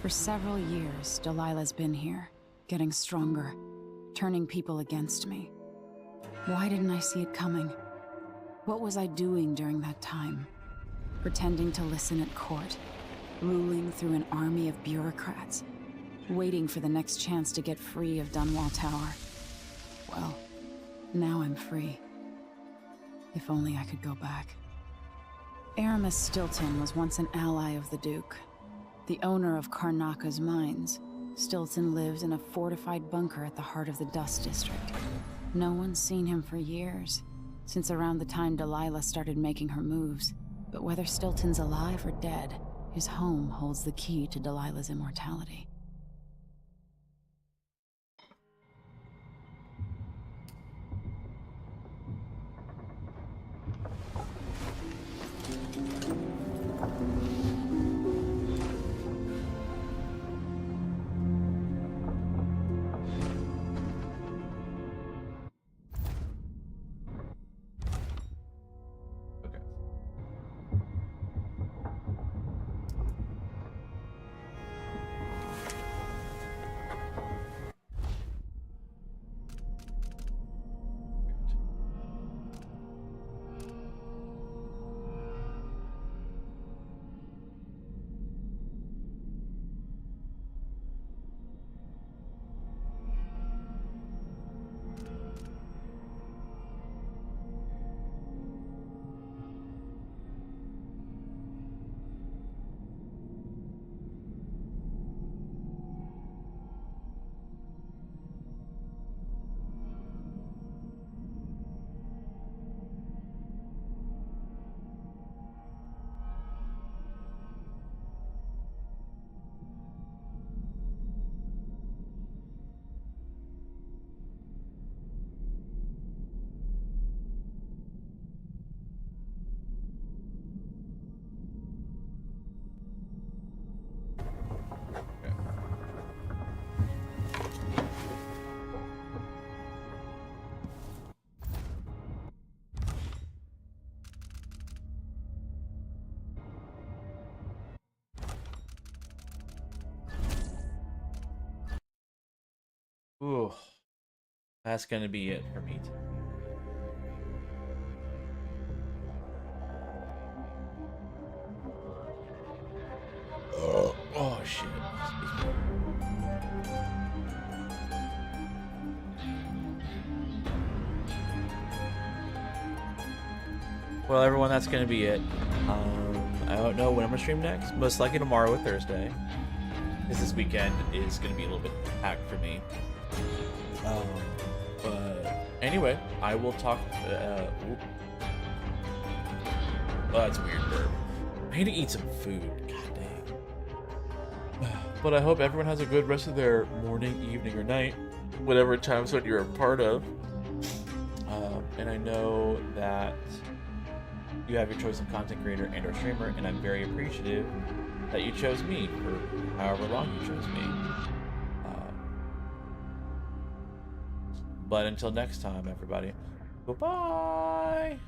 For several years, Delilah's been here, getting stronger, turning people against me. Why didn't I see it coming? What was I doing during that time? Pretending to listen at court, ruling through an army of bureaucrats, waiting for the next chance to get free of Dunwall Tower. Well, now I'm free. If only I could go back. Aramis Stilton was once an ally of the Duke, the owner of Karnaka's mines. Stilton lives in a fortified bunker at the heart of the Dust District. No one's seen him for years, since around the time Delilah started making her moves. But whether Stilton's alive or dead, his home holds the key to Delilah's immortality. Ooh, that's gonna be it for me. Oh shit. Well, everyone, that's gonna be it. I don't know when I'm gonna stream next. Most likely tomorrow or Thursday, because this weekend is gonna be a little bit packed for me. But anyway, I will talk. Oh, that's a weird burp. I need to eat some food. God dang. But I hope everyone has a good rest of their morning, evening, or night, whatever time zone you're a part of. And I know that you have your choice of content creator and or streamer, and I'm very appreciative that you chose me for however long you chose me. But until next time, everybody, goodbye!